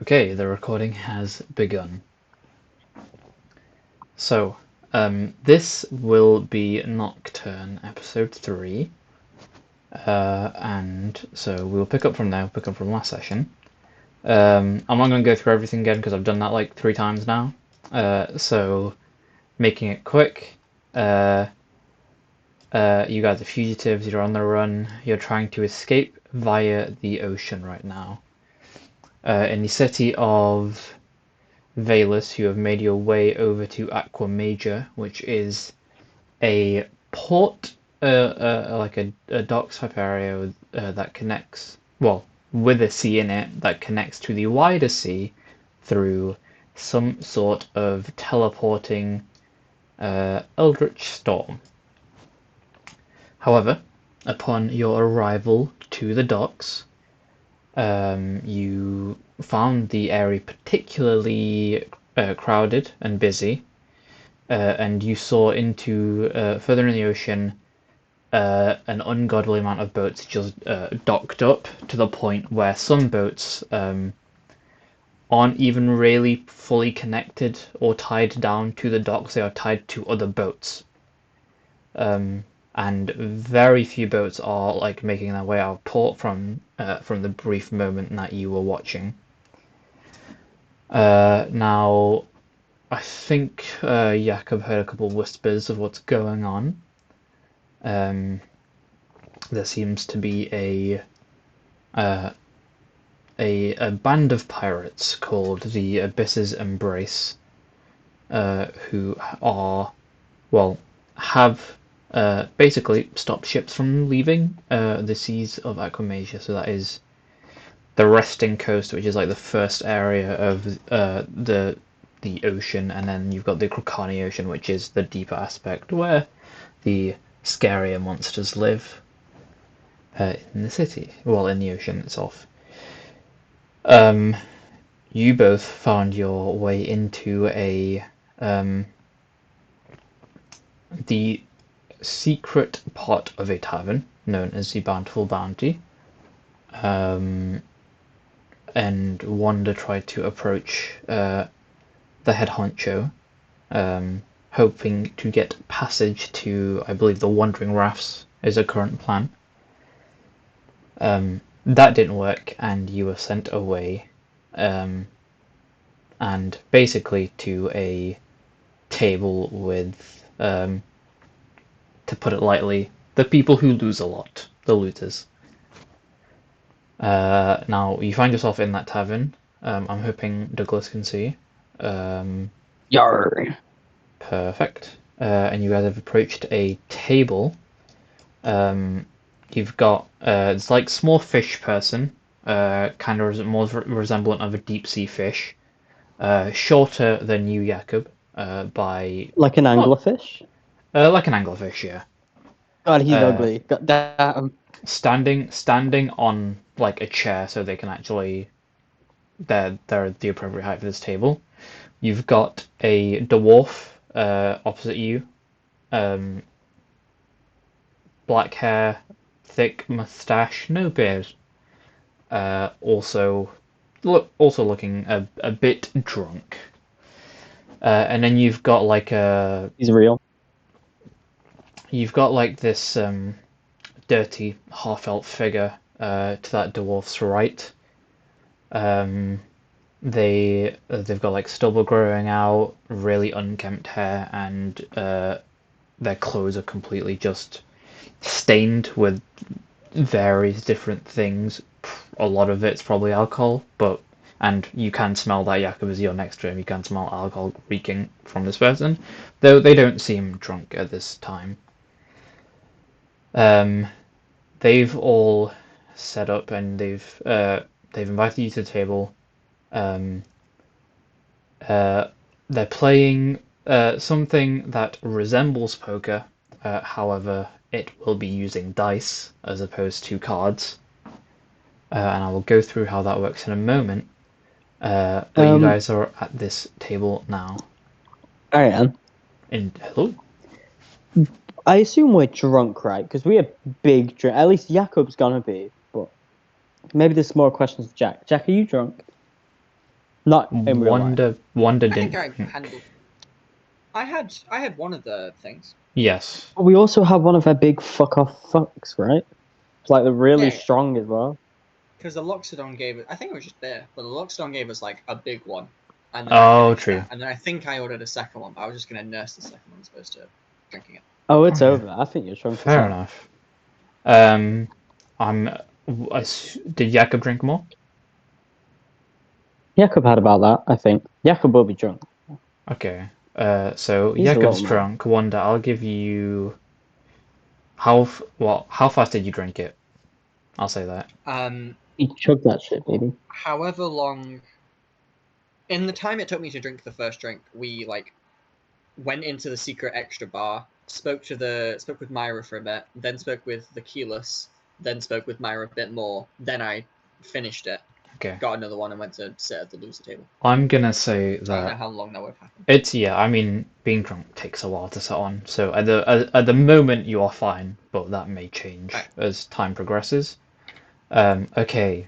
Okay, the recording has begun. So, this will be Nocturne episode 3, and so we'll pick up from there, pick up from last session. I'm not going to go through everything again because I've done that like 3 times now. So, making it quick, uh, you guys are fugitives, you're on the run, you're trying to escape via the ocean right now. In the city of Valus, you have made your way over to Aqua Major, which is a port, like a docks type area that connects, well, with a sea in it that connects to the wider sea through some sort of teleporting eldritch storm. However, upon your arrival to the docks, you found the area particularly crowded and busy, and you saw into further in the ocean an ungodly amount of boats just docked up to the point where some boats aren't even really fully connected or tied down to the docks. They are tied to other boats. And very few boats are like making their way out of port from the brief moment that you were watching. Now, I think Jakob heard a couple of whispers of what's going on. Um, there seems to be uh, a band of pirates called the Abyss's Embrace, who are, well, have basically stopped ships from leaving the seas of Aquamasia. So that is the resting coast, which is like the first area of the ocean, and then you've got the Crocani Ocean, which is the deeper aspect where the scarier monsters live in the city, well, in the ocean itself. Um, you both found your way into um, the secret part of a tavern known as the Bountiful Bounty, um, and Wanda tried to approach the head honcho, hoping to get passage to, I believe, the Wandering Rafts is a current plan. That didn't work, and you were sent away, um, and basically to a table with, to put it lightly, the people who lose a lot, the looters. Now, you find yourself in that tavern. I'm hoping Douglas can see. Um, Yar. Perfect. And you guys have approached a table. Um, you've got it's like small fish person, kind of more resemblant of a deep sea fish, shorter than you, Jakob, by Like an not anglerfish? like an anglerfish, yeah. God, he's Uh, ugly. God damn. standing on like a chair so they can actually they're the appropriate height for this table. You've got a dwarf opposite you, um, black hair, thick mustache, no beard. Also looking a bit drunk. And then He's real. you've got like this dirty half elf figure to that dwarf's right. Um, they've got like stubble growing out, really unkempt hair, and their clothes are completely just stained with various different things. A lot of it's probably alcohol, but and you can smell that Jakob as you're next to him. You can smell alcohol reeking from this person, though they don't seem drunk at this time. Um, they've all set up and they've invited you to the table. Um, uh, they're playing something that resembles poker. However, it will be using dice as opposed to cards. And I will go through how that works in a moment. But you Um, guys are at this table now. I am. And hello. I assume we're drunk, right? Because we are big drink. At least Jakob's gonna be, but maybe there's more questions for Jack. Jack, are you drunk? Not in real life. Wanda I think didn't I drink. handled. I had one of the things. Yes. But we also have one of their big fuck off fucks, right? It's like they're really Yeah. strong as well. Because the Loxodon gave it. I think it was just there, but the Loxodon gave us like a big one, and then I Oh, finished true. that, and then I think I ordered a second one, but I was just gonna nurse the second one as opposed to drinking it. Oh, it's Okay. over. I think you're drunk as Fair hell. enough. Um, did Jakob drink more? Jakob had about that, I think. Jakob will be drunk. Okay. So He's a Jakob's little man. drunk. Wanda, I'll give you how fast did you drink it? I'll say that. He chugged that shit, baby. However long. In the time it took me to drink the first drink, we like went into the secret extra bar, spoke with Myra for a bit, then spoke with the Keyless, then spoke with Myra a bit more. Then I finished it, Okay. got another one, and went to sit at the loser table. I'm gonna say So I don't know that how long that would have happened. it's yeah. I mean, being drunk takes a while to set on. So at the moment you are fine, but that may change Right. as time progresses. Okay.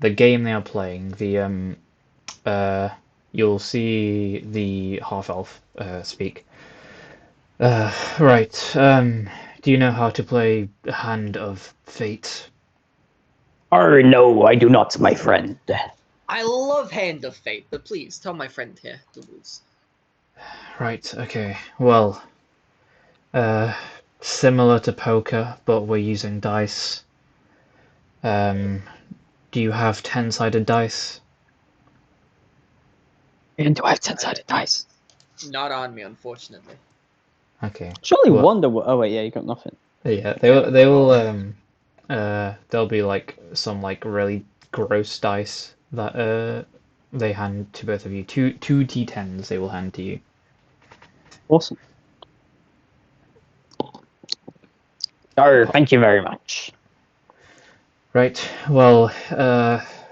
The game they are playing, you'll see the half elf speak. Right. Do you know how to play Hand of Fate? Oh, no, I do not, my friend. I love Hand of Fate, but please tell my friend here the rules. Right. Okay. Well, uh, similar to poker, but we're using dice. Um, do you have 10-sided dice? And do I have 10-sided dice? Not on me, unfortunately. Okay. Surely Well, Wonder will. Oh, wait, yeah, you got nothing. yeah. Yeah, but They fuck will all. there'll be like some like really gross dice that they hand to both of you. Two d10s they will hand to you. Awesome. Oh, thank you very much. Right. Well,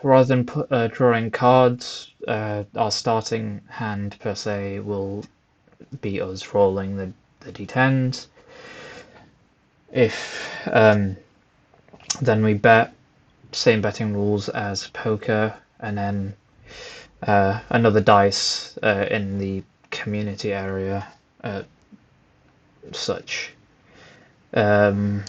rather than drawing cards, our starting hand per se will be us rolling the d10s. If then we bet, same betting rules as poker, and then another dice in the community area, such. Um,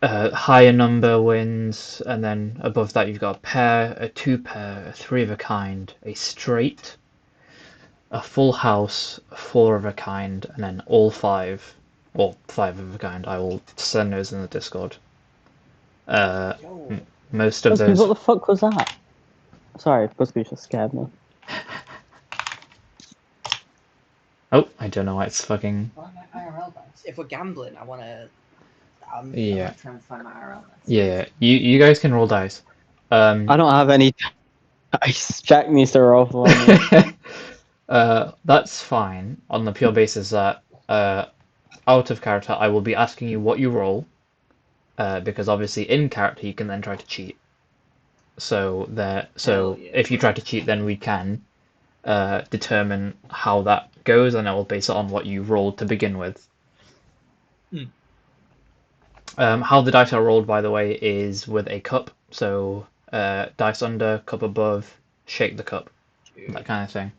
higher number wins, and then above that you've got a pair, a two pair, a three of a kind, a straight, a full house, a four of a kind, and then all five, or five of a kind. I will send those in the Discord. Yo. Most of Busby, what those. the fuck was that? Sorry, Busby just scared me. Oh, I don't know why it's fucking. Well, my IRL dice. If we're gambling, I want to. I'm Yeah, gonna try and find my IRL dice. yeah. You guys can roll dice. I don't have any dice. Jack needs to roll for me. That's fine on the pure basis that out of character I will be asking you what you roll, because obviously in character you can then try to cheat. So Yeah. if you try to cheat, then we can determine how that goes, and I will base it on what you rolled to begin with. Hmm. How the dice are rolled, by the way, is with a cup. So dice under, cup above, shake the cup, that kind of thing.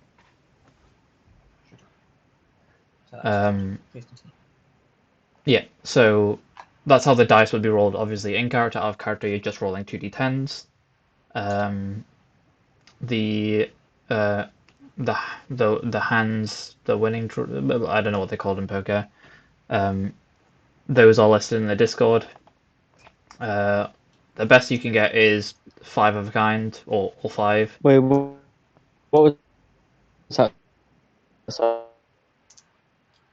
So that's Um, Please continue. yeah, so that's how the dice would be rolled. Obviously, in character, out of character, you're just rolling 2d10s. Um, the uh, the hands, the winning, I don't know what they called in poker. Um, those are listed in the Discord. Uh, the best you can get is five of a kind, or all five. Wait, what was that? Sorry,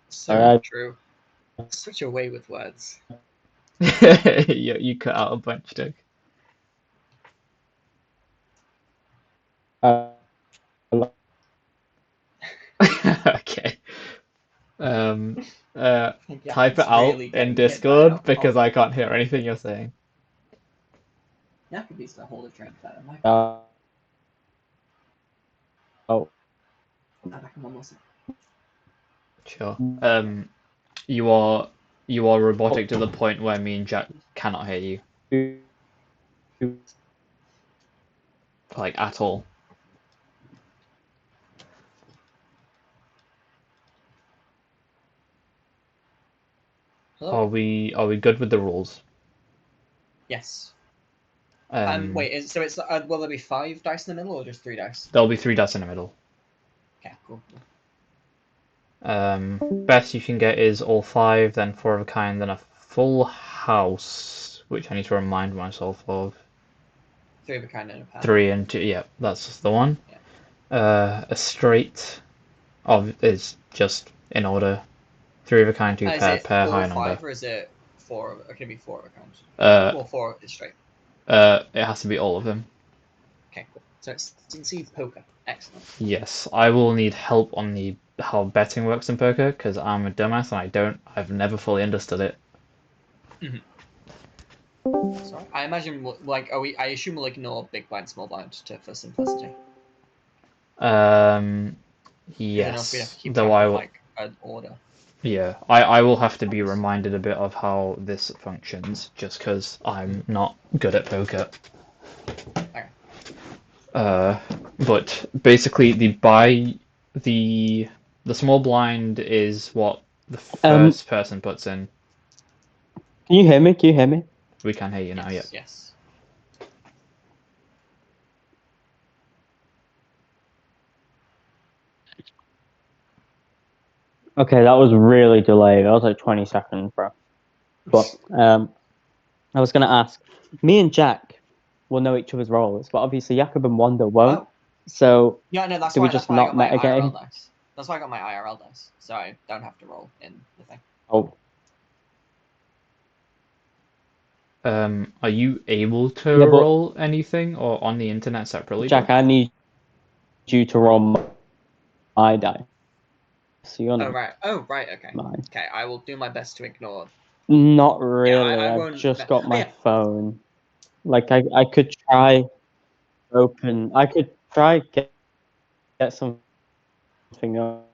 So true. Such a way with words. You cut out a bunch, Doug. I, Okay. Um, uh, Yeah, type it it's out really in getting hit by Discord because alcohol. I can't hear anything you're saying. That could be to hold a drink better. oh, Put that back in one more second. Sure. You are you are robotic to the point where me and Jack cannot hear you. like at all. Hello? Are we good with the rules? Yes. Um, Wait. So it's will there be 5 dice in the middle or just 3 dice? There'll be 3 dice in the middle. Okay. Cool. Best you can get is all 5, then 4 of a kind, then a full house, which I need to remind myself of. 3 of a kind and a pair. 3 and 2, yeah, that's the one. Yeah. A straight is just in order. 3 of a kind, 2 Is pair, it pair, all high number. 5 or is it 4? Or can it be 4 of a kind? Uh, Well, 4 is straight. it has to be all of them. Okay, cool. So it's conceived poker. Excellent. Yes, I will need help on the how betting works in poker because I'm a dumbass and I've never fully understood it. Sorry. I imagine I assume we'll ignore big blind, small blind for simplicity. Um, Then else we'd have to yes, keep though track I of will. an order. Yeah, I will have to be reminded a bit of how this functions just because I'm not good at poker. Okay. But basically the small blind is what the first person puts in. Can you hear me? Can you hear me? We can hear you now, yeah. Yes. Okay, that was really delayed. That was like 20 seconds, bro. But I was gonna ask. Me and Jack will know each other's roles, but obviously Jakob and Wanda won't. Oh. So Yeah, no, do we that's just why I not got my IRL metagame? dice. That's why I got my IRL dice, so I don't have to roll in the thing. Oh, Are you able to yeah, but roll anything or on the internet separately, Jack, Doug? I need you to roll my dice. So you're Oh not right. Oh right. Okay. mine. Okay. I will do my best to ignore. Not Yeah, really. I I've won't. just got Oh, my yeah. phone. Like I could try open. I could try get something up.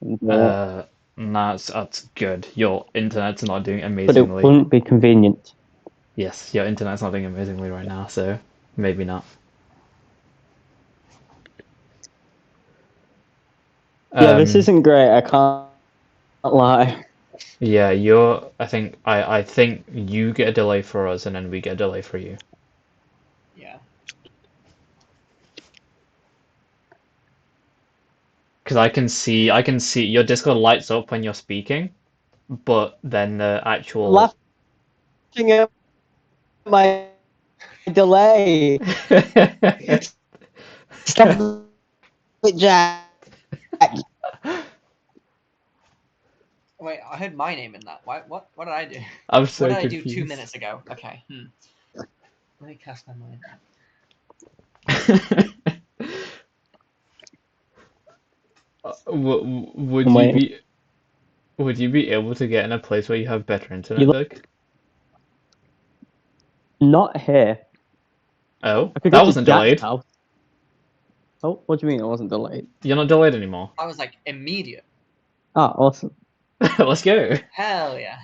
And do it, That's good. Your internet's not doing but it amazingly. wouldn't be convenient. Yes, your internet's not doing amazingly right now, so maybe not. Yeah, this Um, isn't great. I can't lie. yeah, I think you get a delay for us and then we get a delay for you. Yeah. Because I can see your Discord lights up when you're speaking, but then the actual Laughing at my delay. Stop it, Jack. Wait, I heard my name in that. What did I do? I'm What so did I do 2 confused. minutes ago? Okay. Let me cast my mind. Would you Wait, be able to get in a place where you have better internet, you Doug? not here. Oh, I could go that to wasn't Jack's delayed. house. Oh, what do you mean it wasn't delayed? You're not delayed anymore. I was like immediate. Ah, awesome. Let's go. Hell yeah.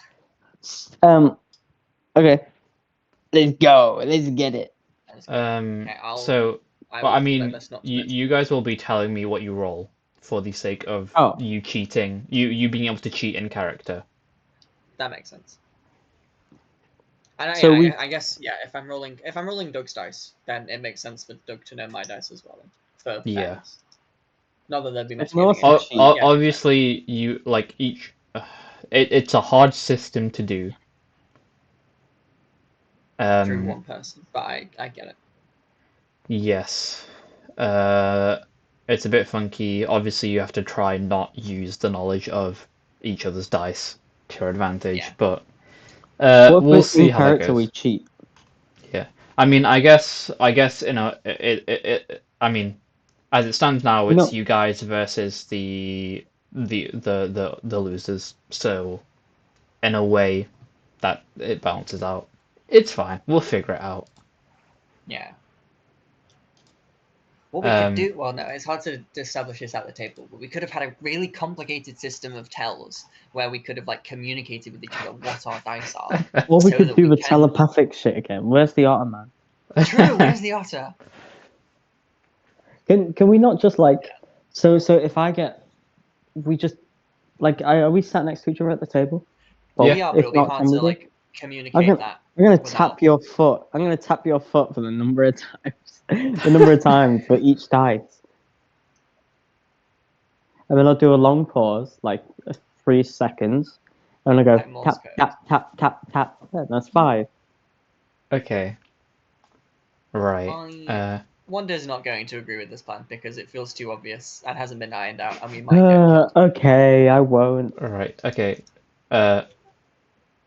Um, okay, let's go. Let's get it. Let's go. Okay, So, I well, I will do my mean, best not to miss. you guys will be telling me what you roll for the sake of Oh, you cheating, you being able to cheat in character. That makes sense. And so we I guess yeah. If I'm rolling Doug's dice, then it makes sense for Doug to know my dice as well. For Yeah. fairness. Not that there'd be much no gaming one can in it, but cheat. yeah. Obviously, you like each. It's a hard system to do. Through one person, but I get it. Yes. Uh, it's a bit funky. Obviously, you have to try not use the knowledge of each other's dice to your advantage, Yeah. but What we'll if see in how that character goes. we cheat? Yeah. I mean, I guess you know I mean, as it stands now, You it's know, you guys versus the losers. So in a way, that it balances out. It's fine. We'll figure it out. Yeah. What we could Um, do, well, no, it's hard to establish this at the table, but we could have had a really complicated system of tells where we could have like communicated with each other what our dice are, or we so could that do we the can. telepathic shit again. Where's the Ottoman? True. Where's the otter? Can we not just like so if I get we just like are we sat next to each other at the table? Well, Yeah. We are, but if it'll be not, hard can we to do? like communicate that. I'm gonna without- tap your foot. I'm gonna tap your foot for the number of times, the number of times for each dice, and then I'll do a long pause, like 3 seconds, and I go Like Morse tap code. tap tap tap tap. Yeah, that's 5. Okay. Right. Wanda's not going to agree with this plan because it feels too obvious and hasn't been ironed out, and we might get killed. Okay, I won't. Right. Okay.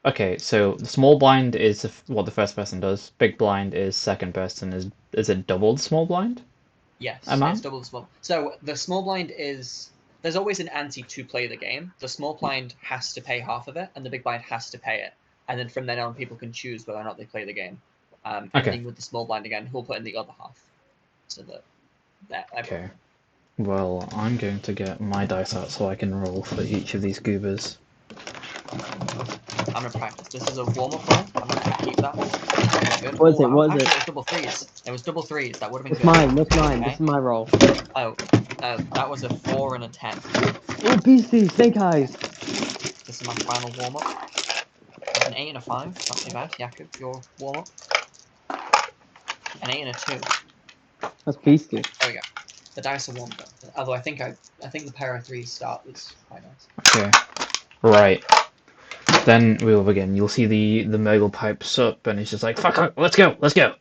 Okay. So the small blind is what the first person does. Big blind is second person. Is it double the small blind Yes, amount? it's double the small. So the small blind is there's always an ante to play the game. The small blind has to pay half of it, and the big blind has to pay it. And then from then on, people can choose whether or not they play the game. Ending with the small blind again, who'll put in the other half. So that. Okay. Well, I'm going to get my dice out so I can roll for each of these goobers. I'm gonna practice. This is a warm-up roll. I'm gonna keep that one. Good. What is it? Wow. What is Actually, it? it was double threes. It was double threes. That would have been It's good. mine. That's mine. Okay. This is my roll. Oh, that was a 4 and a 10. Oh, beastie, snake eyes. This is my final warm-up. It's an 8 and a 5. Not too bad. Jakob, your warm-up. An 8 and a 2. That's beastie. There we go. The dice are warmed up. Although I think the pair of 3 start was quite nice. Okay. Right. Then we will begin. You'll see the Mogul pipes up, and he's just like, "Fuck, let's go, let's go.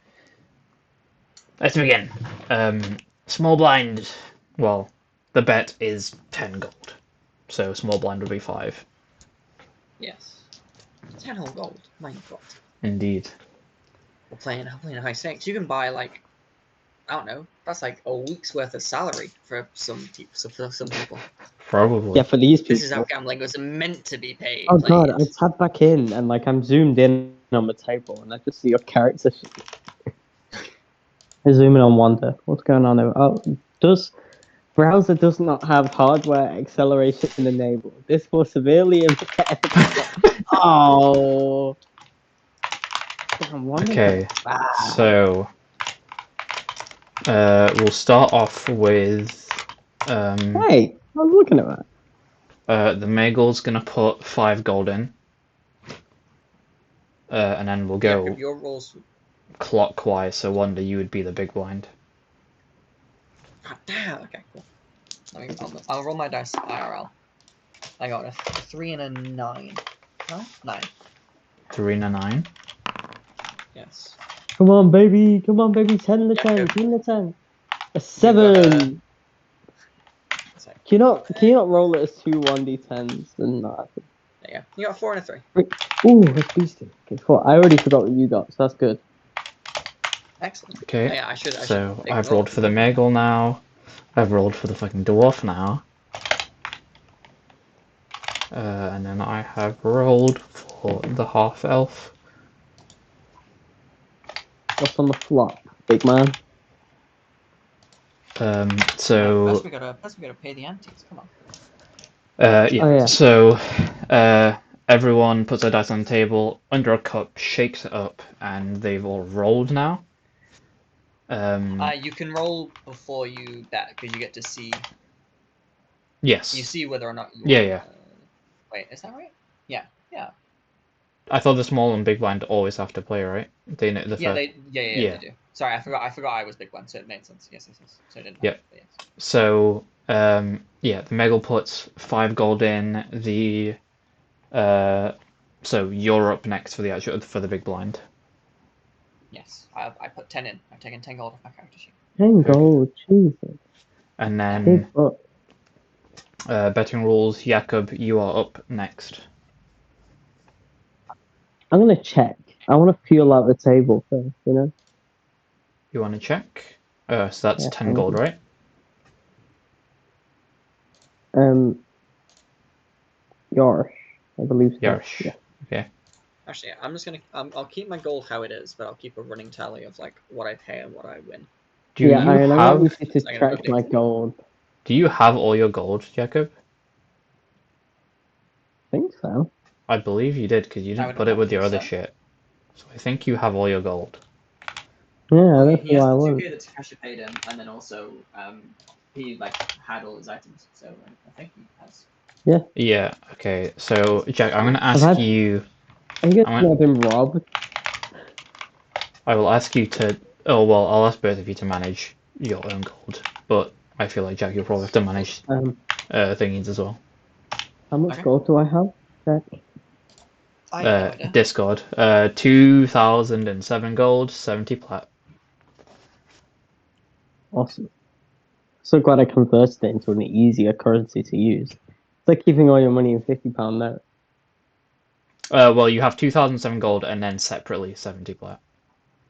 Let's begin." Small blind. Well, the bet is 10 gold, so small blind would be 5. Yes. 10 whole gold. My god. Indeed. We're playing high stakes. You can buy like, I don't know. That's like a week's worth of salary for some people. Probably. Yeah, for these people. This is how gambling was meant to be paid. Oh god, played. I tab back in and like I'm zoomed in on the table and I just see your character. I zoom in on Wanda. What's going on there? Oh, browser does not have hardware acceleration enabled. This will severely impair. Oh. Damn, Wanda. Okay. Ah. So we'll start off with Hey, I was looking at that. the Magul's gonna put 5 gold in. And then we'll go Yeah, your rolls. clockwise, so Wanda, you would be the big blind. God damn. Okay, cool. I'll roll my dice IRL. I got a 3 and a 9. No? 9. 3 and a 9. Yes. Come on, baby. Come on, baby. 10 and a Yeah, 10. go. 10 and a 10. A got 7. It's like, Can you not roll it as 2 1d10s and not? there you go. You got a 4 and a 3. Ooh, that's beastie. Okay, cool. I already forgot what you got, so that's good. Excellent. Okay. Oh, yeah, I should So ignore I've rolled it. for the Magul now. I've rolled for the fucking dwarf now. And then I have rolled for the half elf. What's on the flop, big man? So First we gotta pay the antiques. Come on. yeah. Oh, yeah. So everyone puts their dice on the table under a cup, shakes it up, and they've all rolled now. You can roll before you bet because you get to see. Yes. You see whether or not you. Yeah. Wait, is that right? Yeah. I thought the small and big blind always have to play, right? They know the Yeah, first. they do. Sorry, I forgot I was big one, so it made sense. Yes. So it didn't. Yeah. Matter, but yes. So yeah, the Meggle puts 5 gold in. The so you're up next for the big blind. Yes, I put 10 in. I've taken 10 gold off my character sheet. 10 gold, Jesus. And then Big buck. betting rules. Jakob, you are up next. I'm gonna check. I want to feel out the table first, you know? You want to check? So that's Yeah, 10 gold, right? Yarsh, I believe so. Yarsh. Yeah. Okay. Actually, I'm just gonna. I'll keep my gold how it is, but I'll keep a running tally of like what I pay and what I win. Do Yeah, you Aaron, I have? want you to I'm gonna track go my dig. gold. Do you have all your gold, Jakob? I think so. I believe you did because you I didn't would put it with your think other so. shit. So I think you have all your gold. Yeah, Okay, that's he has why I the want. 2k that Takashi paid him, and then also he like had all his items, so I think he has. Yeah. Okay. So Jack, I'm gonna I've ask had. you. I guess I'm gonna, I've been robbed. I will ask you to. Oh well, I'll ask both of you to manage your own gold, but I feel like Jack, you'll probably have to manage thingies as well. How much Okay. gold do I have? Jack? I have no idea. Discord. 2007 gold, 70 plat. Awesome. So glad I converted it into an easier currency to use. It's like keeping all your money in £50 note. Well, you have 2007 gold and then separately 70 plat.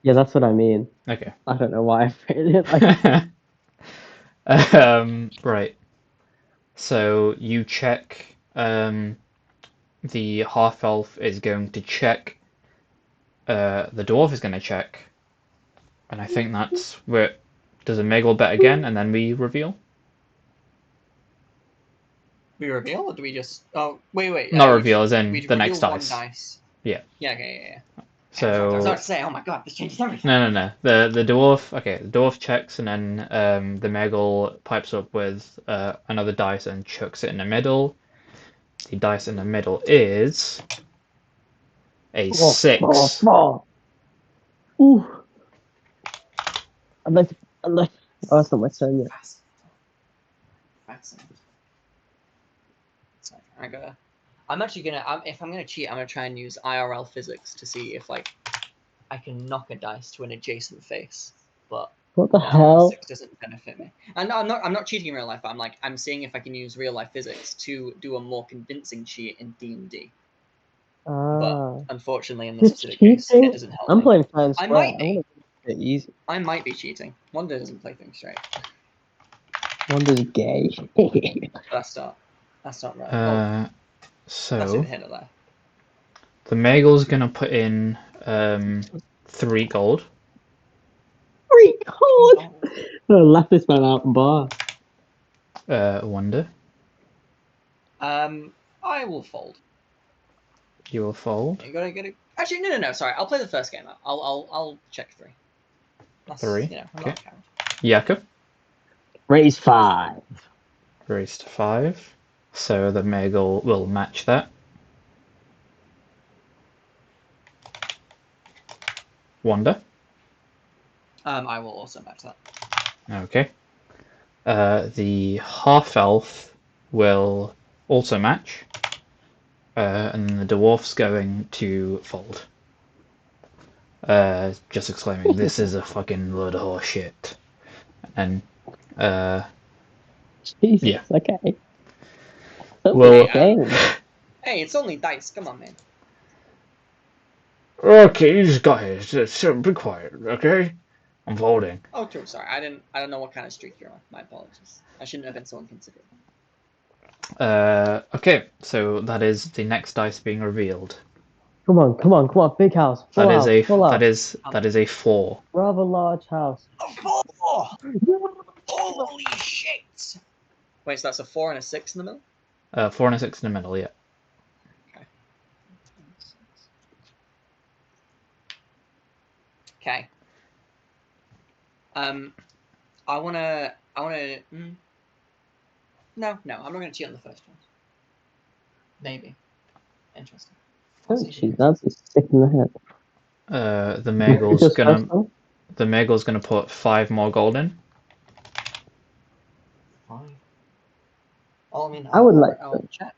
Yeah, that's what I mean. Okay. I don't know why I phrased it like Right. So you check. The half elf is going to check. The dwarf is going to check, and I think that's where. Does a Megal bet again, and then we reveal? We reveal, or do we just? Oh, wait. Not reveal, as in We the next reveal one dice. dice. Yeah. Yeah. Okay. I was So about to say, oh my god, this changes everything. no. The dwarf. Okay, the dwarf checks, and then the Megal pipes up with another dice and chucks it in the middle. The dice in the middle is a 6. Ooh. I'd like. Oh, it's not my turn yet. Fascinating. I'm actually gonna. If I'm gonna cheat, I'm gonna try and use IRL physics to see if like I can knock a dice to an adjacent face. But What the IRL hell? physics doesn't benefit me. And I'm not cheating in real life. But I'm seeing if I can use real life physics to do a more convincing cheat in D&D. But unfortunately, in this You're specific case, cheating? it doesn't help I'm me. playing Fine I Square. might I'm be. gonna make it easy. I might be cheating. Wanda doesn't play things straight. Wonder's gay. That's not right. Uh, That's in so the header there. the Megal's gonna put in 3 gold. 3 gold! I left this man out in bar. Wonder. I will fold. You will fold. You gotta get it. Actually, no. Sorry, I'll play the first game. I'll check 3. That's, 3. I'm Okay. not a coward. Jakob. Raise 5. Raised to 5. So the Megal will match that. Wanda. I will also match that. Okay. The half elf will also match. And the dwarf's going to fold. Just exclaiming, "This is a fucking load of horse shit." And Jesus, yeah. okay. Well, Hey, it's only dice. Come on, man. okay, you just got here. So be quiet, okay? I'm folding. Oh, true. Sorry, I don't know what kind of streak you're on. My apologies. I shouldn't have been so inconsiderate. Okay, so that is the next dice being revealed. Come on, big house, full house, full house. That is a 4. Rather large house. Oh, holy shit! Wait, so that's a 4 and a 6 in the middle? 4 and a 6 in the middle, yeah. Okay. I wanna. No, I'm not gonna cheat on the first one. Maybe. Interesting. Don't cheat, that's just sick in the head. The Megal's gonna put 5 more gold in. 5. Oh, I mean, I'd check.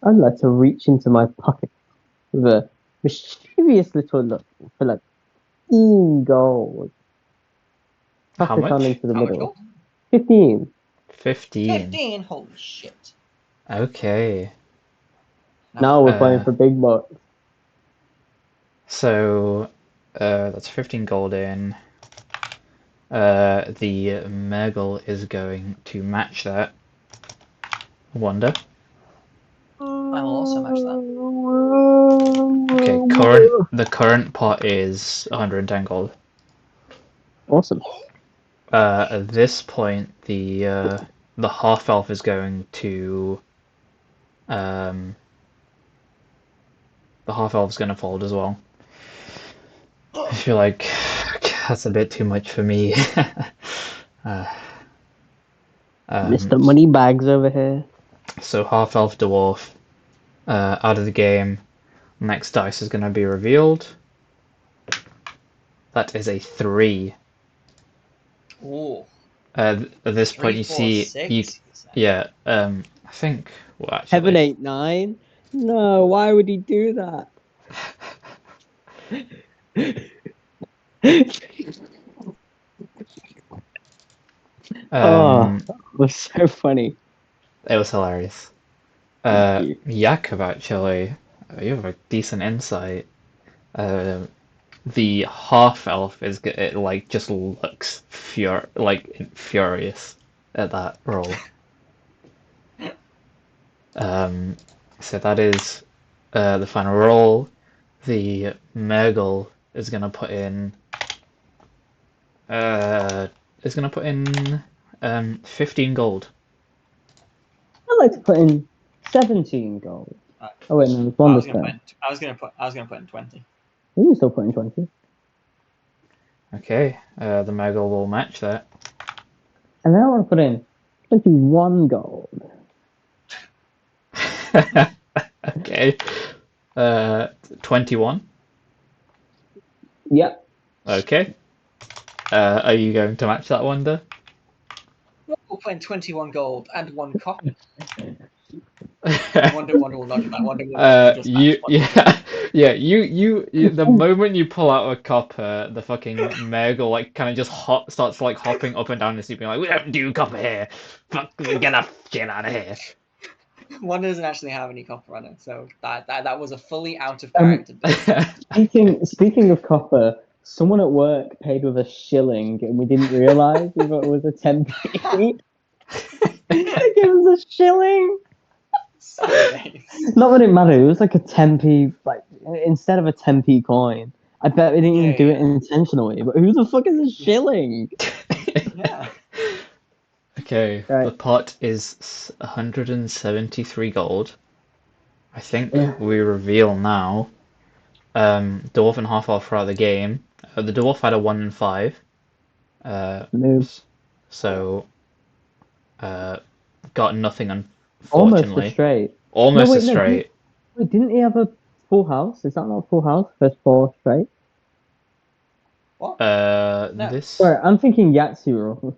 like to reach into my pocket with a mischievous little look for like 15 gold. Pass How it on much? into the How much middle. gold? 15. 15. 15. Holy shit. Okay. Now we're playing for big bucks. So, that's 15 gold in. The Megal is going to match that. Wonder. I will also match that. Okay, the current pot is 110 gold. Awesome. At this point, the half elf is going to the half elf's going to fold as well. I feel like That's a bit too much for me. uh, Mr. Moneybags over here. so half elf dwarf out of the game. Next dice is going to be revealed. That is a 3. Ooh, At this point, three, you four, see you. six. Yeah. I think. Well, Heaven actually, 8-9? No, why would he do that? Oh, that was so funny. it was hilarious. Thank you. Jakob, actually, you have a decent insight. The half elf it like just looks furious at that roll. So that is the final roll. The Mergle is gonna put in uh 15 gold. I'd like to put in 17 gold. Uh, Oh wait, no, it's I one was this gonna turn. put in 20. You can still put in 20. Okay, the Mergle will match that. And then I want to put in 21 gold. Okay. 21. Yep. Okay. Are you going to match that, Wonder? We'll put in 21 gold and 1 copper. Wonder will not do that. Wonder will just match what You, the moment you pull out a copper, the fucking Mergle like kind of just starts like hopping up and down the seat, being like, "We don't do copper here. Fuck, we get the shit out of here." Wonder doesn't actually have any copper on it, so that was a fully out of character bit. Speaking of copper, someone at work paid with a shilling and we didn't realise we thought it was a 10p. They gave us a shilling. So nice. Not that it mattered, it was like a 10p, like instead of a 10p coin. I bet we didn't even do it intentionally, but who the fuck is a shilling? Yeah. Okay, Right. the pot is 173 gold. I think Yeah. we reveal now. Dwarf and half elf throughout the game. The dwarf had a 1 and 5. Move. So got nothing, Almost a unfortunately. straight. Almost a No, straight. didn't he have a full house? Is that not a full house? First 4 straight? What? No. This. Sorry, I'm thinking Yahtzee roll.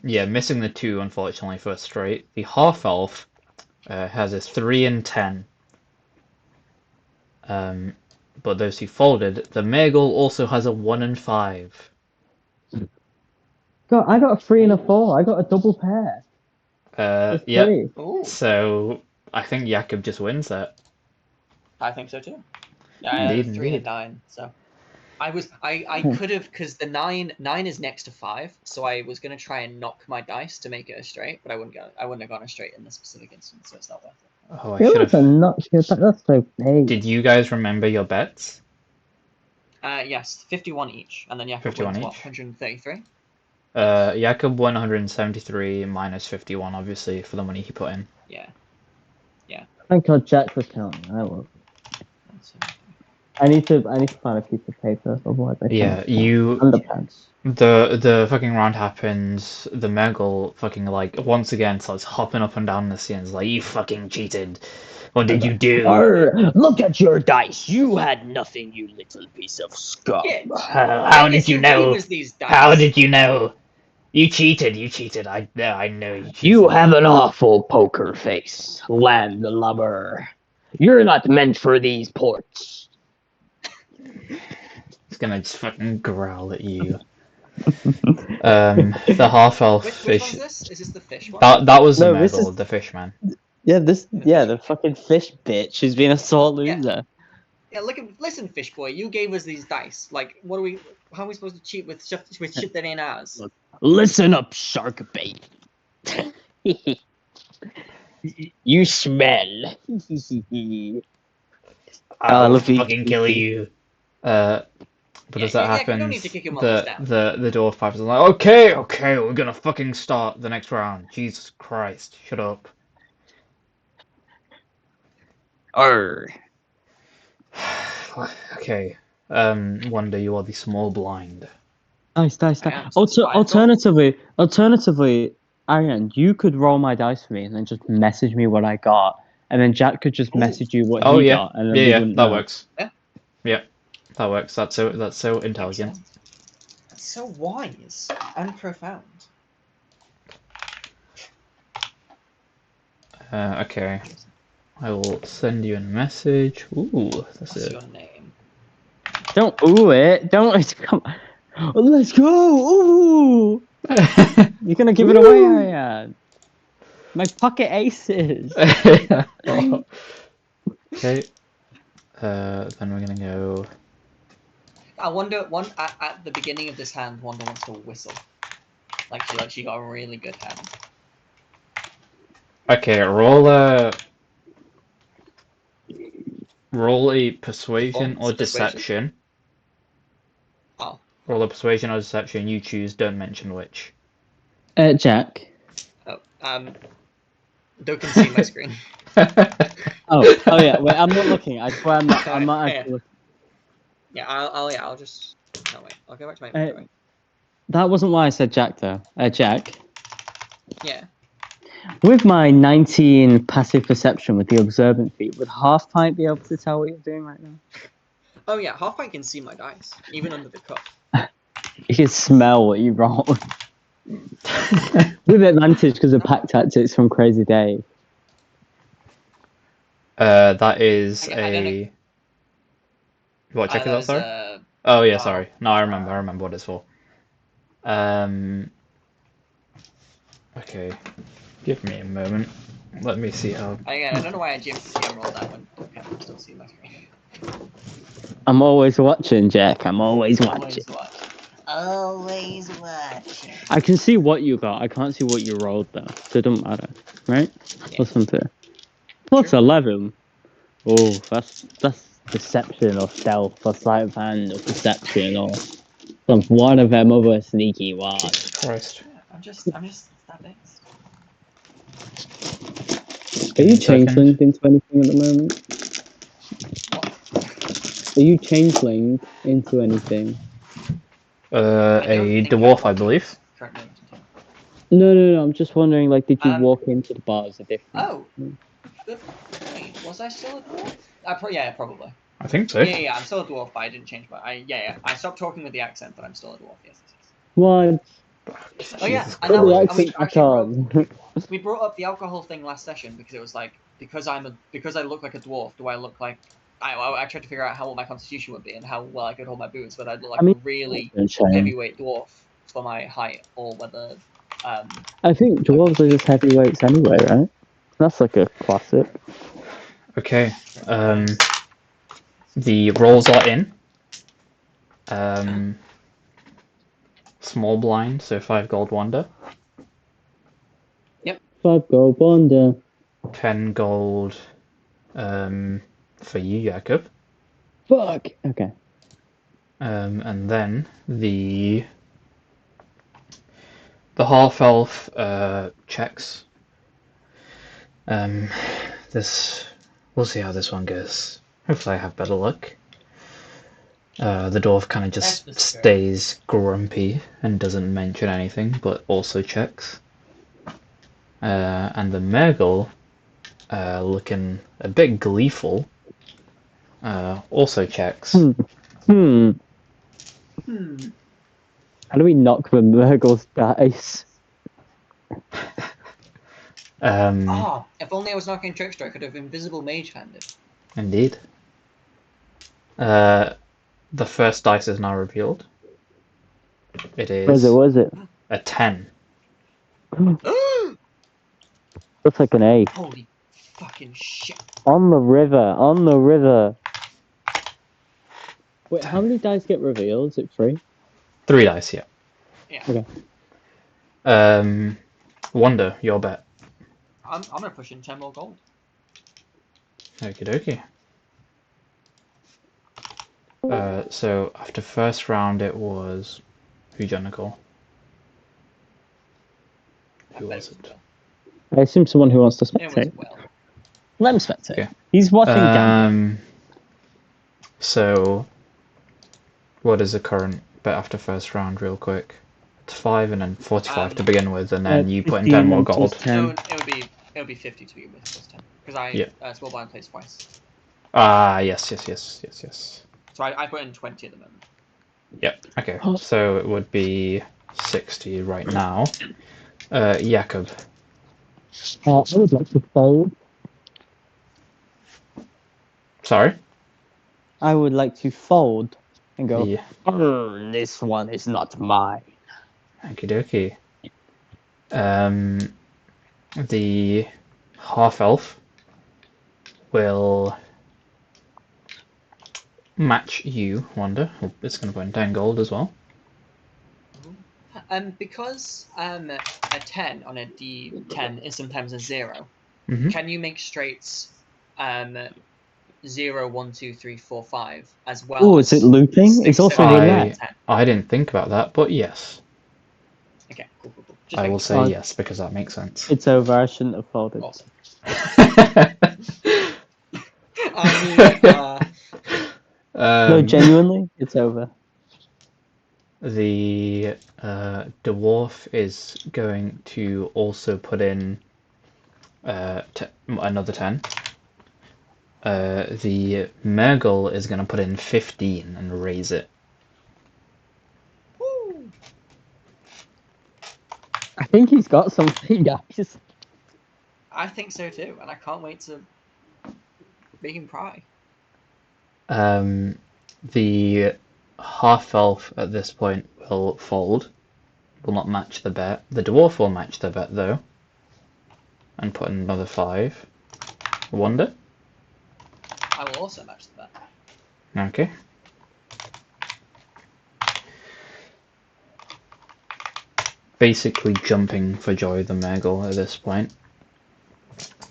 Yeah, missing the 2, unfortunately, for a straight. The half elf has a 3 and 10. But those who folded, the Mergle also has a 1 and 5. God, I got a 3 and a 4. I got a double pair. There's Yep. 3. Ooh, So I think Jakob just wins that. I think so too. Yeah, I Indeed, had 3 and a indeed. 9, so I could have, because the 9 is next to 5, so I was gonna try and knock my dice to make it a straight, but I wouldn't have gone a straight in this specific instance, so it's not worth it. Oh, I Yeah, should that's a have. nut shit. That's so big. Did you guys remember your bets? Yes, 51 each, and then Jakob 51 wins what, each? 133? Jakob won 173 minus 51, obviously, for the money he put in. Yeah. Thank God Jack was counting. I was. I need to find a piece of paper, otherwise I Yeah, cannot count. Underpants. the fucking round happens, the Mergle fucking like once again starts hopping up and down the scene. It's like, you fucking cheated. What did you do? Arr, look at your dice. You had nothing, you little piece of scum. Yeah. How did you Who know? gave us these dice? How did you know? You cheated. I know you cheated. You have an awful poker face, landlubber. You're not meant for these ports. It's gonna just fucking growl at you. The half elf Which fish. one's this? Is this the fish one? That was No, the this Mergle, is- the fishman. Yeah, the fucking fish bitch who's been a sore loser. Yeah, listen, fish boy, you gave us these dice. Like, how are we supposed to cheat with shit that ain't ours? Listen up, shark bait. You smell. I'll Luffy. fucking kill you. But as that Yeah, happens, you don't need to kick your mother's down. the dwarf pipes is like, okay, we're gonna fucking start the next round. Jesus Christ, shut up. Arr. Okay, Wonder, you are the small blind. Nice. I am, so it's 5 gold. Alternatively, Ariane, you could roll my dice for me and then just message me what I got, and then Jack could just Ooh. message you what Oh he yeah, got, and then we yeah, wouldn't that know. works. Yeah. Yeah, that works. That's so intelligent. Excellent. That's so wise and profound. Okay, I will send you a message. Ooh, that's What's it. your name? Don't ooh it. Don't come. Oh, let's go. Ooh. You're gonna give it away, Ariane. My pocket aces. Okay. Then we're gonna go. I wonder at the beginning of this hand, Wanda wants to whistle. Like she got a really good hand. Okay, roll a persuasion or Persuasion? deception. Oh. Roll a persuasion or deception. You choose. Don't mention which. Jack. Oh. Don't can see my screen. Oh yeah. Wait, I'm not looking. I swear I'm not. I'm not Yeah. actually looking. Yeah, I'll just. No wait. I'll go back to my Uh, inventory. That wasn't why I said Jack though. Jack. Yeah. With my 19 passive perception with the observant feat, would Half Pint be able to tell what you're doing right now? Oh yeah, Half Pint can see my dice, even under the cup. You can smell what you roll. With advantage because of pack tactics from Crazy Dave. That is I don't know. a. What check is That that? is Sorry. Oh yeah, oh. sorry. No, I remember. I remember what it's for. Okay. Give me a moment. Let me see how. Again, I don't know why I GM rolled that one. Okay, I'm still seeing my screen. I'm always watching, Jack. I'm always watching. Always watching. I can see what you got. I can't see what you rolled though, so it doesn't matter, right? Yeah. Plus something. Plus True. 11. Oh, that's deception or stealth or sleight of hand or perception or some one of them other sneaky ones. Christ. Yeah, I'm just that based. Are Give you me a second. changelinged into anything at the moment? What? Are you changeling into anything? I don't A think my dwarf, I body believe. is currently entertained. No. I'm just wondering, like, did you Um. walk into the bars a different? Oh. Good point. Was I still a dwarf? Yeah, probably. I think so. Yeah. I'm still a dwarf, but I didn't change my. Yeah. I stopped talking with the accent, but I'm still a dwarf. Yes. What? Oh yeah, Jesus and that Put the was, and Christ. we accent back actually on. brought up the alcohol thing last session because it was like because I look like a dwarf, do I look like I tried to figure out how well my constitution would be and how well I could hold my boots, whether I'd look like I a mean, really that's a shame. heavyweight dwarf for my height or whether I think my dwarves are just constitution. heavyweights anyway, right? That's like a classic. Okay. The rolls are in. Small blind, so 5 gold wonder. Yep. 5 gold bonder. 10 gold for you, Jakob. Fuck. Okay. And then the half elf checks. This we'll see how this one goes. Hopefully, I have better luck. The dwarf kind of That's just the spirit. stays grumpy and doesn't mention anything, but also checks. And the Mergle, looking a bit gleeful, also checks. Hmm. How do we knock the Murgle's dice? If only I was knocking trickster, I could have invisible mage handed. Indeed. The first dice is now revealed. It is What is it? a 10. Looks like an 8. Holy fucking shit. On the river. Wait, how many dice get revealed? Is it 3? 3 dice, yeah. Yeah. Okay. Wonder, your bet. I'm gonna push in 10 more gold. Okie dokie. So after first round, it was who'd you call? Who was it? I assume someone who wants to It was spectate. well. Let him spectate. Okay. He's watching gambling. So What is the current bet after first round, real quick? It's 5 and then 45 to begin with, and then you put in 50 10 and more then plus gold. 10. It would be 50 to begin with plus 10 because I Yeah. small blind plays twice. Ah, yes. So I put in 20 at the moment. Yep. Okay. So it would be 60 right now. Jakob. I would like to fold. Sorry. I would like to fold and go, Yeah. this one is not mine. Okie dokie. The half elf will match you, Wanda. It's going to put in 10 gold as well. Because a 10 on a D10 is sometimes a 0. Mhm. Can you make straights 0, 1, 2, 3, 4, 5 as well? Oh, is it looping? It's 6, also 7, 8, 9, roulette. 10. I didn't think about that, but yes. Okay, cool. Just I will making say sure. yes, because that makes sense. It's over. I shouldn't have folded. Awesome. I mean, No, genuinely, it's over. The dwarf is going to also put in another 10. The Mergle is going to put in 15 and raise it. woo! I think he's got something, guys. I think so too, and I can't wait to make him cry. The half elf at this point will fold, will not match the bet. The dwarf will match the bet though, and put in another 5. Wonder. I will also match the bet. Okay. Basically jumping for joy, the Mergle at this point.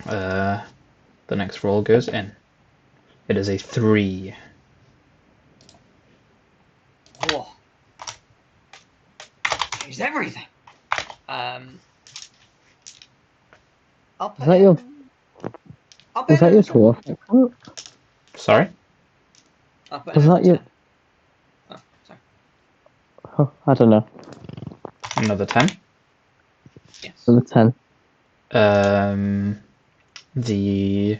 The next roll goes in. It is a 3. Whoa. Changed everything. I'll put Is that your? I'll put Was that in your another 10. dwarf? Sorry? I'll put in Was that another your? 10. Oh, sorry. Oh, I don't know. Another 10. Yes. Number 10. The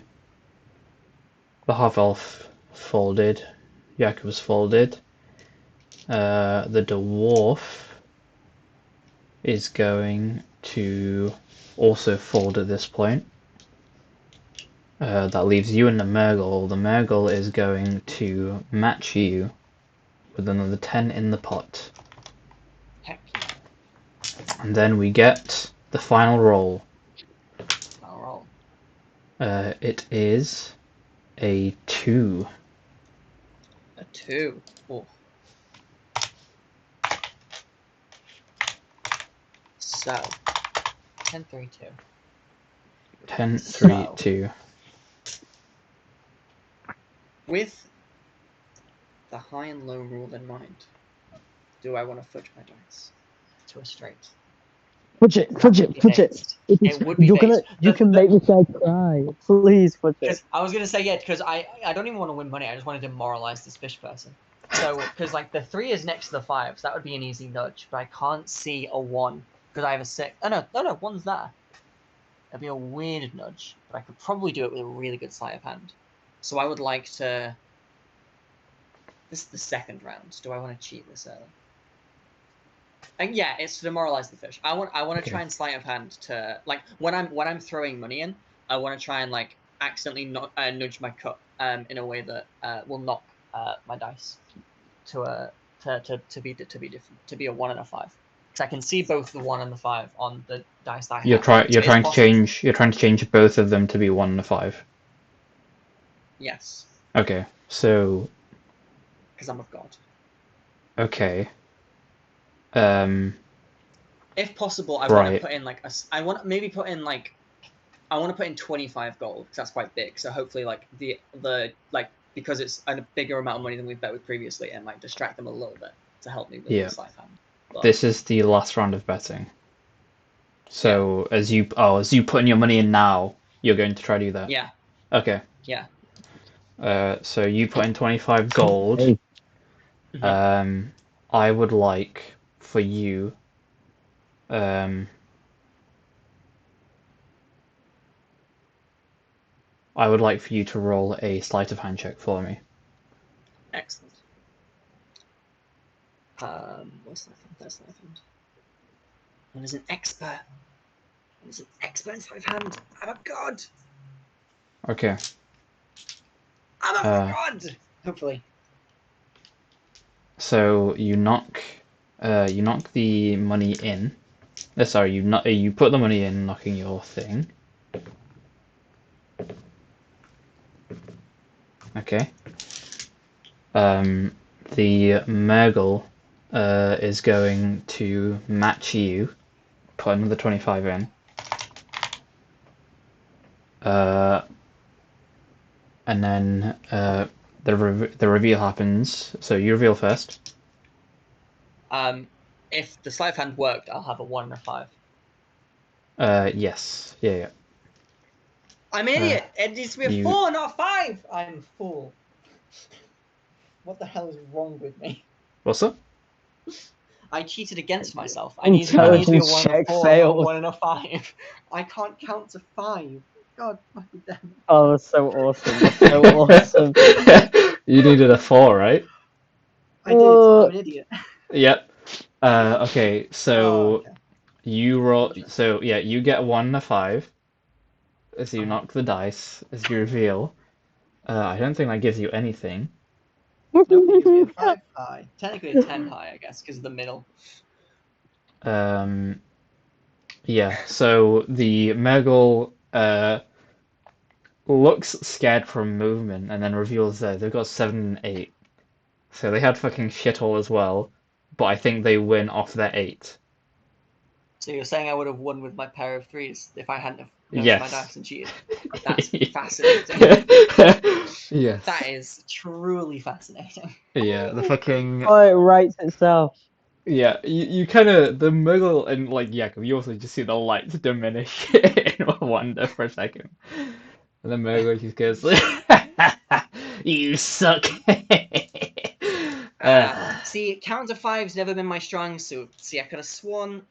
half elf folded. Jakob's folded. The dwarf is going to also fold at this point. That leaves you and the Mergle. The Mergle is going to match you with another 10 in the pot. Heck yeah. And then we get the final roll. I'll roll. It is a 2. A 2. Oh. So 10, 3, 2. 10, 3, So. 2. With the high and low rule in mind, do I want to fudge my dice to a straight? Fudge it. It would be You're based. You can make this guy cry. Please fudge it. Because I was gonna say because I don't even want to win money. I just want to demoralize this fish person. So because like the 3 is next to the 5, so that would be an easy nudge. But I can't see a 1 because I have a 6. Oh no, 1's there. That'd be a weird nudge, but I could probably do it with a really good sleight of hand. So I would like to. This is the second round. Do I want to cheat this early? And yeah, it's to demoralize the fish. I want to try and sleight of hand to like when I'm throwing money in, I want to try and like accidentally nudge my cup in a way that will knock my dice to be different, to be a 1 and a 5. Because I can see both the 1 and the 5 on the dice that I have. You're trying to change both of them to be 1 and a 5. Yes. Okay, so. Because I'm a god. Okay. If possible, I right. want to put in like I want to maybe put in like I want to put in 25 gold because that's quite big. So hopefully, like the like because it's a bigger amount of money than we've bet with previously, it might distract them a little bit to help me with the sleight of hand. But, this is the last round of betting. So as you put in your money in now, you're going to try to do that. Yeah. Okay. Yeah. So you put in 25 gold. I would like for you. I would like for you to roll a sleight of hand check for me. Excellent. What's that? That's nothing. One is an expert. One is an expert in sleight of hand. I'm a god. Okay. I'm a Uh, god. Hopefully. So you knock the money in. Sorry, you put the money in, knocking your thing. Okay. The Murgle is going to match you. Put another 25 in. And then the reveal happens. So you reveal first. If the sleight of hand worked, I'll have a 1 and a 5. Yes. Yeah. I'm an idiot. It needs to be a you- 4, not a 5. I'm a fool. What the hell is wrong with me? What's up? I cheated against myself. I need to be a Intelligence 1 and a check 4, not a failed. 1 and a 5. I can't count to 5. God fucking damn it. Oh, that's so awesome. That's so awesome. You needed a 4, right? I did. I'm an idiot. Yep. Okay, so Oh, okay. you roll. So yeah, you get a 1 and a 5 as you Uh-huh. knock the dice as you reveal. I don't think that gives you anything. Nobody gives me a 5 high. Technically a 10 high, I guess, because of the middle. Yeah. So the Murgle looks scared from movement and then reveals that they've got 7 and 8. So they had fucking shit all as well, but I think they win off their 8. So you're saying I would have won with my pair of 3s if I hadn't have noticed my Yes. dice and cheated? That's fascinating. Yes. That is truly fascinating. Yeah, the fucking Oh, it writes itself. yeah, you kind of the Muggle and like Yakov, you also just see the lights diminish in wonder for a second, and the Muggle just goes, "You suck." See, count to 5's never been my strong suit. See, I could have sworn.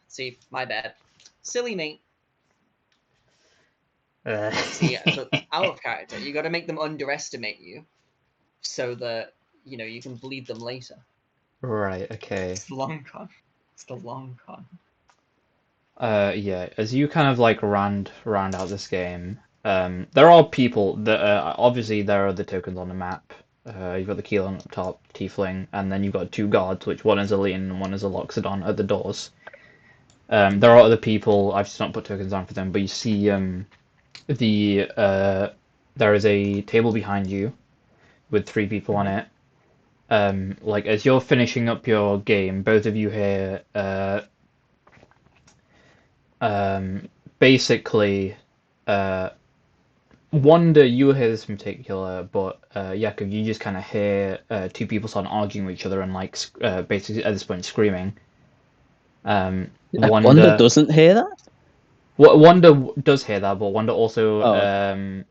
See, my bad. Silly me. See, but out of character, you got to make them underestimate you, so that you can bleed them later. Right. Okay. It's the long con. It's the long con. Yeah. As you kind of like round out this game, there are people that obviously there are the tokens on the map. You've got the Keelan up top, Tiefling, and then you've got 2 guards, which one is a Leon and one is a Loxodon at the doors. There are other people. I've just not put tokens on for them, but you see there is a table behind you with 3 people on it. Like as you're finishing up your game, both of you hear basically Wanda, you hear this in particular, but Yakov, you just kind of hear 2 people start arguing with each other and like basically at this point screaming. Wanda doesn't hear that? Wanda does hear that, but Wanda also Oh, okay.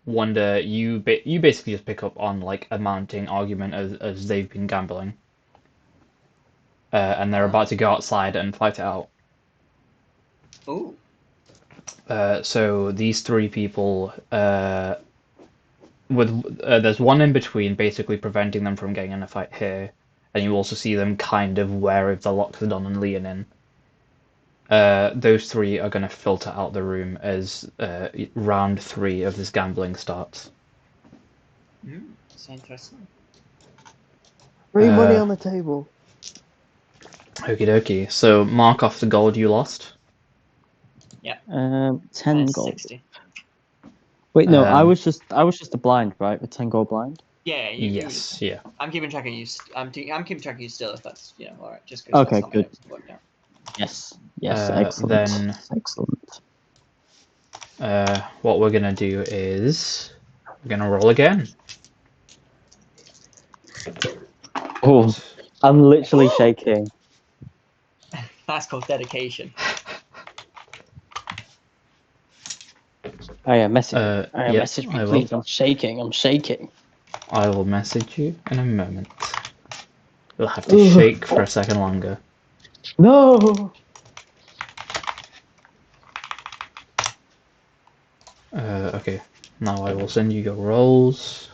Wanda, you basically just pick up on like a mounting argument as they've been gambling, and they're about to go outside and fight it out. Ooh. So these 3 people, there's one in between, basically preventing them from getting in a fight here, and you also see them kind of wary of the Loxodon and Leonin. Those 3 are going to filter out the room as round 3 of this gambling starts. That's interesting. Free money on the table. Okie dokie. So mark off the gold you lost. Yeah. 10 gold. 60. Wait, no, I was just a blind, right? A 10 gold blind. Yeah. Yes. Yeah. I'm keeping track of you. I'm keeping track of you still. If that's all right. Just Okay, that's not good. worked out. Yes. Excellent. Then Excellent. what we're gonna do is we're gonna roll again. Oh, I'm literally shaking. That's called dedication. Oh yeah, message. Yep, Message me, I will. please. I'm shaking. I will message you in a moment. You'll have to shake for a second longer. No. Okay. Now I will send you your rolls.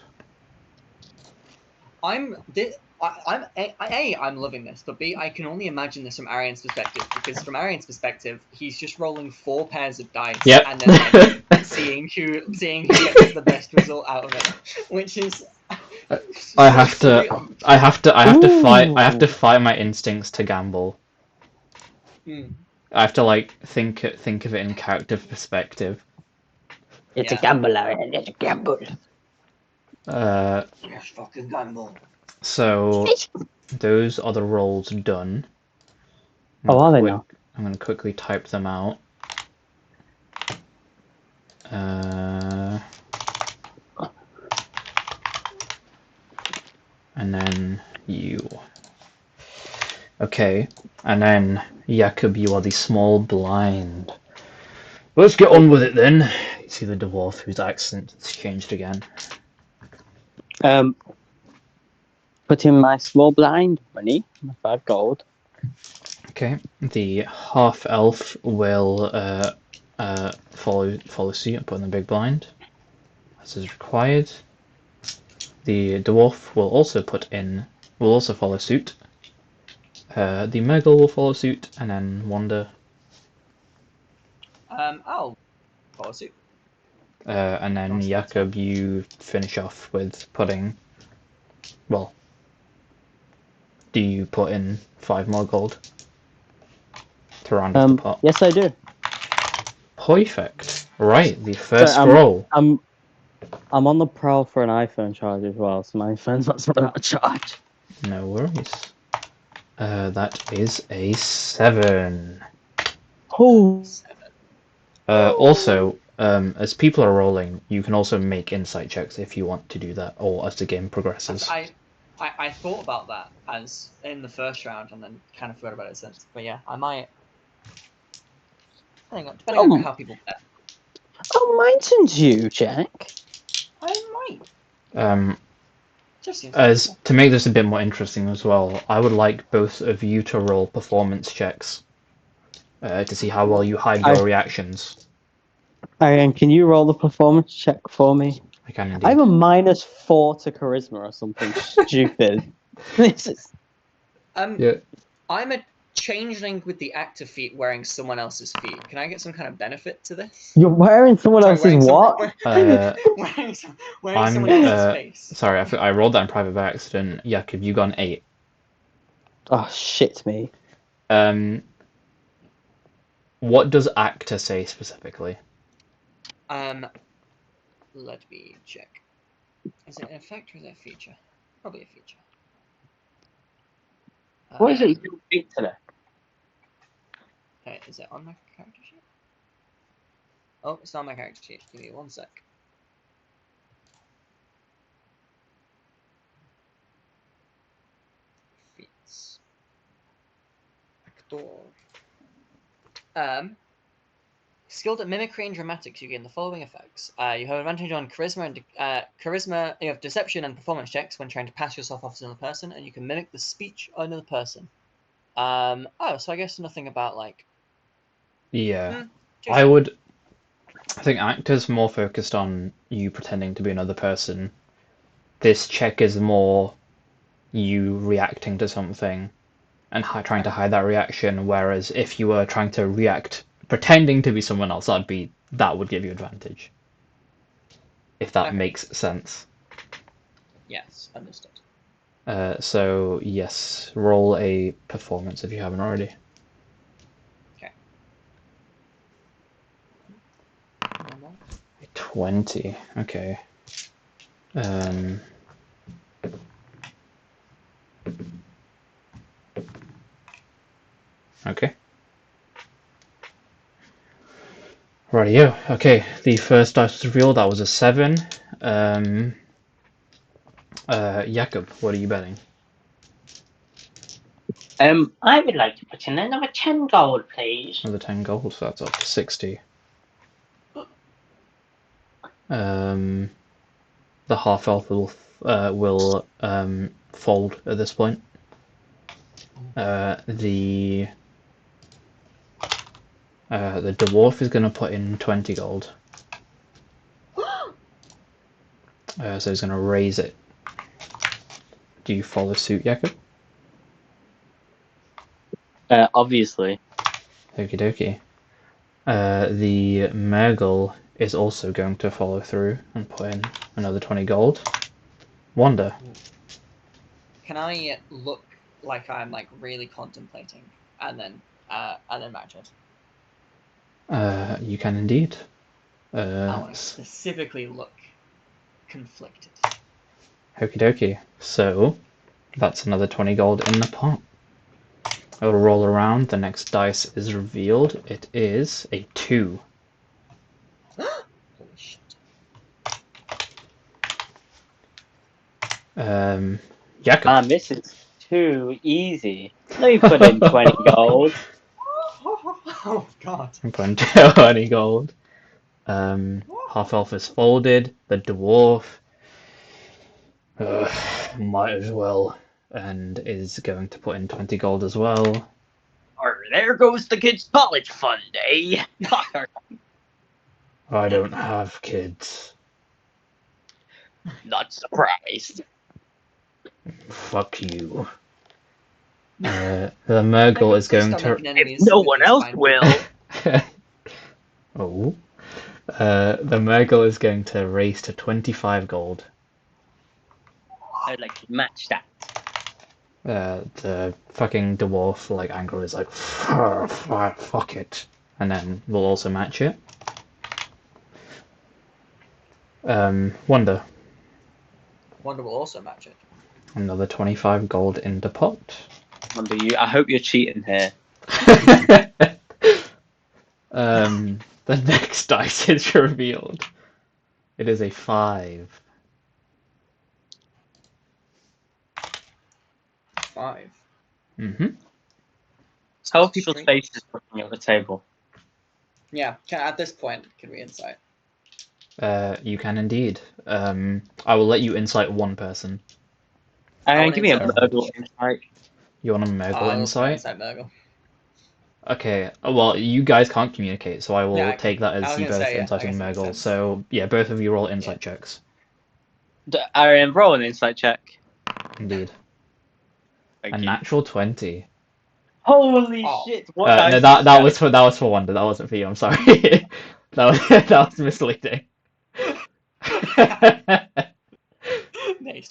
I'm loving this, but B, I can only imagine this from Arian's perspective, because from Arian's perspective, he's just rolling 4 pairs of dice Yep. and then like seeing who gets the best result out of it, which is I have to fight my instincts to gamble. I have to like think of it in character perspective. It's a Yeah. gamble, Arian. It's a gamble. Yes, fucking gamble. So those are the rolls done. Oh, are they now? I'm going to quickly type them out. And then you. Okay, and then Jakob, you are the small blind. Let's get on with it then. You see the dwarf whose accent has changed again. Put in my small blind money, my 5 gold. Okay, the half elf will follow suit and put in the big blind, as is required. The dwarf will also follow suit. The Murgle will follow suit, and then Wanda. I'll follow suit. And then Jakob, you finish off with putting. Well, do you put in 5 more gold to round off the pot? Yes, I do. Perfect. Right, the first So, roll. I'm on the prowl for an iPhone charge as well, so my phone's not run out of charge. No worries. That is a 7. Oh. Also, as people are rolling, you can also make insight checks if you want to do that, or as the game progresses. I thought about that as in the first round, and then kind of forgot about it since. But yeah, I might. Depending on how people bet. Oh, mine turns you, Jack. I might. Just seems As to make this a bit more interesting as well, I would like both of you to roll performance checks to see how well you hide your reactions. Ariane, can you roll the performance check for me? I can indeed. I have a -4 to charisma or something stupid. This is... Yeah. I'm a changeling with the active feet wearing someone else's feet. Can I get some kind of benefit to this? You're wearing someone else's what? Wearing someone else's face. Sorry, I rolled that in private by accident. Jakob, you got an 8. Oh, shit me. What does actor say specifically? Let me check. Is it an effect or is it a feature? Probably a feature. What is it you beat today? Is it on my character sheet? Oh, it's not on my character sheet. Give me 1 sec. Feats. Actor. Skilled at mimicry and dramatics, you gain the following effects. You have advantage on charisma. You have deception and performance checks when trying to pass yourself off as another person, and you can mimic the speech of another person. So I guess nothing about like. Yeah, I think actor's more focused on you pretending to be another person. This check is more you reacting to something and trying to hide that reaction, whereas if you were trying to react pretending to be someone else, that would give you advantage. If that makes sense. Yes, understood. So yes, roll a performance if you haven't already. Okay. 20. Okay. Okay. Rightio. Okay, the first dice was revealed. That was a 7. Jakob, what are you betting? I would like to put in another 10 gold, please. Another 10 gold, so that's up to 60. That the half elf will fold at this point. The dwarf is going to put in 20 gold. So he's going to raise it. Do you follow suit, Jakob? Obviously. Okie dokie. The Mergle is also going to follow through and put in another 20 gold. Wanda. Can I look like I'm like really contemplating and then match it? You can indeed. I want to specifically look conflicted. Okie dokie. So, that's another 20 gold in the pot. It'll roll around, the next dice is revealed. It is a 2. Holy shit. Jakob. Man, this is too easy. Let me put in 20 gold. Oh god. I'm putting 20 gold. Half elf is folded. The dwarf might as well, and is going to put in 20 gold as well. There goes the kids' college fund, eh? I don't have kids. Not surprised. Fuck you. The Mergle is going to. If no one else will. Oh. The Mergle is going to raise to 25 gold. I'd like to match that. The fucking dwarf, like, angrily is like, fuck it. And then we'll also match it. Wonder. Wonder will also match it. Another 25 gold in the pot. Wonder you. I hope you're cheating here. The next dice is revealed. It is a 5. 5. Mm-hmm. How are people's faces looking at the table? Yeah, at this point, can we insight? You can indeed. I will let you insight one person. Give me a Mergle insight. You want a Mergle insight? Insight Mergle. Okay, well, you guys can't communicate, so I will Yeah, take that I as was you gonna both say, yeah, I inciting guess that makes Mergle. sense. So, yeah, both of you roll insight checks. Roll an insight check. Indeed. Thank A you. natural 20. Holy Oh. shit! What No, that was for Wanda. That wasn't for you. I'm sorry. that was misleading.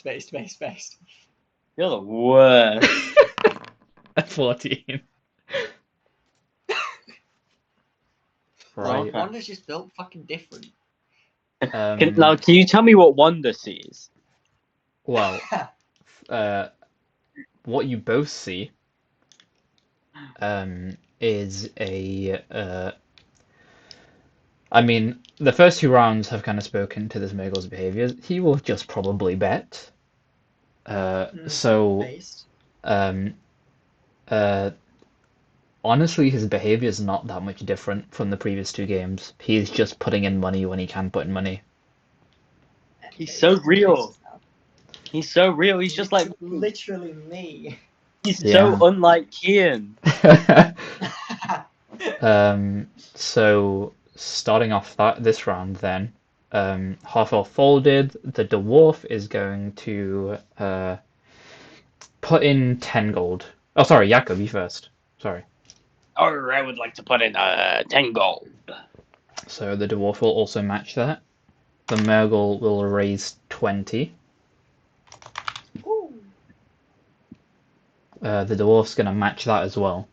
Based. You're the worst. A 14. Right. Wanda's just built fucking different. Now, can you tell me what Wanda sees? Well, what you both see is a I mean, the first 2 rounds have kind of spoken to this Mergle's behaviors. He will just probably bet. Based. Honestly, his behavior is not that much different from the previous 2 games. He's just putting in money when he can put in money. He's so real. He's so real. He's just like literally me. He's so unlike Kian. So starting off this round, then half elf folded. The dwarf is going to put in 10 gold. Oh, sorry, Jakob, you first. Sorry. Or I would like to put in 10 gold. So the dwarf will also match that. The Mergle will raise 20. The dwarf's going to match that as well.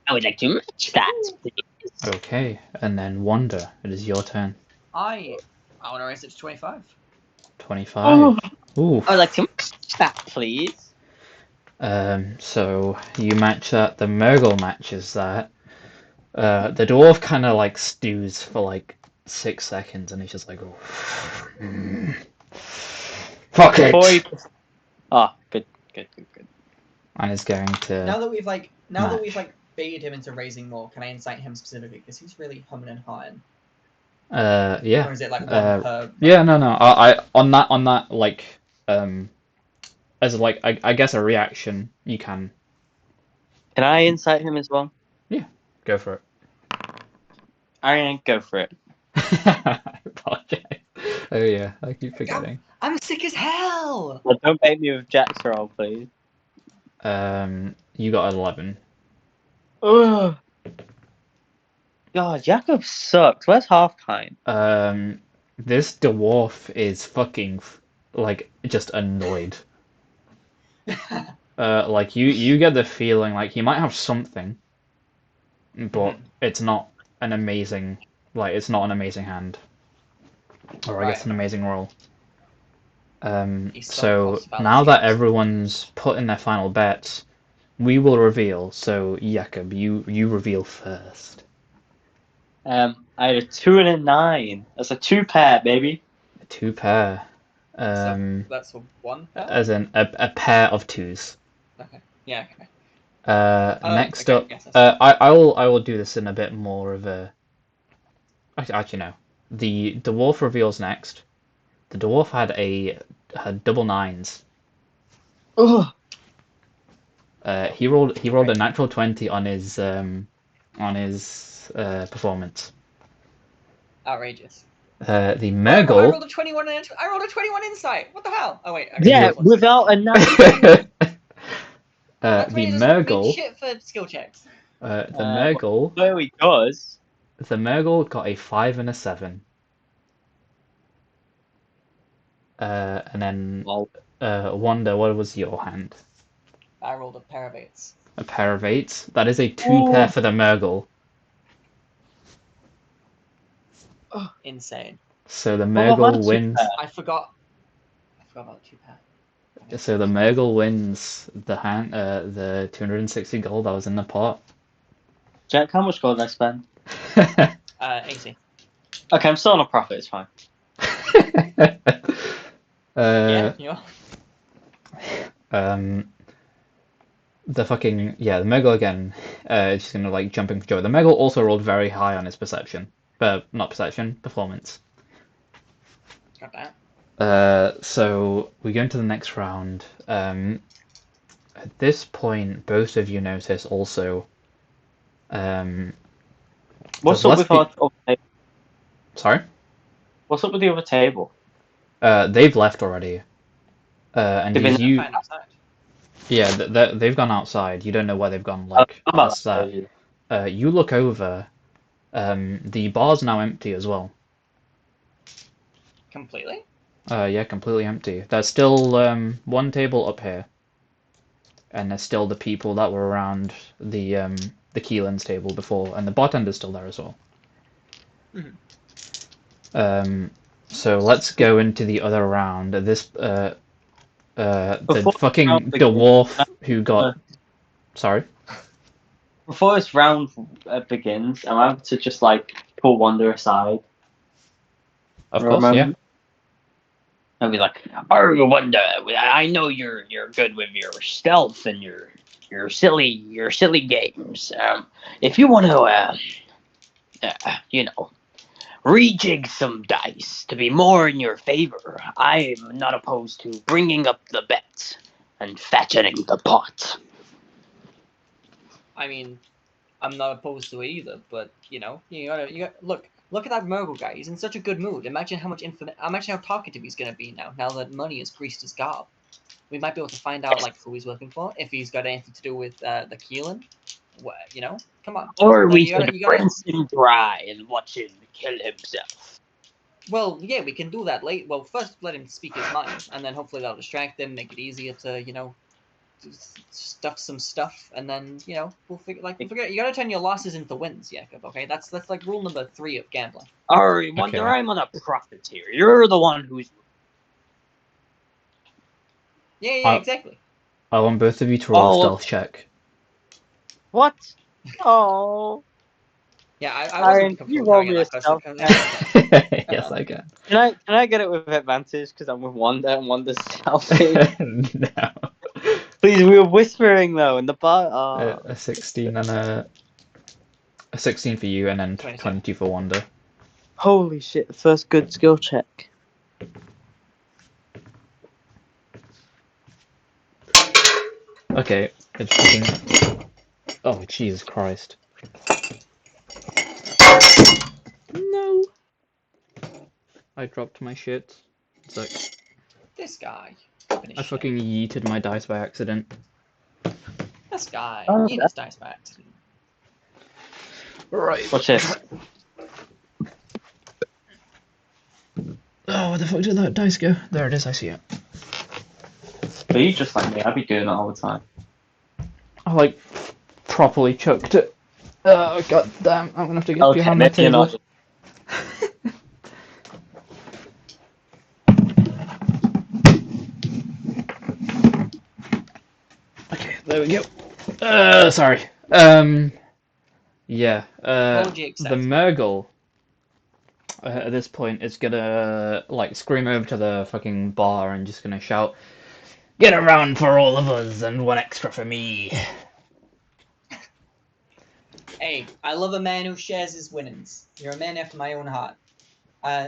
I would like to match that, please. Okay, and then Wanda, it is your turn. I want to raise it to 25. 25. Ooh. I would like to match that, please. So you match that. The Mergle matches that. The dwarf kind of like stews for like 6 seconds, and he's just like, oh, fuck it. Good. And is going to. Now that we've baited him into raising more, can I incite him specifically? Because he's really humming and hawing. Yeah. Or is it like one per? Yeah, no. I on that like as like I guess a reaction you can Can I insight him as well? go for it. I ain't go for it. I apologize. Oh yeah, I keep forgetting. I'm sick as hell. But don't bait me with Jack's roll, please. You got 11. Ugh. God, Jacob sucks. Where's halftime? This dwarf is fucking like just annoyed. Like you get the feeling like he might have something, but it's not an amazing it's not an amazing hand, or I guess Right. an amazing roll. He's sunk So cost now that fallacies. everyone's put in their final bets, we will reveal. So Jakob, you reveal first. I had a 2 and a 9. That's a 2-pair, baby. Two pair. So that's a one pair. As in a pair of twos. Okay. Yeah. Okay. Next okay, up, yes, that's I will do this in a bit more of a. Actually, no. The dwarf reveals next. The dwarf had double nines. Ugh. He rolled a natural 20 on his performance. outrageous. The I Murgle. rolled a 21. I rolled a 21 insight. What the hell? Oh wait. Okay, Yeah, that's one without a 9. That The 20 doesn't mean Murgle. shit for skill checks. The Murgle. So he does. The Murgle got a 5 and a 7. And then Well, Wanda, what was your hand? I rolled a pair of 8s. A pair of 8s. That is a 2 pair for the Murgle. Insane. So the Well, what Murgle about wins. 2-pair? I forgot about the 2 pair. So the Murgle wins the 260 gold that was in the pot. Jack, how much gold did I spend? 80. Okay, I'm still on a profit. It's fine. Yeah, you are. The Murgle again is just gonna like jumping for joy. The Murgle also rolled very high on his perception, but not perception, performance. Got that. So we go into the next round. At this point, both of you notice also. What's There's up less with our other table? Sorry? What's up with the other table? They've left already. And They've been- you, Fine outside. yeah, they've gone outside. You don't know where they've gone. Like I'm about past that. to say, You look over. The bar's now empty as well. Completely? Yeah, completely empty. There's still one table up here, and there's still the people that were around the Keelan's table before, and the bartender's still there as well. So let's go into the other round. This the Before fucking round begins, dwarf who got. Sorry. Before this round begins, am I able to just like pull Wanda aside? Of for a course, yeah. moment? I'll be like, "Oh, Wanda, I know you're good with your stealth and your silly games. If you want to, rejig some dice to be more in your favor, I'm not opposed to bringing up the bet and fattening the pot." I mean, I'm not opposed to it either, but you gotta look at that Murgle guy. He's in such a good mood. Imagine how talkative he's gonna be now that money has greased his gob. We might be able to find out like who he's working for, if he's got anything to do with the Keelan. Come on. Or Like, we you gotta, could you gotta. rinse him dry and watch him kill himself. Well, yeah, we can do that late. Well, first let him speak his mind, and then hopefully that'll distract him, make it easier to stuff some stuff, and then we'll figure. You gotta turn your losses into wins, Jacob. Okay, that's like rule number 3 of gambling. Or Wonder, Okay. I'm on a profiteer. You're the one who's. Yeah, exactly. I want both of you to roll a stealth check. What? Oh. Yeah, I Aaron, wasn't you comfortable roll carrying me a that person. stealth Yes, I can. Can I get it with advantage because I'm with Wanda and Wanda's stealthy? No. Please, we were whispering though in the bar. A 16 and a 16 for you, and then 22. 22 for Wanda. Holy shit! First good skill check. Okay, it's fucking. Oh, Jesus Christ. No! I dropped my shit. It's like, This guy. I fucking yeeted my dice by accident. This guy. Oh, Eat his dice by accident. Right. Watch this. Oh, where the fuck did that dice go? There it is, I see it. But you just like me. I'd be doing that all the time. I like properly chucked it. Oh, god damn, I'm gonna have to get Okay, behind my maybe you're table. not. Okay, there we go. Sorry. Yeah, Apology the accepted. Murgle at this point is gonna like scream over to the fucking bar and just gonna shout, "Get around for all of us and one extra for me." Hey, I love a man who shares his winnings. You're a man after my own heart.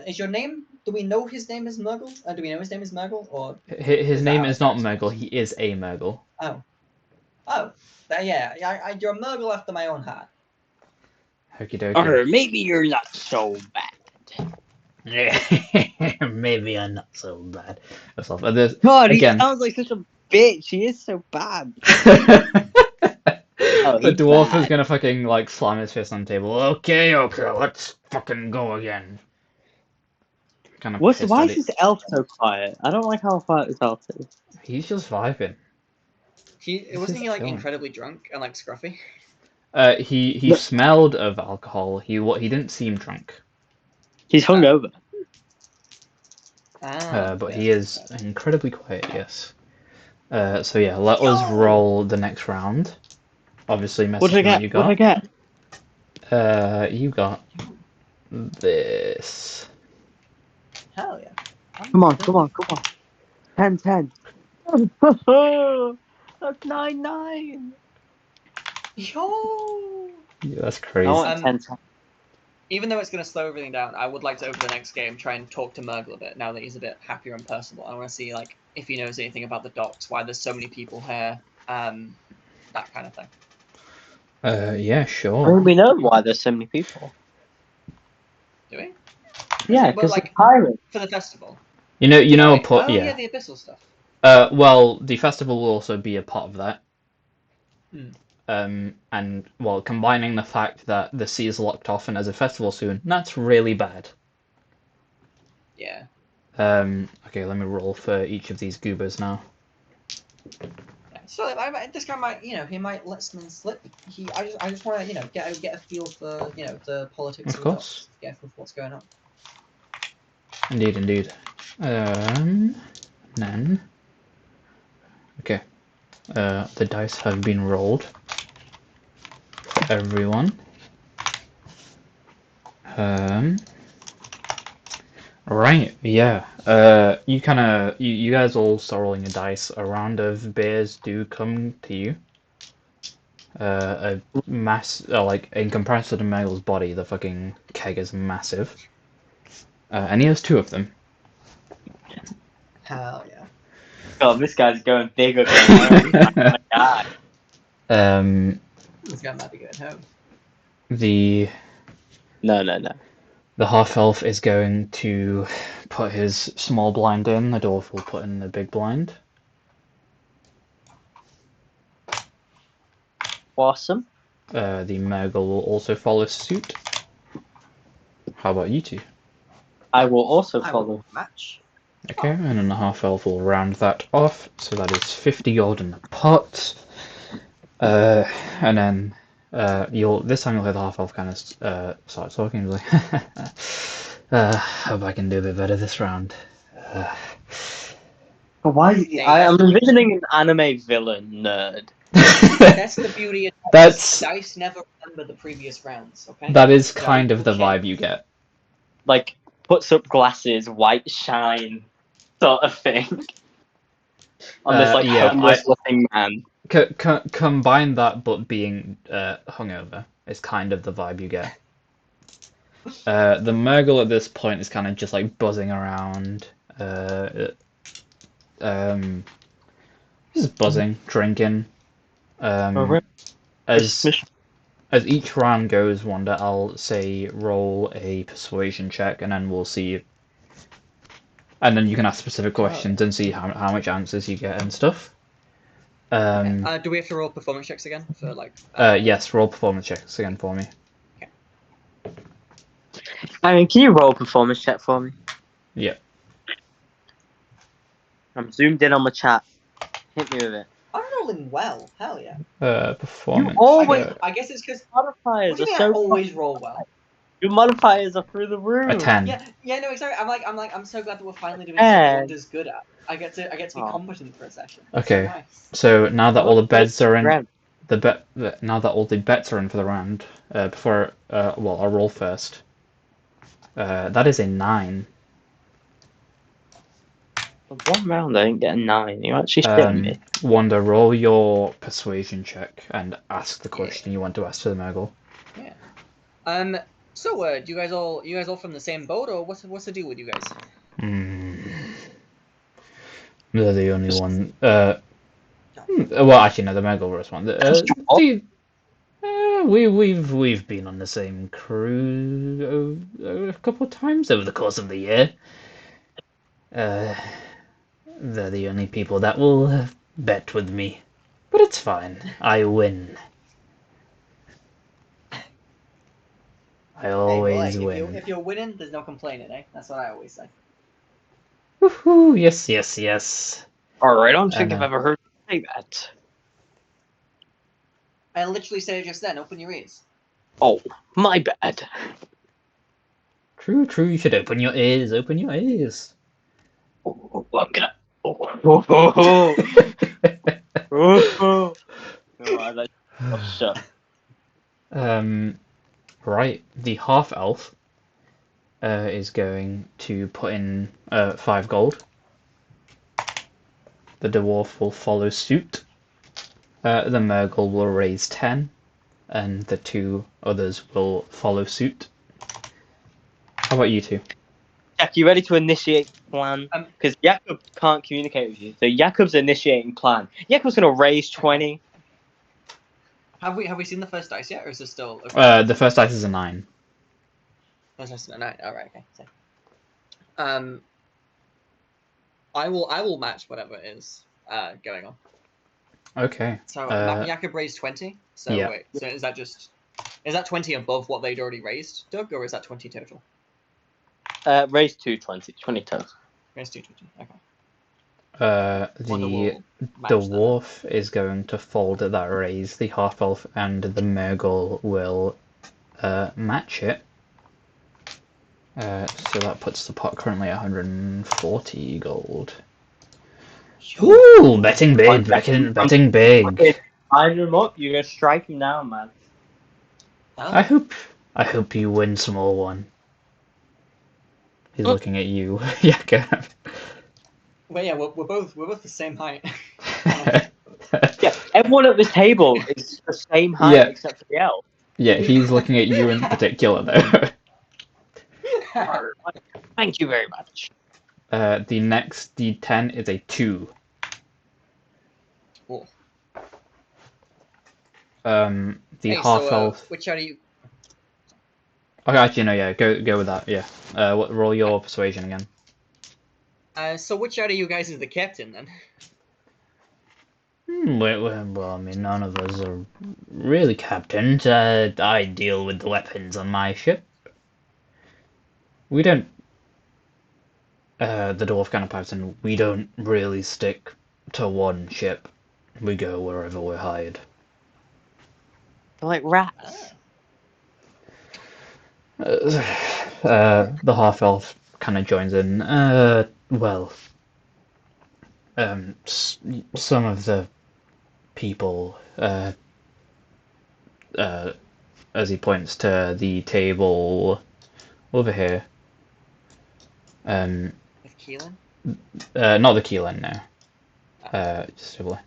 Is your name? Do we know his name is Murgle? Do we know his name is Murgle? Or His is that name how is it not goes? Murgle, he is a Murgle. Oh. Yeah. You're a Murgle after my own heart. Okie dokie. Or maybe you're not so bad. Maybe I'm not so bad. That's all. But there's, God, he again, sounds like such a bitch. He is so bad. the he's dwarf is bad. gonna fucking like slam his fist on the table. Okay, let's fucking go again. Kind of pissed Why at is it. this elf so quiet? I don't like how quiet this elf is. He's just vibing. Wasn't he like chilling. incredibly drunk and like scruffy? He No. smelled of alcohol. He didn't seem drunk. He's hungover. But Yes, he is yes. incredibly quiet. Yes. So yeah, let us roll the next round. Obviously, What did I message me what get? you What did I got. get? You got this. Hell yeah. Come on. 10. That's 9. Yo. Yeah, that's I crazy. want 10. Even though it's going to slow everything down, I would like to over the next game try and talk to Murgle a bit now that he's a bit happier and personable. I want to see like if he knows anything about the docks, why there's so many people here, that kind of thing. Yeah, I sure. mean, we know why there's so many people. Do we? Yeah, But because like the pirates. for the festival. You know, Oh, wait. put Oh yeah. yeah, the abyssal stuff. Well, the festival will also be a part of that. Hmm. And well, combining the fact that the sea is locked off and there's a festival soon, that's really bad. Yeah. Okay, let me roll for each of these goobers now. Yeah. So this guy might, he might let something slip. I just want to, get a feel for, the politics Of of the course. docks. Get a feel for what's going on. Indeed. Then. Okay. The dice have been rolled. Everyone. Right, yeah. You guys all start rolling a dice. A round of beers do come to you. A like in comparison to Megal's body, the fucking keg is massive. And he has 2 of them. Hell yeah. God, this guy's going bigger. Oh my god. This guy might be going home. The No. half elf is going to put his small blind in. The dwarf will put in the big blind. Awesome. The Murgle will also follow suit. How about you two? I will also I follow. will match. Okay, and then the half elf will round that off, so that is 50 gold in the pot. And then this time you'll hear the half elf kind of start talking like, hope I can do a bit better this round. But why? I am envisioning an anime villain nerd. That's the beauty of dice. Dice never remember the previous rounds, okay? That is kind of the vibe you get. Like, puts up glasses, white shine, sort of thing. On this, homeless looking man. Combine that, but being hungover is kind of the vibe you get. The Murgle at this point is kind of just like buzzing around. Just buzzing, drinking. Alright. As each round goes, Wanda, I'll say roll a persuasion check, and then we'll see. And then you can ask specific questions and see how much answers you get and stuff. Do we have to roll performance checks again for like? Yes, roll performance checks again for me. I mean, can you roll a performance check for me? Yeah. I'm zoomed in on my chat. Hit me with it. I'm rolling well. Hell yeah. Performance. You always. check. I guess it's because. Modifiers What do you are mean I so. always roll well? Your modifiers are through the roof. A 10. Yeah, no, exactly. I'm so glad that we're finally doing And- something Wanda's good at. I get to be Oh. competent for a session. Okay. So nice. So now that all the beds are in, Round. now that all the bets are in for the round, before well, I'll roll first. That is a 9. One round, I didn't get a 9. You actually shitting me. Wanda, roll your persuasion check and ask the question you want to ask to the Murgle. Yeah. So, you guys all from the same boat, or what's the deal with you guys? They're the only one. Well, actually, no, the Murgle will respond. We've been on the same crew a couple of times over the course of the year. They're the only people that will bet with me, but it's fine. I win. I always win. If you're winning, there's no complaining, eh? That's what I always say. Woohoo! Yes, yes, yes. Alright, I don't think I've ever heard you say that. I literally said it just then. Open your ears. Oh, my bad. True, true. You should open your ears. Open your ears. Oh, I'm gonna. Oh. Shut. Right. The half elf is going to put in 5 gold. The dwarf will follow suit. The Murgle will raise 10, and the 2 others will follow suit. How about you two? Jack, you ready to initiate plan? Because Jakub can't communicate with you, so Jakub's initiating plan. Jakub's gonna raise 20. Have we seen the first dice yet, or is this still? Okay? The first dice is a 9. First dice is a 9. All right, okay. So, I will match whatever is going on. Okay. So Jakub raised 20. So yeah. wait, so is that 20 above what they'd already raised, Doug, or is that 20 total? Raise 220, 20 total. Raised 220. Okay. The dwarf is going to fold that raise. The half elf and the Murgle will match it. So that puts the pot currently at 140 gold. Ooh, betting big, betting big. Line him up, you're gonna strike him down, man. I hope you win, small one. He's looking at you. Yeah, go. Well, yeah, we're both the same height. Yeah, everyone at this table is the same height except for the elf. Yeah, he's looking at you in particular, though. Thank you very much. The next D10 is a 2. Cool. The half elf. Which are you? Okay, actually no, yeah, go with that. Yeah. Roll your persuasion again. So which out of you guys is the captain then? Well, I mean, none of us are really captains. I deal with the weapons on my ship. We don't. The dwarf kind of pipes in. We don't really stick to one ship. We go wherever we're hired. They're like rats. The half elf kind of joins in. Well, some of the people, as he points to the table over here. With Keelan? Not the Keelan, no. Just over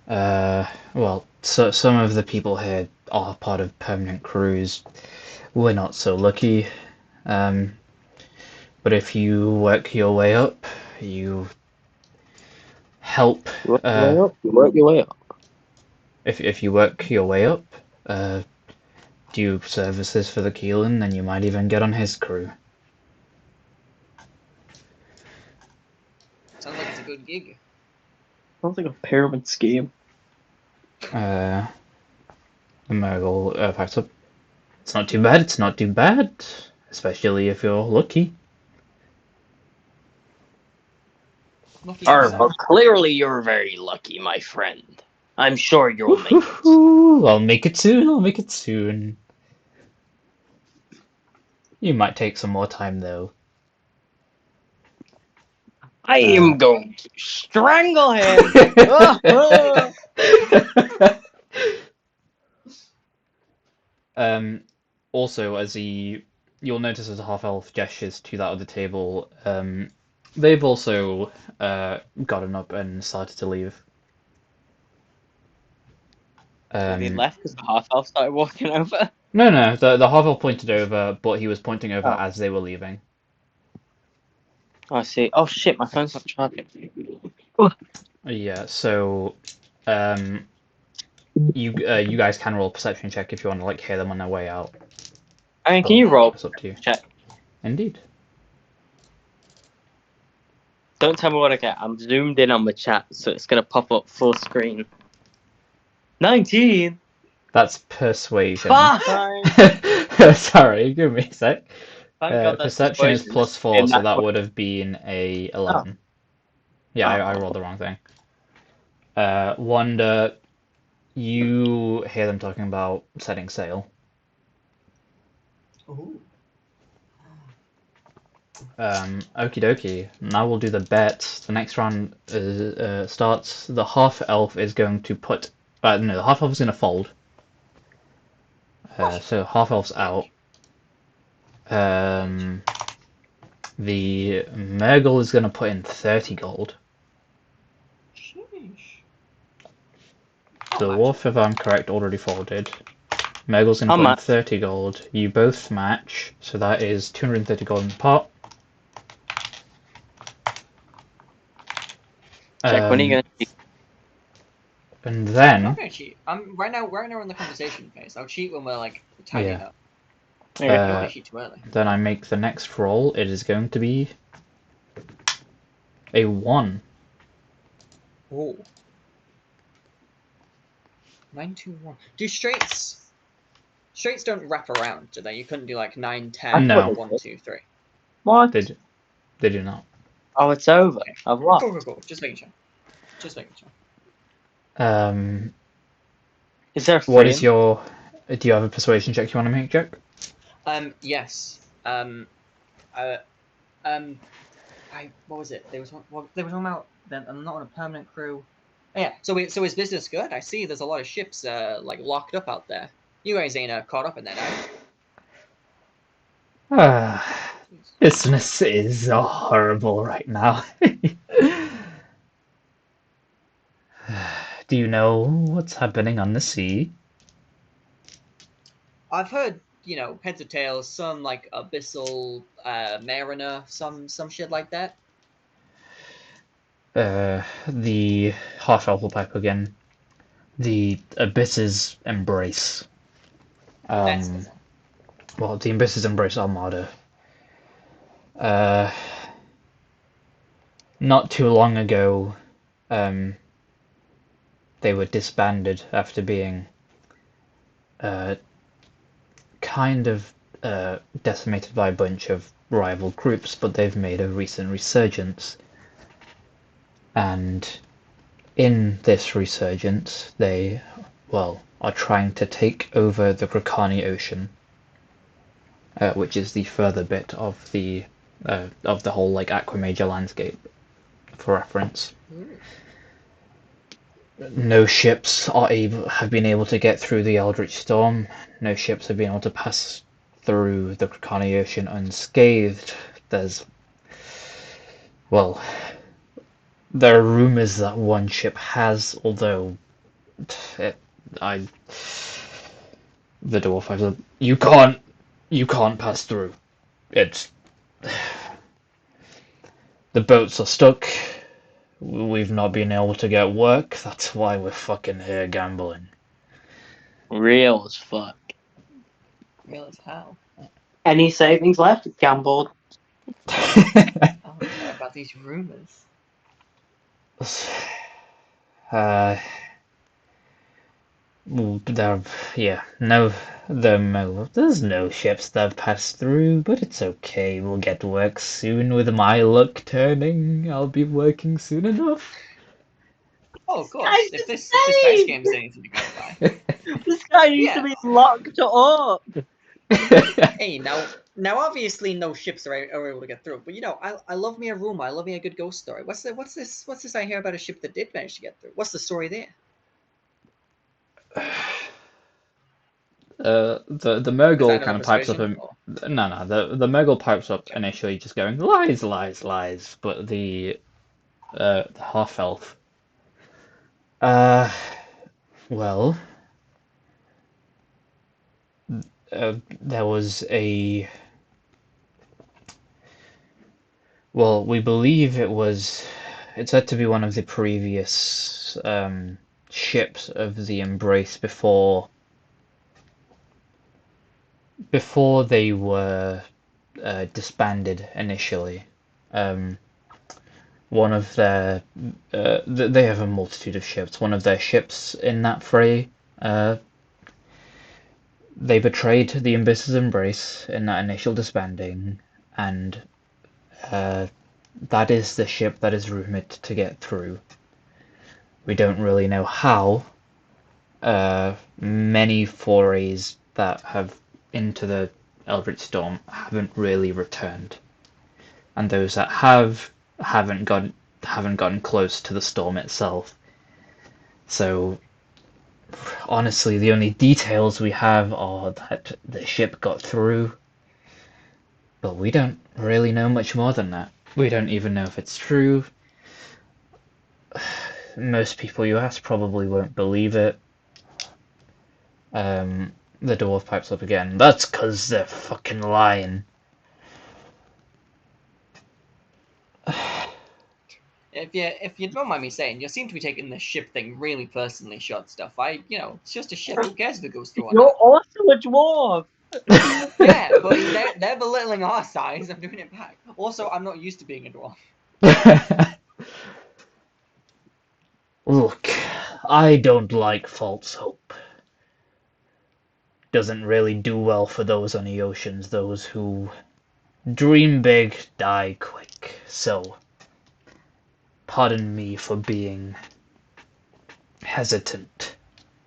there. Well, so some of the people here are part of permanent crews. We're not so lucky. But if you work your way up, you help. You work your way up. You work your way up. If you work your way up, do services for the Keelan, then you might even get on his crew. Sounds like it's a good gig. Sounds like a pyramid scheme. The Murgle packs up. It's not too bad. It's not too bad, especially if you're lucky. Lucky Well, yourself. clearly you're very lucky, my friend. I'm sure you'll make it. I'll make it soon. I'll make it soon. You might take some more time though. I am going to strangle him. Also, you'll notice as a half-elf gestures to that other table, they've also gotten up and started to leave. They left because the half elf started walking over. No, the half-elf pointed over, but he was pointing over Oh. as they were leaving. Oh, I see. Oh shit, my phone's not charging. Yeah, so you guys can roll a perception check if you want to like hear them on their way out. I mean, can you roll? It's up to you. Check. Indeed. Don't tell me what I get. I'm zoomed in on the chat, so it's gonna pop up full screen. 19. That's persuasion. Fine. Sorry, give me a sec. Thank God that's Perception is persuasion. +4, so that would have been a 11. Yeah, Oh. I rolled the wrong thing. Wanda, you hear them talking about setting sail. Ooh. Okie dokie. Now we'll do the bets. The next round starts. The half elf is going to put. No, the half elf is going to fold. So half elf's out. The Murgle is going to put in 30 gold. Sheesh. The Dwarf, if I'm correct, already folded. Murgle's going to put in 30 gold. You both match, so that is 230 gold in the pot. Check, when are you gonna cheat? And I'm then, not gonna cheat. Right now we're in the conversation phase. I'll cheat when we're like tidying Yeah. up. I don't want to cheat too early. then I make the next roll. It is going to be a 1. Oh. 921. Do straights don't wrap around, do they? You couldn't do like 9, 10, No. 1, 2, 3. What? They do not. Oh, it's over. I've lost. Go. Just making sure. Just making sure. Is there a What is frame? your... Do you have a persuasion check you want to make, Jack? Yes. What was it? There was one about. Then I'm not on a permanent crew. Oh, yeah. So is business good? I see there's a lot of ships like locked up out there. You guys ain't caught up in that, are you? Business is horrible right now. Do you know what's happening on the sea? I've heard, heads or tails, some like abyssal mariner, some shit like that. The half-elf will pipe again. The Abyss's embrace. That's the one. Well, the Abyss's embrace Armada. Not too long ago, they were disbanded after being kind of decimated by a bunch of rival groups, but they've made a recent resurgence. And in this resurgence, they, are trying to take over the Crocani Ocean, which is the further bit of the whole like Aquamajor landscape. For reference, no ships have been able to get through the Eldritch Storm. No ships have been able to pass through the Crocani Ocean unscathed. There are rumors that one ship has, although the dwarf has you can't pass through. it's the boats are stuck. We've not been able to get work. That's why we're fucking here gambling. Real as fuck. Real as hell. Any savings left? Gambled. Oh, what about these rumors? uh, there's no ships that have passed through, but it's okay. We'll get to work soon with my luck turning. I'll be working soon enough. Oh, of course. guy's If this dice insane! game's anything to go by. This guy needs Yeah. to be locked up. Hey, now obviously no ships are able to get through, but you know, I love me a rumor. I love me a good ghost story. What's this I hear about a ship that did manage to get through? What's the story there? The Is Murgle that kind another of pipes up persuasion? and no, the Murgle pipes up initially just going lies, lies, lies, but the half elf, well, there was we believe it's said to be one of the previous ships of the Embrace before they were disbanded initially. One of their they have a multitude of ships. One of their ships in that fray, they betrayed the Abyss's Embrace in that initial disbanding, and that is the ship that is rumored to get through. We don't really know how. Many forays that have into the Eldritch Storm haven't really returned, and those that haven't gotten close to the storm itself. So honestly, the only details we have are that the ship got through, but we don't really know much more than that. We don't even know if it's true. Most people you ask probably won't believe it. The dwarf pipes up again. That's 'cause they're fucking lying. If you don't mind me saying, you seem to be taking the ship thing really personally, short stuff. It's just a ship. Who cares if it goes through or You're not? also a dwarf. Yeah, but they're belittling our size. I'm doing it back. Also, I'm not used to being a dwarf. Look, I don't like false hope. Doesn't really do well for those on the oceans, those who dream big, die quick. So, pardon me for being hesitant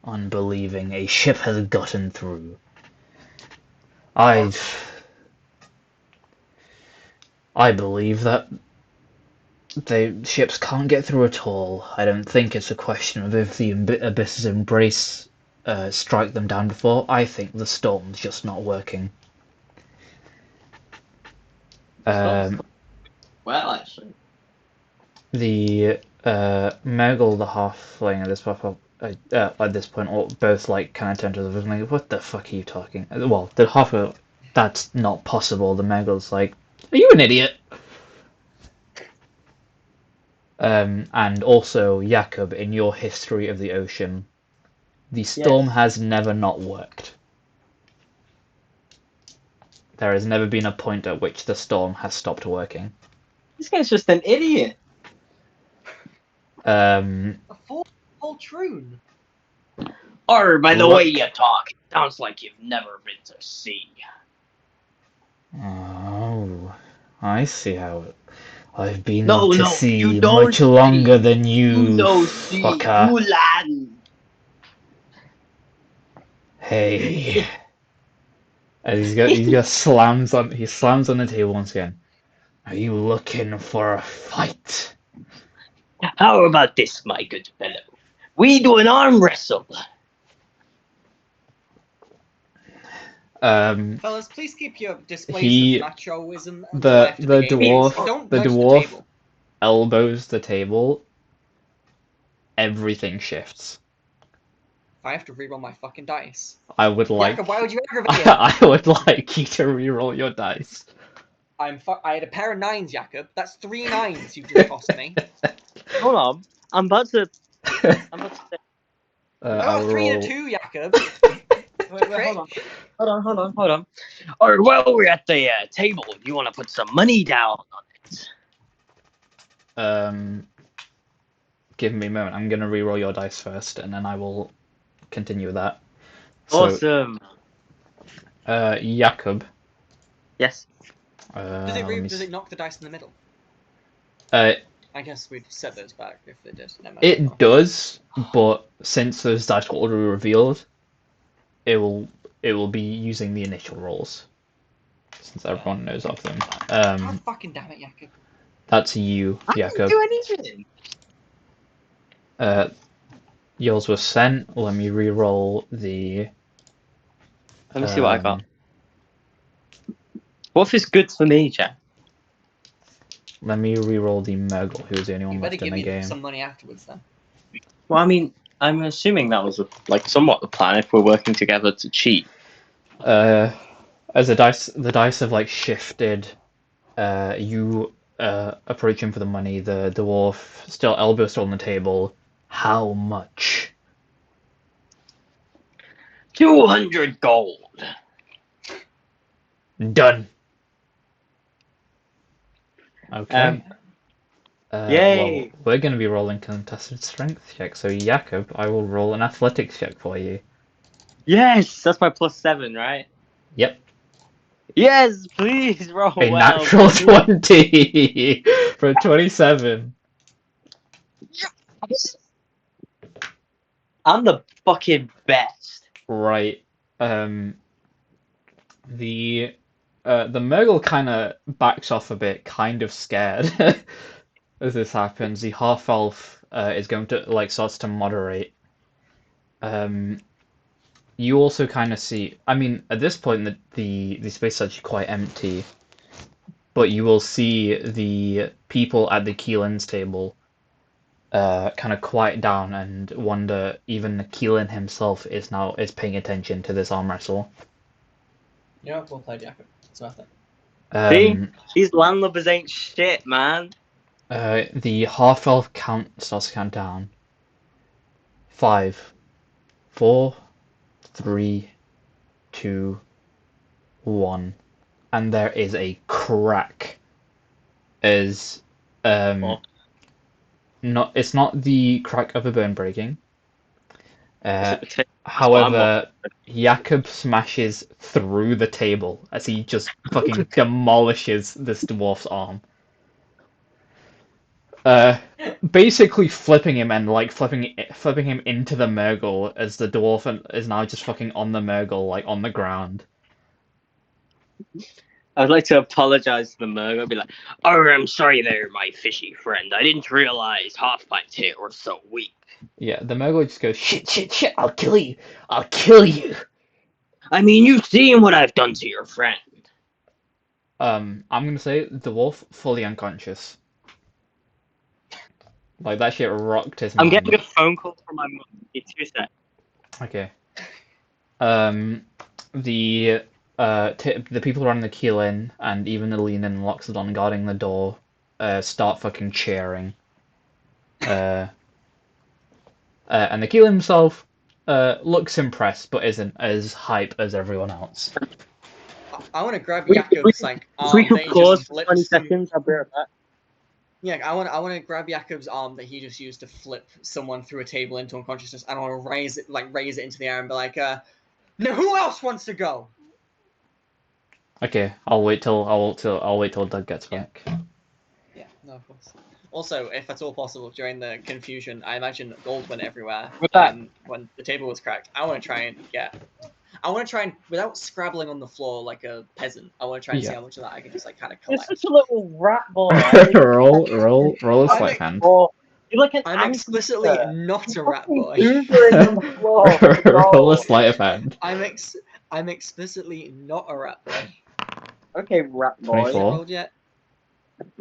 on believing a ship has gotten through. I believe that the ships can't get through at all. I don't think it's a question of if the Abyss's Embrace strike them down before. I think the storm's just not working. Well, actually. The Murgle, the halfling at this point, all both like kind of turn to the other like, "What the fuck are you talking?" Well, the halfling, that's not possible. The Murgle's like, "Are you an idiot?" And also, Jakob, in your history of the ocean, the storm has never not worked. There has never been a point at which the storm has stopped working. This guy's just an idiot. A full troon. Or by the Look. way you talk, it sounds like you've never been to sea. Oh, I see how it. I've been No, to you sea don't much longer see. than You you, know sea. fucker. You land. Hey. And he slams on the table once again. Are you looking for a fight? How about this, my good fellow? We do an arm wrestle. Fellas, please keep your displays of machoism until the after the game. Don't the touch the dwarf table. elbows the table. Everything shifts. I have to reroll my fucking dice. I would like. Jakob, why would you aggravate it? I would like you to reroll your dice. I had a pair of 9s, Jakob. That's 3 9s you just cost me. Hold on. I'm about to say. I I'll got 3 roll. to 2, Jakob. Wait, hold on. Hold on. All right, well, we're at the table. You want to put some money down on it? Give me a moment. I'm gonna re-roll your dice first, and then I will continue with that. So, Awesome. Jakob. Yes. Does Let me it knock the dice in the middle? I guess we'd set those back if they did. Never mind. It does, but since those dice were already revealed, it will be using the initial rolls, since everyone knows of them. God fucking damn it, Jakob. That's you, Jakob. I didn't do anything. Yours was sent. Let me re-roll the. Let me see what I got. What if it's good for me, Jack? Let me re-roll the Murgle, who was the only one You better left in give the me game. some money afterwards then. Well, I mean, I'm assuming that was somewhat the plan if we're working together to cheat. As the dice have like shifted. You approach him for the money. The dwarf elbow still on the table. How much? 200 gold. Done. Okay. Yay! Well, we're going to be rolling contested strength check. So Jakob, I will roll an athletics check for you. Yes, that's my +7, right? Yep. Yes, please roll A well. natural 20 for 27. I'm the fucking best. Right. The Murgle kind of backs off a bit, kind of scared as this happens. The half elf is going to starts to moderate. You also kind of see. I mean, at this point, the space is actually quite empty, but you will see the people at the Keelan's table kind of quiet down and wonder. Even Keelan himself is paying attention to this arm wrestle. Yeah, well played, Jakob. It's worth it. See? These landlubbers ain't shit, man. The half elf starts to count down. 5, 4, 3, 2, 1, and there is a crack. It's not the crack of a bone breaking. However, Jakob smashes through the table as he just fucking demolishes this dwarf's arm. Basically flipping him and flipping him into the Murgle as the dwarf is now just fucking on the Murgle, on the ground. I'd like to apologize to the Murg. I'd be like, Oh, I'm sorry there, my fishy friend. I didn't realize half-bites here were so weak. Yeah, the Murgle just goes, shit, I'll kill you. I mean, you've seen what I've done to your friend. I'm gonna say the dwarf fully unconscious. That shit rocked his I'm mind. getting a phone call from my mum. Give me 2 seconds. Okay. The people running the Keelan and even the Lean and Loxodon guarding the door start fucking cheering. And the Keelan himself looks impressed but isn't as hype as everyone else. I want to grab Jakob's arm. We could pause for 20 seconds. I'll be right back. Yeah, I want to grab Jakob's arm that he just used to flip someone through a table into unconsciousness, and I want to raise it into the air and be like, "No, who else wants to go?" Okay, I'll wait till Doug gets back. Yeah, no, of course. Also, if at all possible, during the confusion, I imagine gold went everywhere. When the table was cracked, I want to try and without scrabbling on the floor like a peasant. I want to try and see how much of that I can just kind of collect. You're such a little rat boy. roll a sleight of hand. You're like I'm explicitly not a rat boy. Roll a sleight of hand. I'm explicitly not a rat boy. Okay, rat boy. 24. Rolled yet?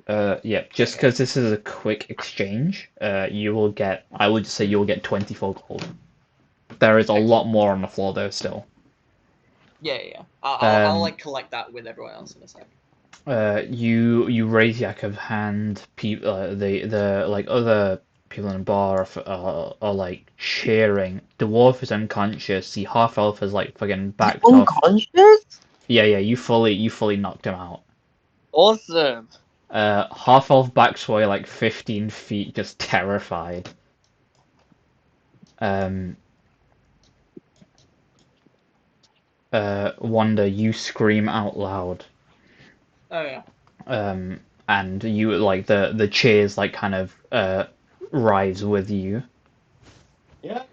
Yeah, just because this is a quick exchange, you will get, I would say you will get 24 gold. There is a lot more on the floor though still. Yeah. I'll collect that with everyone else in a sec. You raise Yakov's hand. The like other people in the bar are like cheering. Dwarf is unconscious. The half elf is like fucking backed off. Unconscious? Yeah. You fully knocked him out. Awesome. Half elf backs away like 15 feet, just terrified. Um. Wanda, you scream out loud. Oh yeah. And you like the cheers like kind of rise with you. Yeah.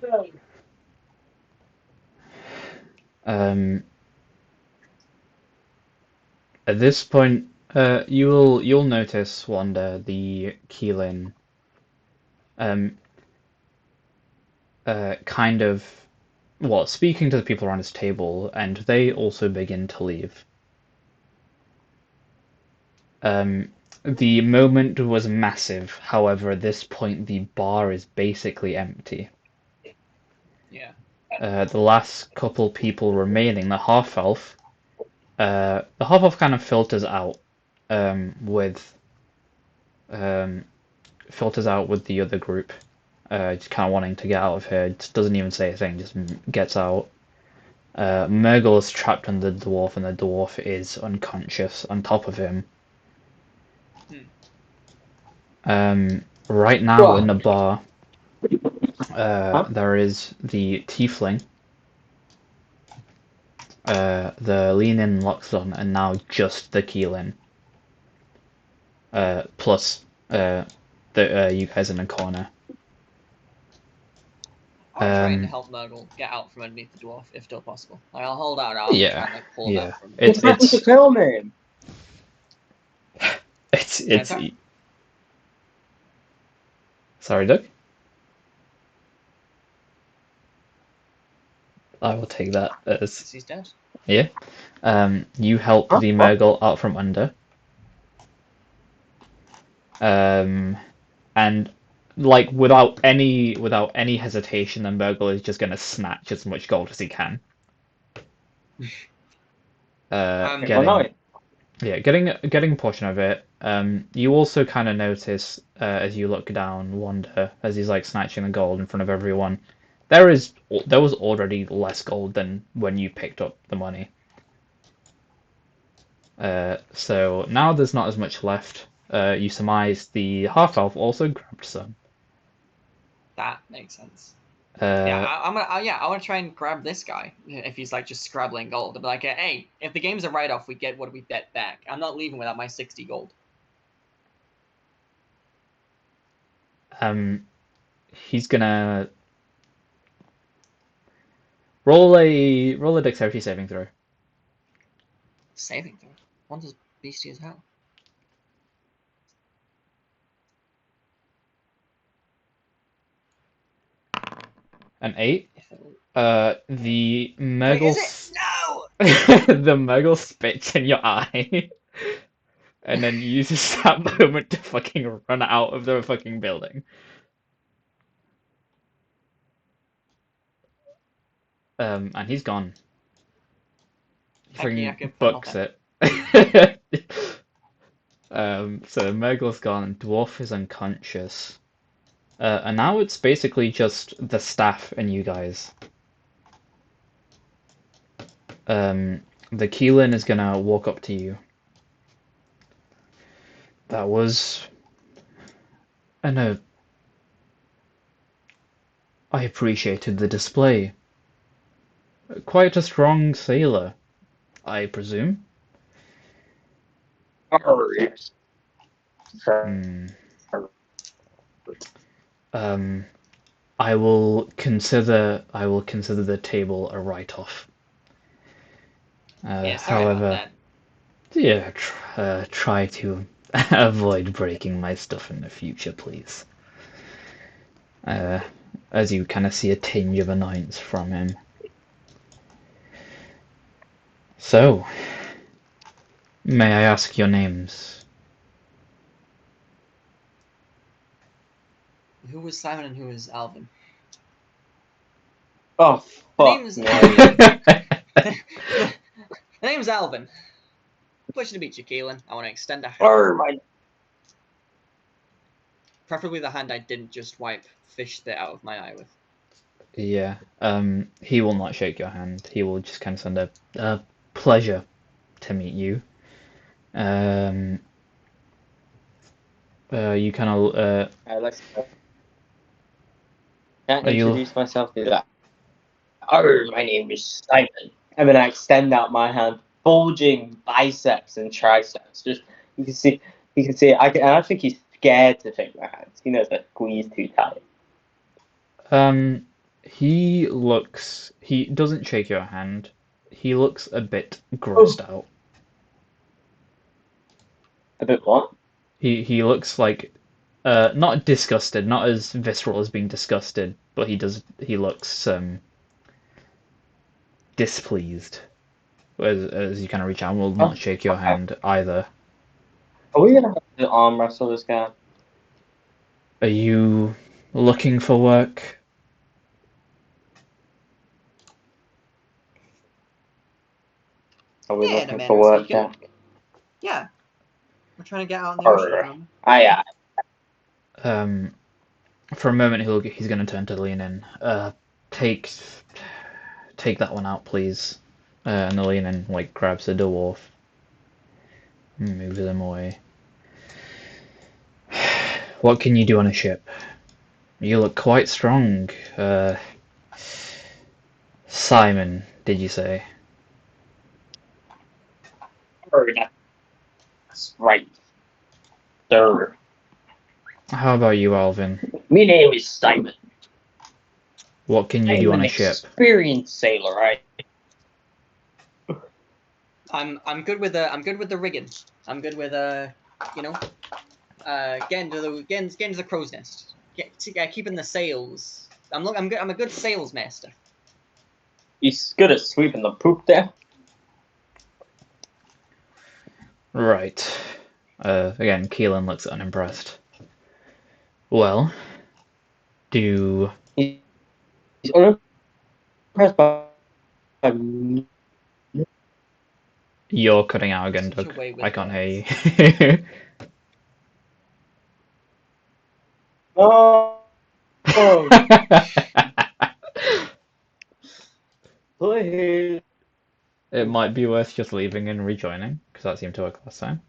Um, at this point, you'll notice, Wanda, the Keelan, um, kind of, well, speaking to the people around his table, and they also begin to leave. The moment was massive. However, at this point, the bar is basically empty. Yeah. The last couple people remaining, the half elf kind of with um, filters out with the other group, just kind of wanting to get out of here. Just doesn't even say a thing, just gets out. Murgle is trapped under the dwarf, and the dwarf is unconscious on top of him. Right now in the bar, there is the tiefling, the lean-in Loxodon, and now just the Keelan. Plus you guys in the corner. I'll try and help Murgle get out from underneath the dwarf, if still possible. Like, I'll hold out and try and like pull him out from. It's to kill me. It's. Sorry, Doug. I will take that as. He's dead. Yeah. You help the Murgle out from under. And like without any hesitation, the Murgle is just gonna snatch as much gold as he can. Getting a portion of it. You also kind of notice as you look down, Wanda, as he's like snatching the gold in front of everyone. There was already less gold than when you picked up the money. So now there's not as much left. You surmise the half elf also grabbed some. That makes sense. I want to try and grab this guy if he's like just scrabbling gold. I'll be like, hey, if the game's a write-off, we get what we get back. I'm not leaving without my 60 gold. He's gonna roll a dexterity saving throw. Saving throw. One's beastie as hell. An 8. The Murgle. No. The Murgle spits in your eye, and then uses that moment to fucking run out of the fucking building. And he's gone. Fucking books it. So Murgle's gone. Dwarf is unconscious. And now it's basically just the staff and you guys. The Keelan is gonna walk up to you. That was... I appreciated the display. Quite a strong sailor, I presume. I will consider the table a write-off. However, try to avoid breaking my stuff in the future, please. As you kind of see a tinge of annoyance from him. So, may I ask your names? Who was Simon and who was Alvin? Oh, fuck. The name's Alvin. Pleasure to meet you, Keelan. I want to extend a hand. Oh my! Preferably the hand I didn't just wipe fish spit out of my eye with. Yeah. He will not shake your hand. He will just kind of send a pleasure to meet you. You kind of Can't are you introduce myself to that. Oh, my name is Simon. And then I extend out my hand, bulging biceps and triceps. Just you can see, and I think he's scared to shake my hands. He knows that squeeze too tight. he doesn't shake your hand. He looks a bit grossed out. A bit what? He looks like not disgusted, not as visceral as being disgusted, but he looks displeased. As you kind of reach out and will not shake your hand either. Are we gonna have to arm wrestle this guy? Are you looking for work? Are we Yeah, in a looking manner for of work, speaking. Jack? Yeah. We're trying to get out in the ocean, remember? Aye. For a moment he's going to turn to lean in. Take that one out, please. And the lean in like grabs the dwarf, moves them away. What can you do on a ship? You look quite strong. Simon, did you say? Oh, that's right, sir. How about you, Alvin? My name is Simon. What can you I'm do on an a ship? experienced sailor. I'm good with the rigging. I'm good with you know, getting to the crow's nest. Keeping the sails. I'm good. I'm a good sales master. He's good at sweeping the poop there. Right. Again, Keelan looks unimpressed. Well, do He's unimpressed by you're cutting out again, Such a Doug? way with I can't hear words. you. Oh, please. It might be worth just leaving and rejoining, because that seemed to work last time.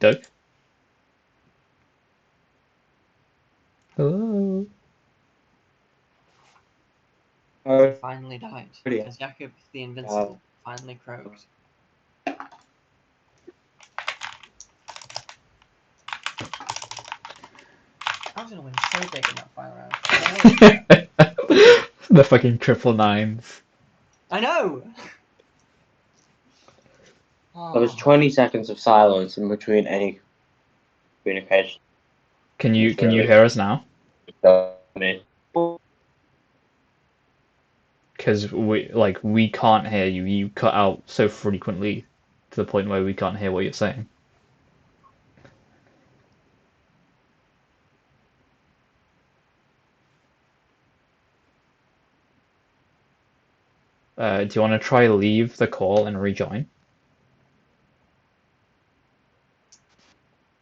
Doug? Hello? He finally died Brilliant. because Jakob the Invincible finally croaked. I was gonna win so big in that final round. The fucking triple nines. I know. There was 20 seconds of silence in between any communication. Can you hear us now? Because we can't hear you. You cut out so frequently to the point where we can't hear what you're saying. Do you want to try leave the call and rejoin?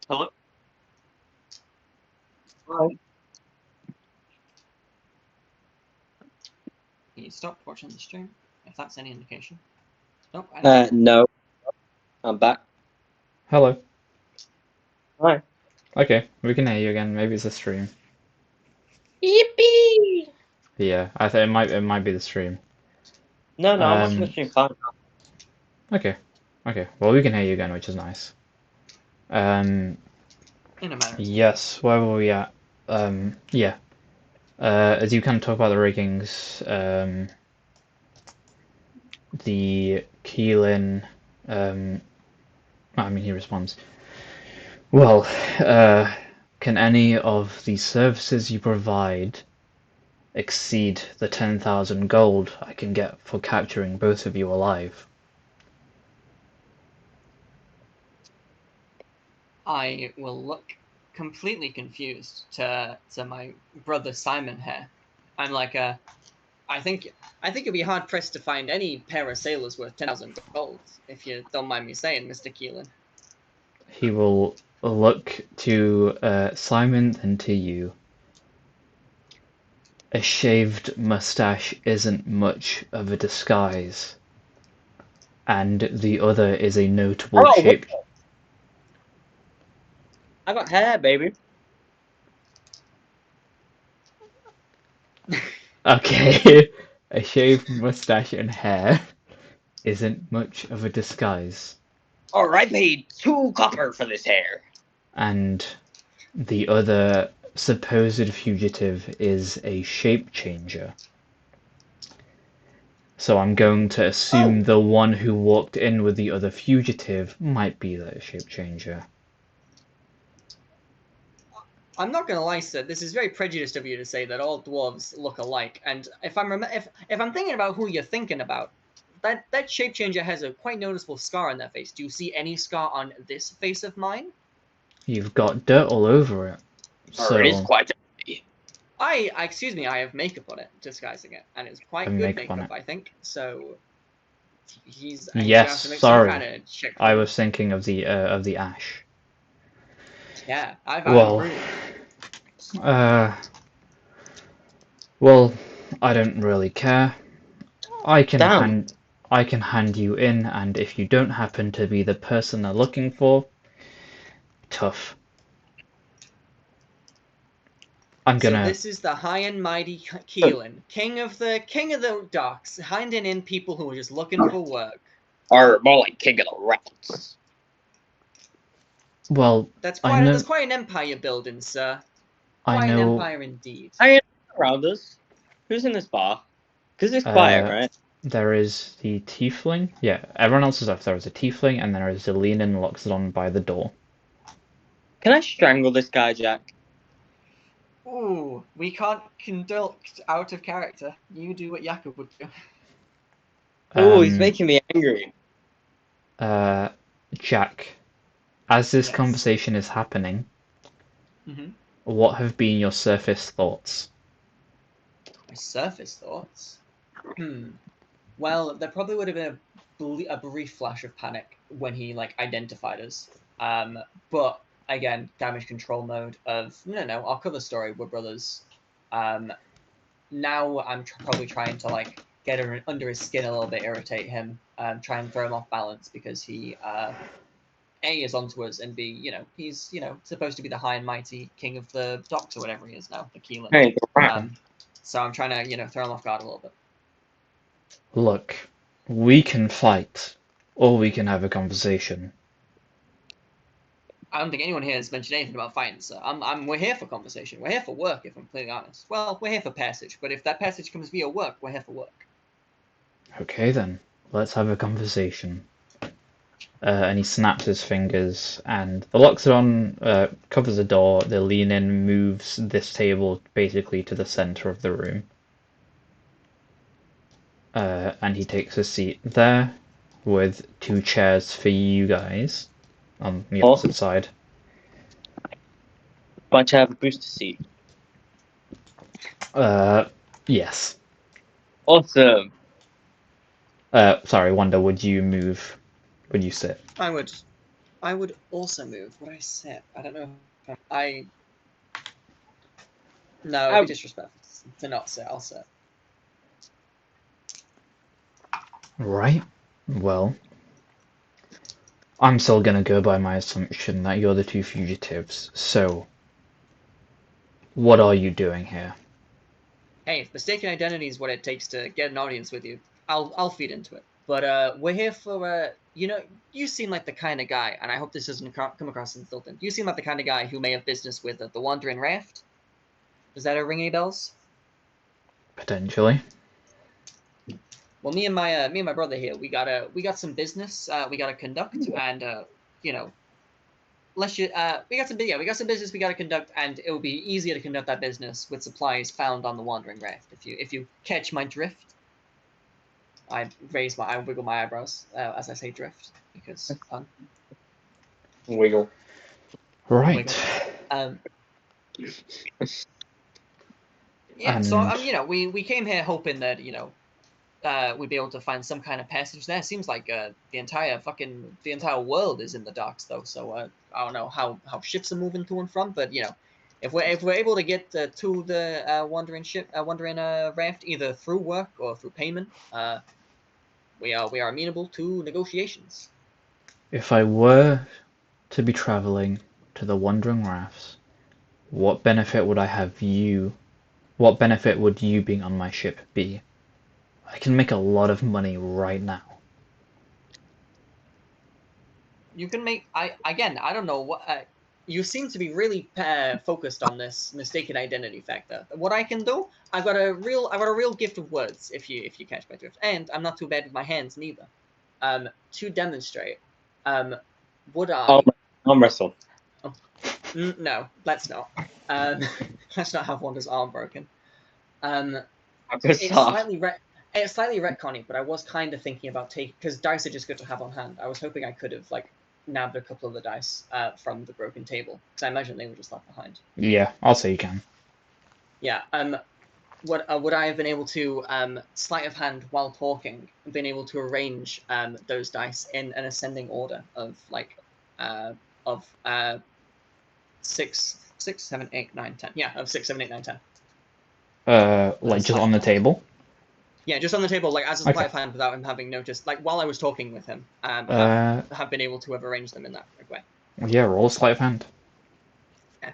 Hello? He stopped watching the stream, if that's any indication. Nope. No. I'm back. Hello. Hi. Okay, we can hear you again. Maybe it's the stream. Yippee! Yeah, I think it might be the stream. No, I'm watching the stream fine. Okay. Well, we can hear you again, which is nice. In a manner. Yes. Where were we at? Yeah. As you kind of talk about the riggings, the Keelan, he responds, well, can any of the services you provide exceed the 10,000 gold I can get for capturing both of you alive? I will look completely confused to my brother Simon here. I'm like, I think it'd be hard pressed to find any pair of sailors worth 10,000 gold, if you don't mind me saying, Mr. Keelan. He will look to Simon and to you. A shaved mustache isn't much of a disguise, and the other is a notable Oh, shape. I got hair, baby. Okay, a shaved mustache and hair isn't much of a disguise, Or I paid 2 copper for this hair. and the other supposed fugitive is a shape changer. So I'm going to assume the one who walked in with the other fugitive might be the shape changer. I'm not gonna lie, sir. This is very prejudiced of you to say that all dwarves look alike. And if I'm thinking about who you're thinking about, that shape changer has a quite noticeable scar on their face. Do you see any scar on this face of mine? You've got dirt all over it, Or it is so quite. Excuse me, I have makeup on it, disguising it, and it's quite have good makeup on makeup, it. I think. So he's Yes, gonna have to make some sorry. kind of check. I was thinking of the ash. Yeah, I'm Well, rude. uh, well, I don't really care. I can Damn. hand I can hand you in, and if you don't happen to be the person they're looking for, tough. I'm So gonna this is the high and mighty Keelan, king of the docks, handing in people who are just looking for work. Or more like king of the rats. well, That's I know quite an empire you're building, sir. I Quite an know empire indeed. I around us. Who's in this bar? Because it's quiet, right? there is the tiefling. Yeah, everyone else is left. There is a tiefling, and there is a lean-in Loxodon by the door. Can I strangle this guy, Jack? Ooh, we can't conduct out of character. You do what Jakob would do. Oh, he's Um, making me angry. Jack, as this Yes. conversation is happening, Mm-hmm. what have been your surface thoughts? My surface thoughts. Well, there probably would have been a brief flash of panic when he identified us. But again, damage control mode of no, our cover story. We're brothers. Now I'm probably trying to get under his skin a little bit, irritate him, try and throw him off balance because he A is onto us, and B, he's supposed to be the high and mighty king of the docks or whatever he is now, the Keelan. Hey, the rat. So I'm trying to throw him off guard a little bit. Look, we can fight, or we can have a conversation. I don't think anyone here has mentioned anything about fighting, so we're here for conversation. We're here for work, if I'm completely honest. Well, we're here for passage, but if that passage comes via work, we're here for work. Okay then, let's have a conversation. And he snaps his fingers, and the Loxodon covers the door. The lean-in moves this table basically to the center of the room. And he takes a seat there with 2 chairs for you guys on the opposite side. Bunch have a booster seat. Yes. Awesome. Sorry, Wanda, would you move? Would you sit? I would also move. Would I sit? I don't know. No, it'd be disrespectful to not sit. I'll sit. Right. Well, I'm still gonna go by my assumption that you're the 2 fugitives. So, what are you doing here? Hey, if mistaken identity is what it takes to get an audience with you, I'll feed into it. But we're here for you seem like the kind of guy, and I hope this doesn't come across insulting. You seem like the kind of guy who may have business with the Wandering Raft. Does that ring any bells? Potentially. Well, me and my brother here, we got some business we gotta conduct, and we got some business we gotta conduct, and it will be easier to conduct that business with supplies found on the Wandering Raft. If you catch my drift. I wiggle my eyebrows as I say drift because Wiggle. Right. Yeah, so And we came here hoping that we'd be able to find some kind of passage there. Seems like the entire world is in the docks though. So I don't know how ships are moving to and from, but if we're able to get to the wandering raft either through work or through payment, we are amenable to negotiations. if I were to be traveling to the Wandering Rafts, what benefit would I have you? What benefit would you being on my ship be? I can make a lot of money right now. You can make I don't know what you seem to be really focused on this mistaken identity factor. What I can do, I've got a real gift of words if you catch my drift, and I'm not too bad with my hands neither. To demonstrate, would I? Arm wrestle. No, let's not. Let's not have Wanda's arm broken. Good It's stuff. slightly retconny, but I was kind of thinking about taking, because dice are just good to have on hand. I was hoping I could have nabbed a couple of the dice from the broken table, because I imagine they were just left behind. Yeah, I'll say you can. Yeah. Would I have been able to sleight of hand while talking, been able to arrange those dice in an ascending order of 6, 7, 8, 9, 10. Yeah, of 6, 7, 8, 9, 10. Like just Sleight on of the hand. table. Yeah, just on the table, as a sleight Okay. of hand, without him having noticed. While I was talking with him, have been able to have arranged them in that way. Yeah, roll sleight of hand. Yeah.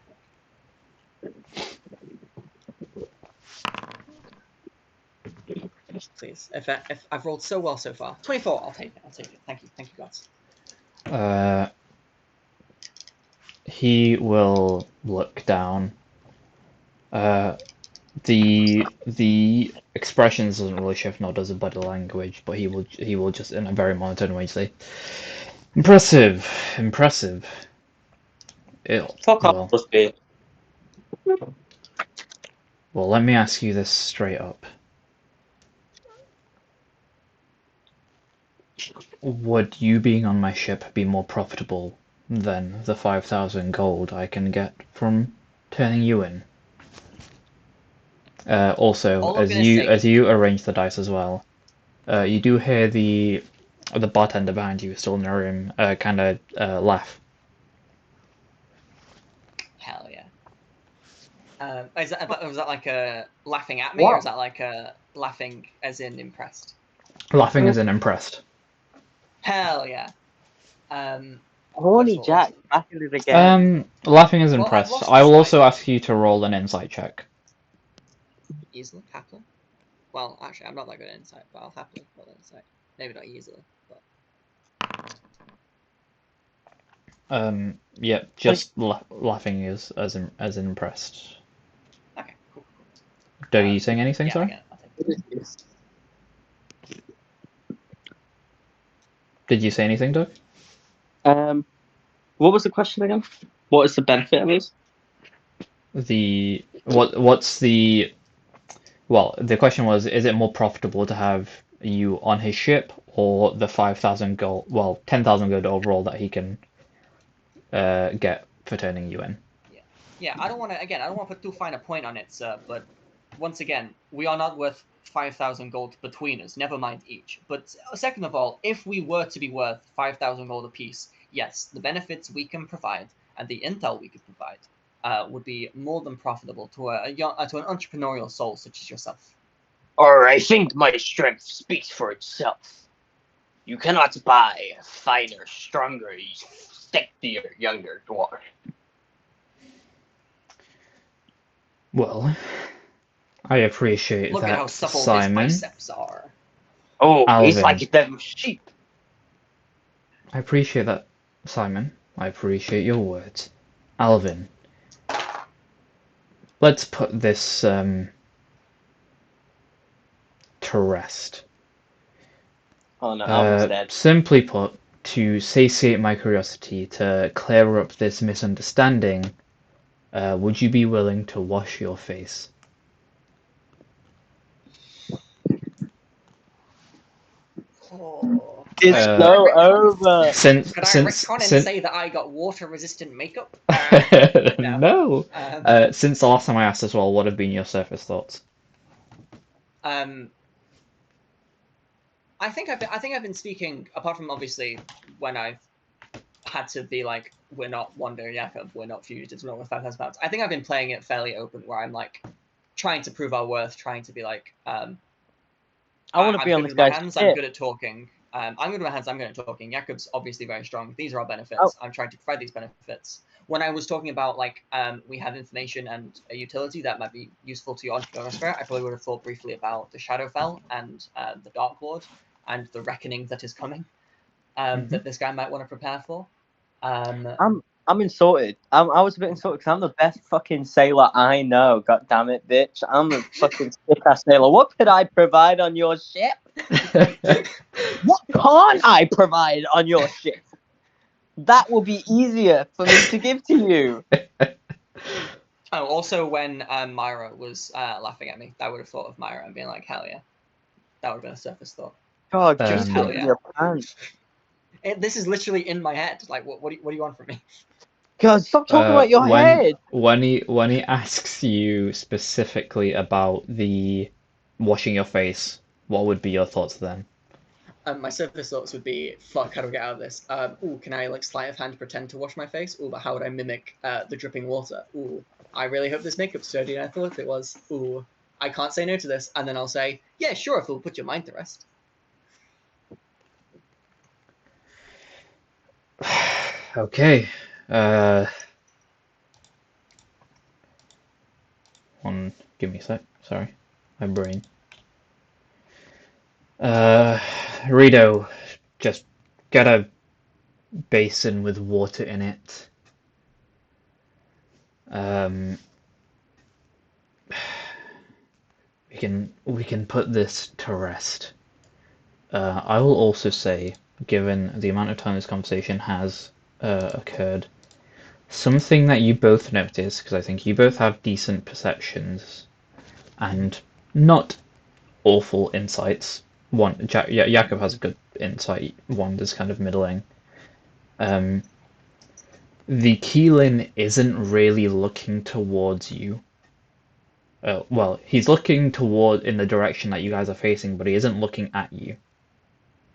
Please, if I've rolled so well so far, 24. I'll take it. Thank you, gods. He will look down. The expressions doesn't really shift, nor does the body language, but he will just in a very monotone way say, "Impressive, impressive." Fuck off, Well, must be. well, let me ask you this straight up. Would you being on my ship be more profitable than the 5,000 gold I can get from turning you in? Also, All I'm as gonna say, you arrange the dice as well, you do hear the bartender behind you, still in the room, kind of laugh. hell yeah. Was that like a laughing at me, or is that like a laughing as in impressed? Laughing as in impressed. Hell yeah. Horny That's what Jack, back at it again. Laughing as Well, I've impressed. lost I will the also slight. ask you to roll an insight check. Easily, happily. Well, actually, I'm not that good at insight, but I'll happily roll insight. Maybe not easily, but. Yeah, just laughing as in impressed. Okay, cool. Doug, are you saying anything? Yeah, Sorry. again, I'll take it. Did you say anything, Doug? What was the question again? What is the benefit of this? What's the Well, the question was, is it more profitable to have you on his ship or the 5,000 gold, well, 10,000 gold overall that he can get for turning you in? Yeah, I don't want to put too fine a point on it, sir, but once again, we are not worth 5,000 gold between us, never mind each. But second of all, if we were to be worth 5,000 gold apiece, yes, the benefits we can provide and the intel we could provide would be more than profitable to an entrepreneurial soul such as yourself. Or I think my strength speaks for itself. You cannot buy a finer, stronger, sexier, younger dwarf. Well, I appreciate Look at how that, supple his Simon. biceps are. Oh, it's Alvin. like them sheep. I appreciate that, Simon. I appreciate your words. Alvin, let's put this to rest. Oh no, Alvin's dead. Simply put, to satiate my curiosity, to clear up this misunderstanding, would you be willing to wash your face? Oh. It's Uh, so over. Since Could I since retcon and since say that I got water-resistant makeup? no. Um, Since the last time I asked as well, what have been your surface thoughts? um, I think I've been speaking, apart from obviously when I've had to be like, we're not Wanda and Jakob, we're not fugitives, we're not with £5,000. I think I've been playing it fairly open, where I'm like trying to prove our worth, trying to be like, I want to I'm be on good this with my guy's hands, I'm ship. good at talking. I'm good with my hands, I'm good at talking. Jakob's obviously very strong. These are our benefits. Oh. I'm trying to provide these benefits. When I was talking about like we have information and a utility that might be useful to your Spirit, I probably would have thought briefly about the Shadowfell and the Dark Lord and the reckoning that is coming that this guy might want to prepare for. I'm insulted. I was a bit insulted because I'm the best fucking sailor I know. God damn it, bitch! I'm a fucking sick ass sailor. What could I provide on your ship? What can't I provide on your ship? That will be easier for me to give to you. Oh, also when Myra was laughing at me, I would have thought of Myra and being like, hell yeah. That would have been a surface thought. God, Just just hell put yeah. your pants. This is literally in my head. Like, what do you want from me? God, stop talking about your head. When he asks you specifically about the washing your face, what would be your thoughts then? My surface thoughts would be, fuck, how do I get out of this? Ooh, can I, like, sleight of hand pretend to wash my face? Ooh, but how would I mimic the dripping water? Ooh, I really hope this makeup's sturdier than I thought it was. Ooh, I can't say no to this. And then I'll say, yeah, sure, if it'll put your mind to rest. Okay. Give me a sec. Sorry, my brain. Rito, just get a basin with water in it. We can put this to rest. I will also say, given the amount of time this conversation has occurred, something that you both notice, because I think you both have decent perceptions and not awful insights. Jakob has a good insight. Wanda's kind of middling. The Keelan isn't really looking towards you. Well, he's looking toward in the direction that you guys are facing, but he isn't looking at you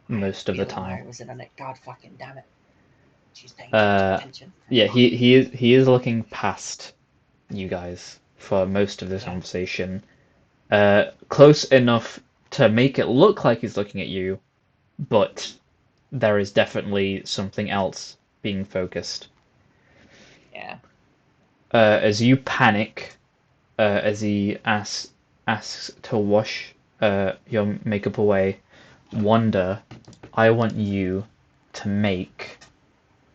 most of the time. Was it on it? God fucking damn it. She's paying attention. Yeah, he is looking past you guys for most of this conversation. Close enough to make it look like he's looking at you, but there is definitely something else being focused. Yeah. As you panic, as he asks to wash your makeup away, Wanda, I want you to make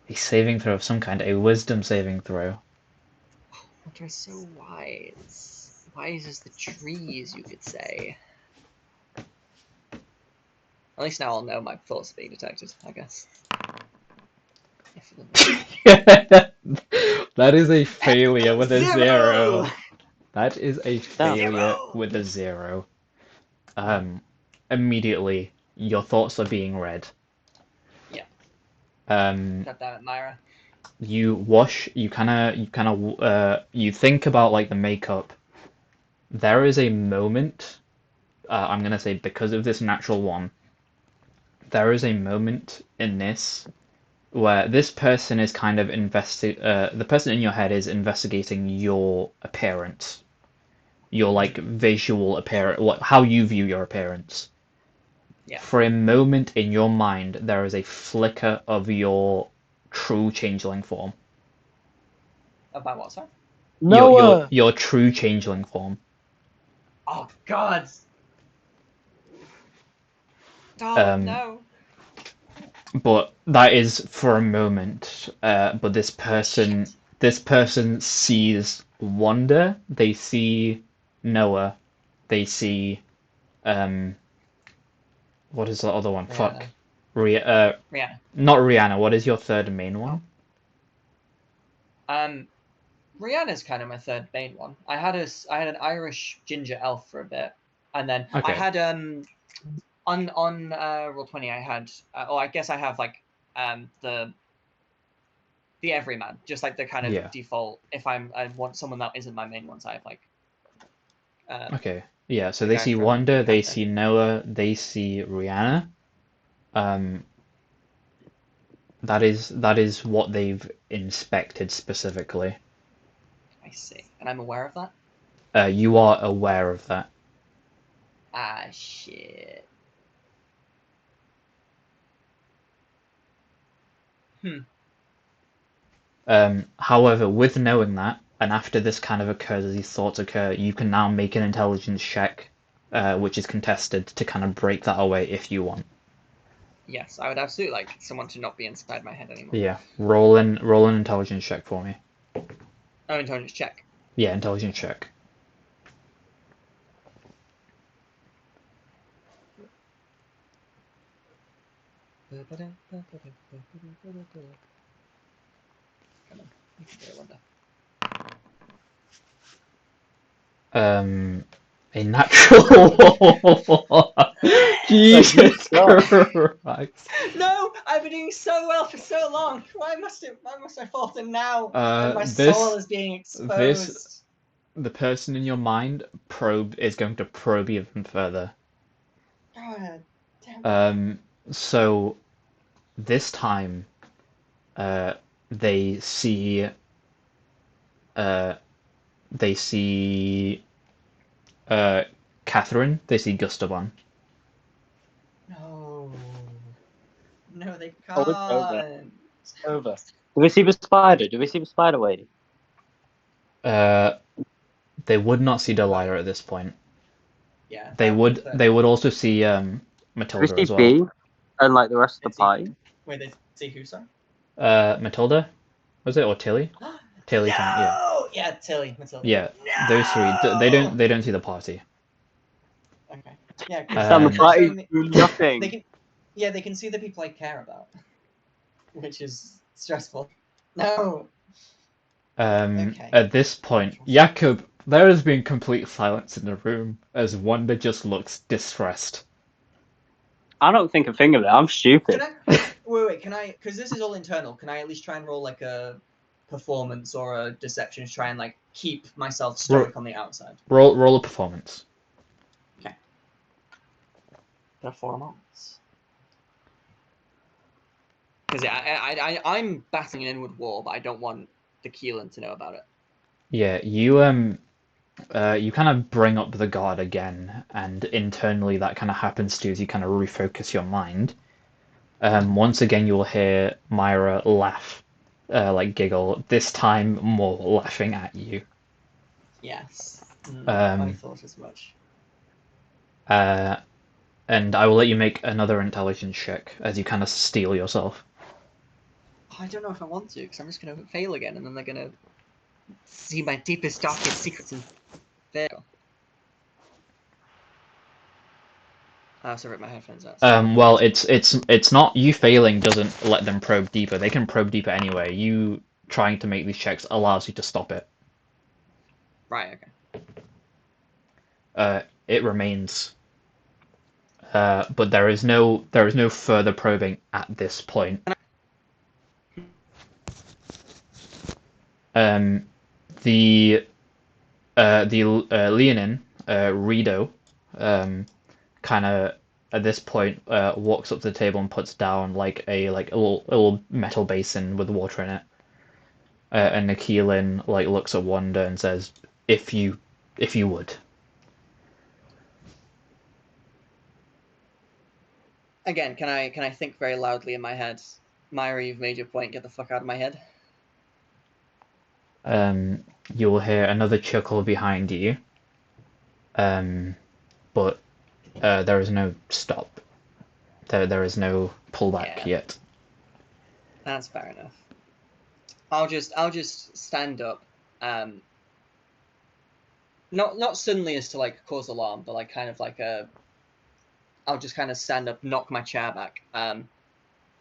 a saving throw of some kind, a wisdom saving throw. They're so wise. Wise as the trees, you could say. At least now I'll know my thoughts are being detected, I guess. That is a failure with a Zero! zero. That is a failure Zero! with a zero. Immediately, your thoughts are being read. Yeah. Um, God damn it, Myra. you wash, you think about like the makeup. There is a moment, I'm gonna say because of this natural one, there is a moment in this where this person is kind of the person in your head is investigating your appearance, your like visual appearance, how you view your appearance. Yeah. For a moment in your mind, there is a flicker of your true changeling form. About what, sorry? Your true changeling form. Oh, God! Oh, Um, no! but that is for a moment. But this person sees Wanda. They see Noah. They see, what is the other one? Rihanna. Fuck. Rihanna. Not Rihanna. What is your third main one? Rihanna's kind of my third main one. I had an Irish ginger elf for a bit, and then I Okay. had On Roll20, I had, I guess I have like the everyman, just like the kind of default. If I want someone that isn't my main ones, I have like. Okay. Yeah. So the they guy see from Wanda, they Encanto. see Noah, they see Rihanna. That is what they've inspected specifically. I see, and I'm aware of that. You are aware of that. Ah, shit. However, with knowing that, and after this kind of occurs, as these thoughts occur, you can now make an intelligence check, which is contested, to kind of break that away if you want. Yes, I would absolutely like someone to not be inside my head anymore. Yeah, roll an intelligence check for me. Oh, intelligence check. Yeah, intelligence check. Come on, you can do it, Wanda. A natural one. Jesus Christ. No, I've been doing so well for so long. Why must I falter now? And my soul is being exposed. The person in your mind is going to probe even further. God damn. So this time, they see, they see, Catherine. They see Gustavan. No, they Oh, it's over. can't. Over. Do we see the spider? Do we see the spider lady? They would not see Delilah at this point. Yeah. They would also see Do we Matilda see as well. B and like the rest of the party? Wait, they see who, sorry? Matilda, was it, or Tilly? Tilly No! can, yeah. Yeah, Tilly, Matilda. Yeah, No! those three. They don't see the party. Okay. Yeah, Sam, the they're party showing me- do nothing. they can see the people I care about, which is stressful. No. Okay. At this point, Jakob, there has been complete silence in the room as Wanda just looks distressed. I don't think a thing of it. I'm stupid. Wait, can I? Because this is all internal. Can I at least try and roll like a performance or a deception to try and like keep myself stoic on the outside? Roll a performance. Okay. Performance. Because I'm battling an inward war, but I don't want the Keelan to know about it. Yeah, you kind of bring up the guard again, and internally that kind of happens to you as you kind of refocus your mind. Once again, you'll hear Myra laugh, like giggle. This time, more laughing at you. Yes. I thought as much. And I will let you make another intelligence check as you kind of steel yourself. I don't know if I want to, because I'm just going to fail again, and then they're going to see my deepest, darkest secrets and fail. I also ripped my headphones out. Well, it's not you failing doesn't let them probe deeper. They can probe deeper anyway. You trying to make these checks allows you to stop it. Right. Okay. It remains, but there is no further probing at this point. The Leonin, Rido, kind of at this point walks up to the table and puts down like a little metal basin with water in it. And Nikhilin like looks at Wanda and says, "If you would." Again, can I think very loudly in my head? Myra, you've made your point. Get the fuck out of my head. You will hear another chuckle behind you. But there is no stop. There is no pullback yet. That's fair enough. I'll just stand up. Not suddenly as to like cause alarm, but like kind of like I'll just kind of stand up, knock my chair back, and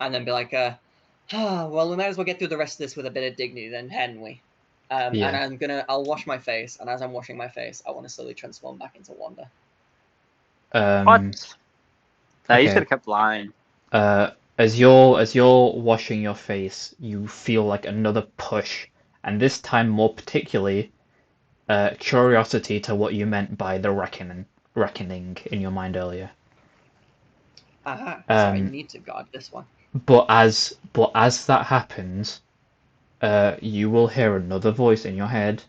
then be like, well, we might as well get through the rest of this with a bit of dignity, then, hadn't we? And I'll wash my face, and as I'm washing my face, I want to slowly transform back into Wanda. What? Nah, you Okay. should have kept lying. As you're washing your face, you feel like another push, and this time more particularly, curiosity to what you meant by the reckoning in your mind earlier. Aha, so I Um, need to guard this one. but as that happens, you will hear another voice in your head.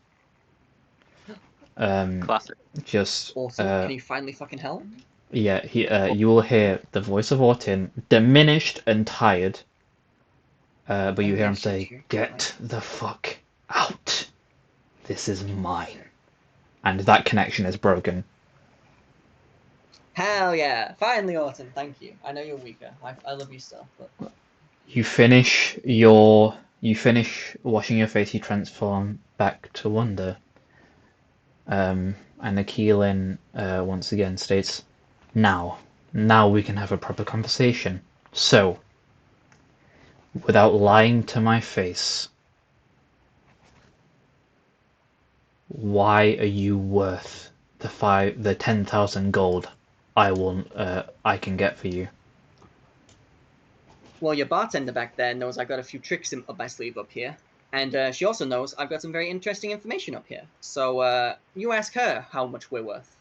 Classic. Just Awesome. Can you finally fucking help? yeah, you will hear the voice of Ortin, diminished and tired. But you hear him say, "Get the fuck out. This is mine." And that connection is broken. Hell yeah! Finally, Autumn. Thank you. I know you're weaker. I love you still, but You finish washing your face, you transform back to Wonder. And Aquilin once again states, now we can have a proper conversation. So, without lying to my face, why are you worth the 10,000 gold I can get for you? well, your bartender back there knows I've got a few tricks up my sleeve up here, and she also knows I've got some very interesting information up here. So you ask her how much we're worth.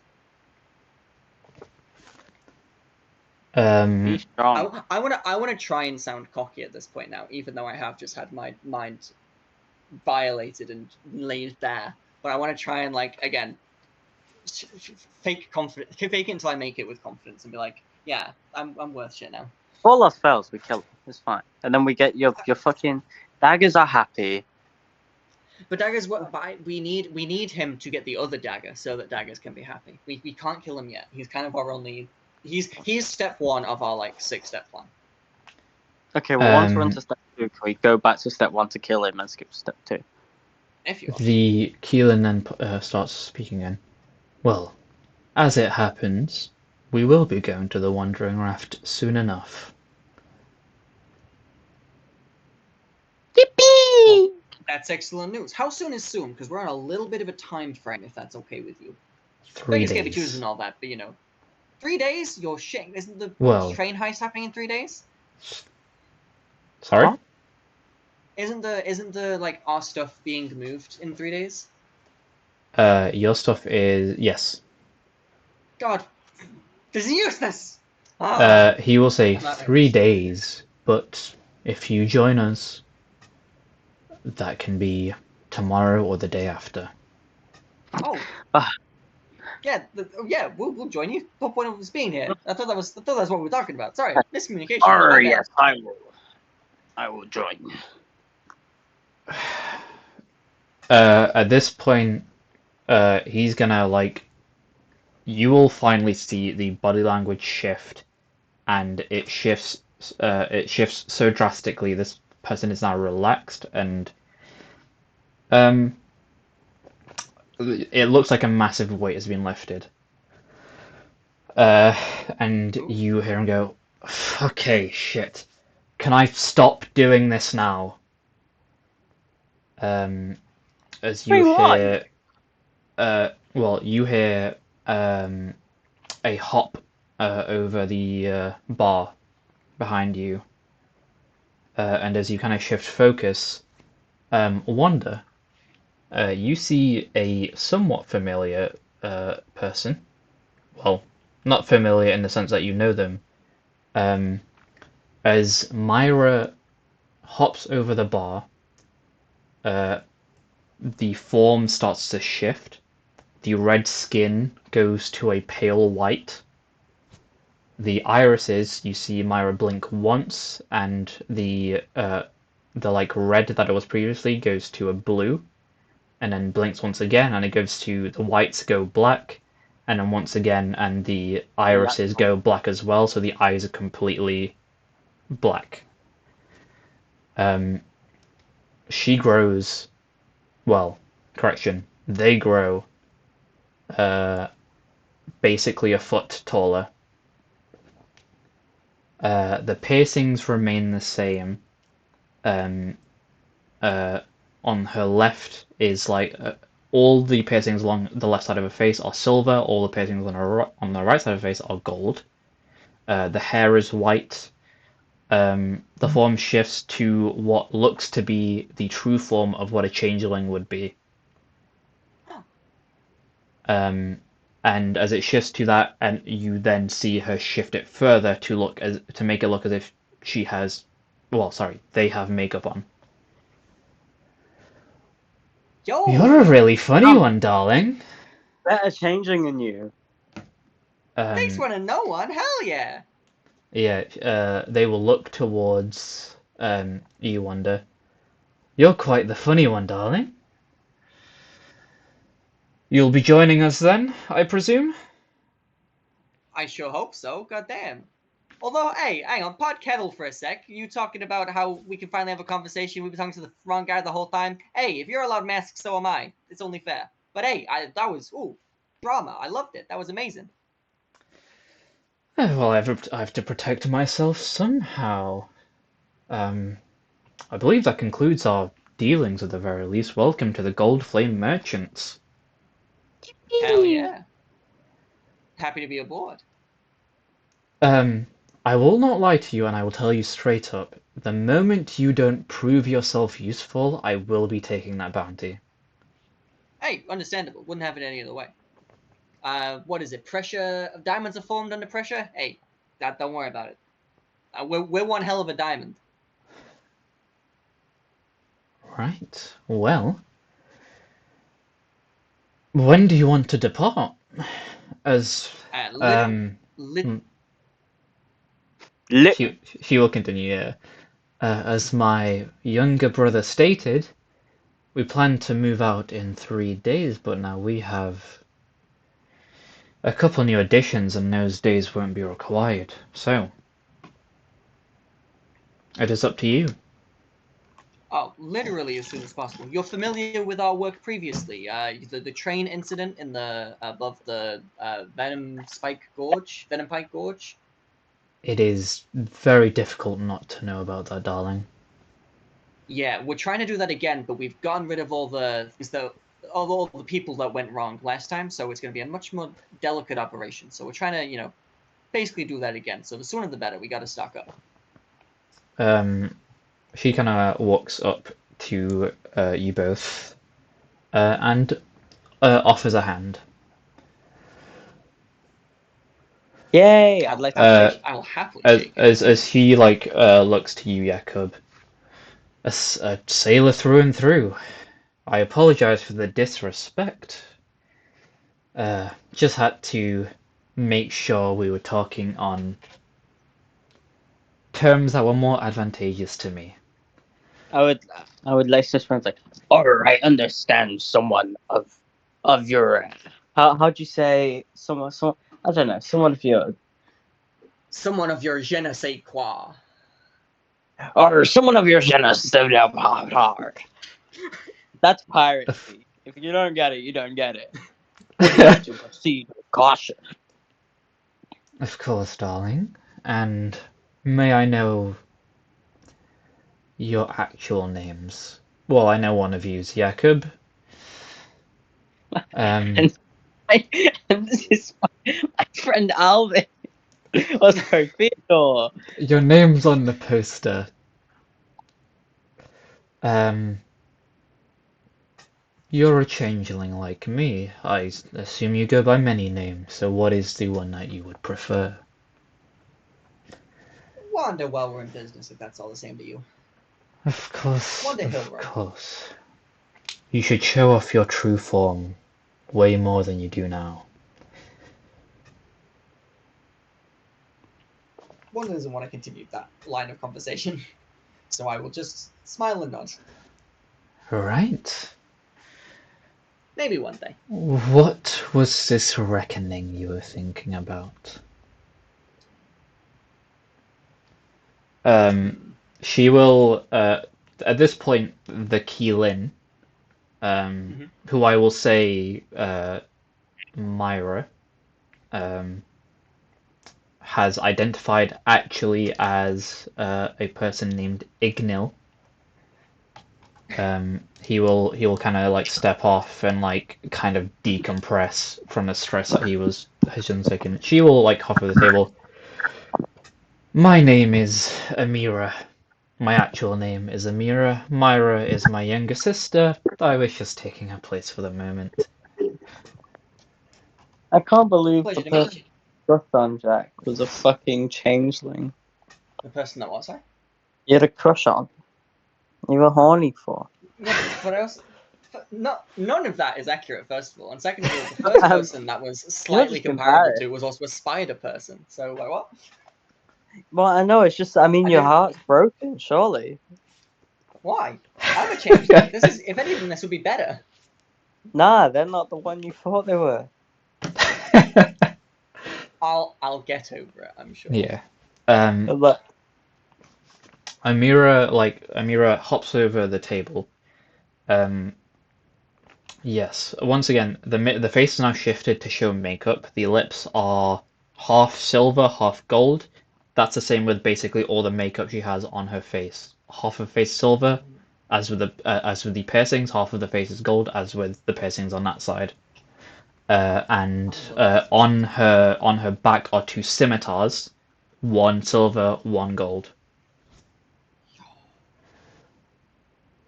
Be strong. I want to try and sound cocky at this point now, even though I have just had my mind violated and laid bare. But I want to try and again fake confidence, fake it until I make it with confidence, and be like, yeah, I'm worth shit now. If all else fails, we kill him. It's fine. And then we get your fucking daggers are happy. But daggers, we need him to get the other dagger so that daggers can be happy. We can't kill him yet. He's kind of our only. He's step one of our 6-step plan. Okay, well once we're into step 2, can we go back to step 1 to kill him and skip step 2? If you want. The Keelan then starts speaking again. Well, as it happens, we will be going to the Wandering Raft soon enough. Yippee! That's excellent news. How soon is soon? Because we're on a little bit of a time frame, if that's okay with you. 3 Vegas KB2s days. and all that, but 3 days? You're shit. Isn't the train heist happening in 3 days? Sorry? What? Isn't the our stuff being moved in 3 days? Your stuff is yes. God, this is useless. He will say 3 days, but if you join us, that can be tomorrow or the day after. Oh. Yeah, we'll join you. The point of us being here. I thought that was what we were talking about. Sorry, miscommunication. Yes, I will join. At this point, he's gonna you will finally see the body language shift, and it shifts so drastically. This person is now relaxed, and it looks like a massive weight has been lifted. And you hear him go, "Okay, shit. Can I stop doing this now?" As you hear, you hear a hop over the bar behind you, and as you kind of shift focus, Wanda, you see a somewhat familiar person. Well, not familiar in the sense that you know them. As Myra hops over the bar, the form starts to shift. The red skin goes to a pale white. The irises, you see Myra blink once, and the red that it was previously goes to a blue, and then blinks once again, and it goes to the whites go black, and then once again, and the irises go black as well, so the eyes are completely black. She grows, they grow basically a foot taller. The piercings remain the same. On her left is all the piercings along the left side of her face are silver. All the piercings on the right side of her face are gold. The hair is white. The form shifts to what looks to be the true form of what a changeling would be. And as it shifts to that, and you then see her shift it further to make it look as if she has, well, sorry, they have makeup on. Yo, You're a really funny one, darling. Better changing than you. makes one and no one. Hell yeah. Yeah, they will look towards you, Wonder. You're quite the funny one, darling. You'll be joining us then, I presume? I sure hope so. Goddamn. Although, hey, hang on, pot kettle for a sec. You talking about how we can finally have a conversation? We've been talking to the wrong guy the whole time. Hey, if you're allowed masks, so am I. It's only fair. But hey, that was drama. I loved it. That was amazing. Well, I have to protect myself somehow. I believe that concludes our dealings at the very least. Welcome to the Gold Flame Merchants. Hell yeah. Happy to be aboard. I will not lie to you, and I will tell you straight up. The moment you don't prove yourself useful, I will be taking that bounty. Hey, understandable. Wouldn't have it any other way. What is it? Pressure of diamonds are formed under pressure? Hey, don't worry about it. We're one hell of a diamond. Right. Well, when do you want to depart? As he will continue. Yeah. As my younger brother stated, we plan to move out in 3 days, but now we have a couple new additions, and those days won't be required. So, it is up to you. Oh, literally as soon as possible. You're familiar with our work previously. The train incident in the above the Venom Pike Gorge. It is very difficult not to know about that, darling. Yeah, we're trying to do that again, but we've gotten rid of all the people that went wrong last time, so it's going to be a much more delicate operation. So we're trying to, basically do that again. So the sooner the better. We got to stock up. She kind of walks up to you both and offers a hand. Yay! I'd like to. I will happily shake it. As he looks to you, Jakob. A sailor through and through. I apologize for the disrespect. Just had to make sure we were talking on terms that were more advantageous to me. I would like to friends like, or I understand someone of your how'd you say someone I don't know, someone of your je ne sais quoi. Or someone of your je ne sais quoi. That's piracy. If you don't get it, you don't get it. We have to proceed with caution. Of course, darling. And may I know your actual names? Well, I know one of you's Jakob. And this is my friend Alvin. Oh, sorry, Theodore. Your name's on the poster. You're a changeling like me. I assume you go by many names, so what is the one that you would prefer? Wanda, while we're in business, if that's all the same to you. Of course, Wanda of Hilroy. course. You should show off your true form way more than you do now. Wanda doesn't want to continue that line of conversation, so I will just smile and nod. Right. Maybe one day. What was this reckoning you were thinking about? She will, at this point, the Keelin, who I will say, Myra, has identified actually as a person named Ignil. He will kind of step off and kind of decompress from the stress that has been taken. She will hop over the table. My name is Amira. My actual name is Amira. Myra is my younger sister. I was just taking her place for the moment. I can't believe the Pleasure to meet person you. crushed on Jack was a fucking changeling. The person that was, sorry? You had a crush on. You were horny for. Yeah, but I also. None of that is accurate, first of all. And second of all, the first person that was slightly just comparable embarrassed. to was also a spider person. So, like, what? Well, I know, it's just, I mean, I your didn't. heart's broken, surely. Why? I'm a changeling. This is, if anything, this would be better. Nah, they're not the one you thought they were. I'll get over it, I'm sure. Yeah. But Amira hops over the table. Um, yes. Once again, the face is now shifted to show makeup. The lips are half silver, half gold. That's the same with basically all the makeup she has on her face. Half of face silver, as with the piercings. Half of the face is gold, as with the piercings on that side. And on her back are two scimitars, one silver, one gold.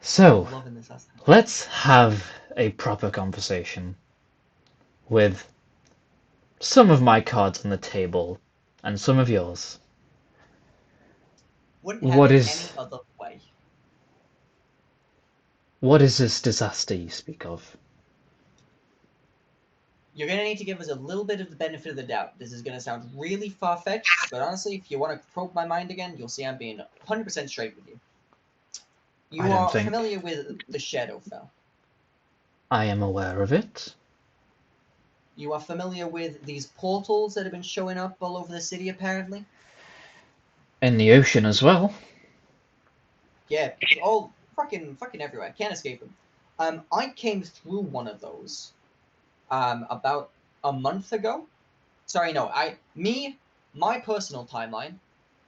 So, I'm loving this. let's have a proper conversation with some of my cards on the table and some of yours. Wouldn't have What it is any other way. what is this disaster you speak of? You're going to need to give us a little bit of the benefit of the doubt. This is going to sound really far-fetched, but honestly, if you want to probe my mind again, you'll see I'm being 100% straight with you. I You don't are think familiar with the Shadowfell. I am aware of it. You are familiar with these portals that have been showing up all over the city, apparently? In the ocean as well. Yeah, all fucking everywhere. Can't escape them. I came through one of those about a month ago. Sorry, no, my personal timeline,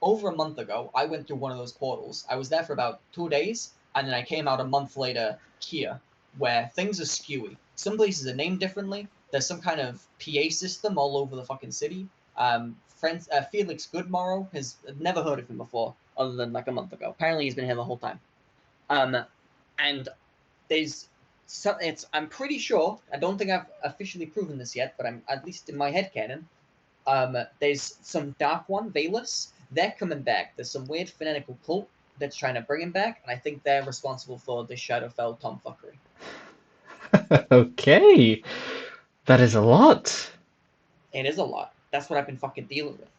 over a month ago, I went through one of those portals. I was there for about 2 days, and then I came out a month later here, where things are skewy. Some places are named differently. There's some kind of PA system all over the fucking city. Felix Goodmorrow has never heard of him before, other than like a month ago. Apparently, he's been here the whole time. And there's I'm pretty sure. I don't think I've officially proven this yet, but I'm at least in my head canon. There's some Dark One, Valus. They're coming back. There's some weird fanatical cult that's trying to bring him back, and I think they're responsible for the Shadowfell tomfuckery. Okay. That is a lot. It is a lot. That's what I've been fucking dealing with.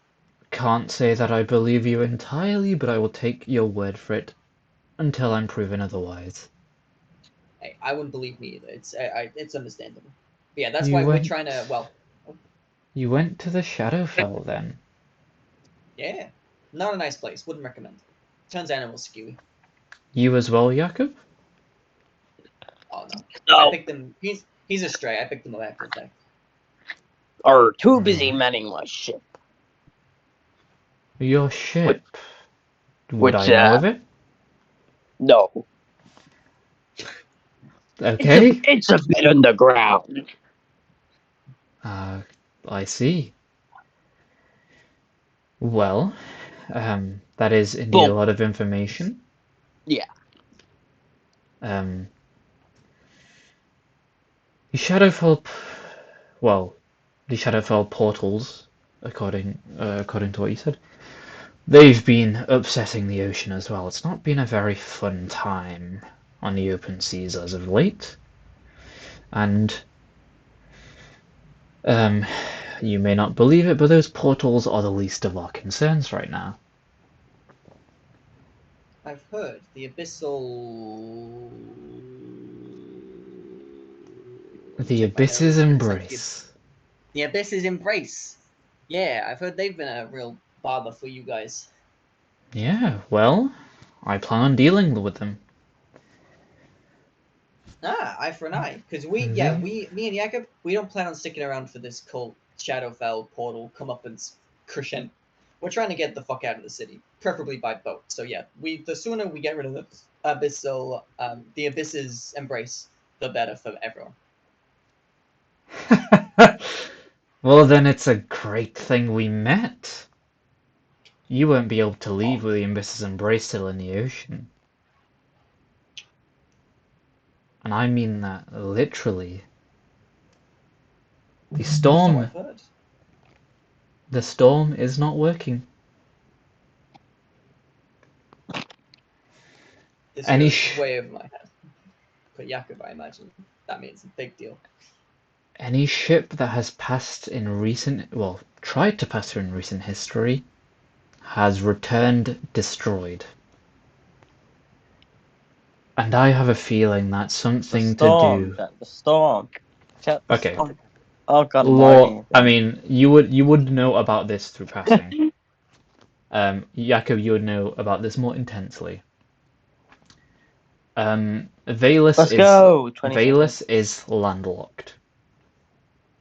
Can't say that I believe you entirely, but I will take your word for it until I'm proven otherwise. Hey, I wouldn't believe me either. It's understandable. But yeah, that's You why we're went trying to. Well, you went to the Shadowfell then. yeah, not a nice place. Wouldn't recommend. Turns animals skewy. You as well, Jakob? Oh no, I no, picked him. He's a stray. I picked him up after the fact. are too busy manning my ship. Your ship. Would Which, I know of it? no. Okay. It's a bit underground. I see. Well, that is indeed a Well, lot of information. yeah. Um, the Shadowfell, well, the Shadowfell portals, according to what you said, they've been upsetting the ocean as well. It's not been a very fun time on the open seas as of late, and you may not believe it, but those portals are the least of our concerns right now. I've heard the abyssal. The Check my Abyss's notes. It's like embrace. the abyss's embrace. Yeah, I've heard they've been a real bother for you guys. Yeah, well, I plan on dealing with them. Eye for an eye. Because The me and Jakob, we don't plan on sticking around for this cult Shadowfell portal comeuppance crescent. We're trying to get the fuck out of the city, preferably by boat. So yeah, the sooner we get rid of the abyss's embrace, the better for everyone. Well, then it's a great thing we met. you won't be able to leave with the Abyss's Embrace still in the ocean. And I mean that literally. The So storm, I've heard. the storm is not working. This Any goes way over my head. For Jakob, I imagine that means a big deal. Any ship that has passed in recent, well, tried to pass through in recent history, has returned destroyed. And I have a feeling that's The something to storm, do. Jack, the storm. Jack, the Okay, storm. Oh god, I'm law. lagging. I mean, you would know about this through passing. Jakob, you would know about this more intensely. Valus Let's is go. 20 seconds. Valus is landlocked.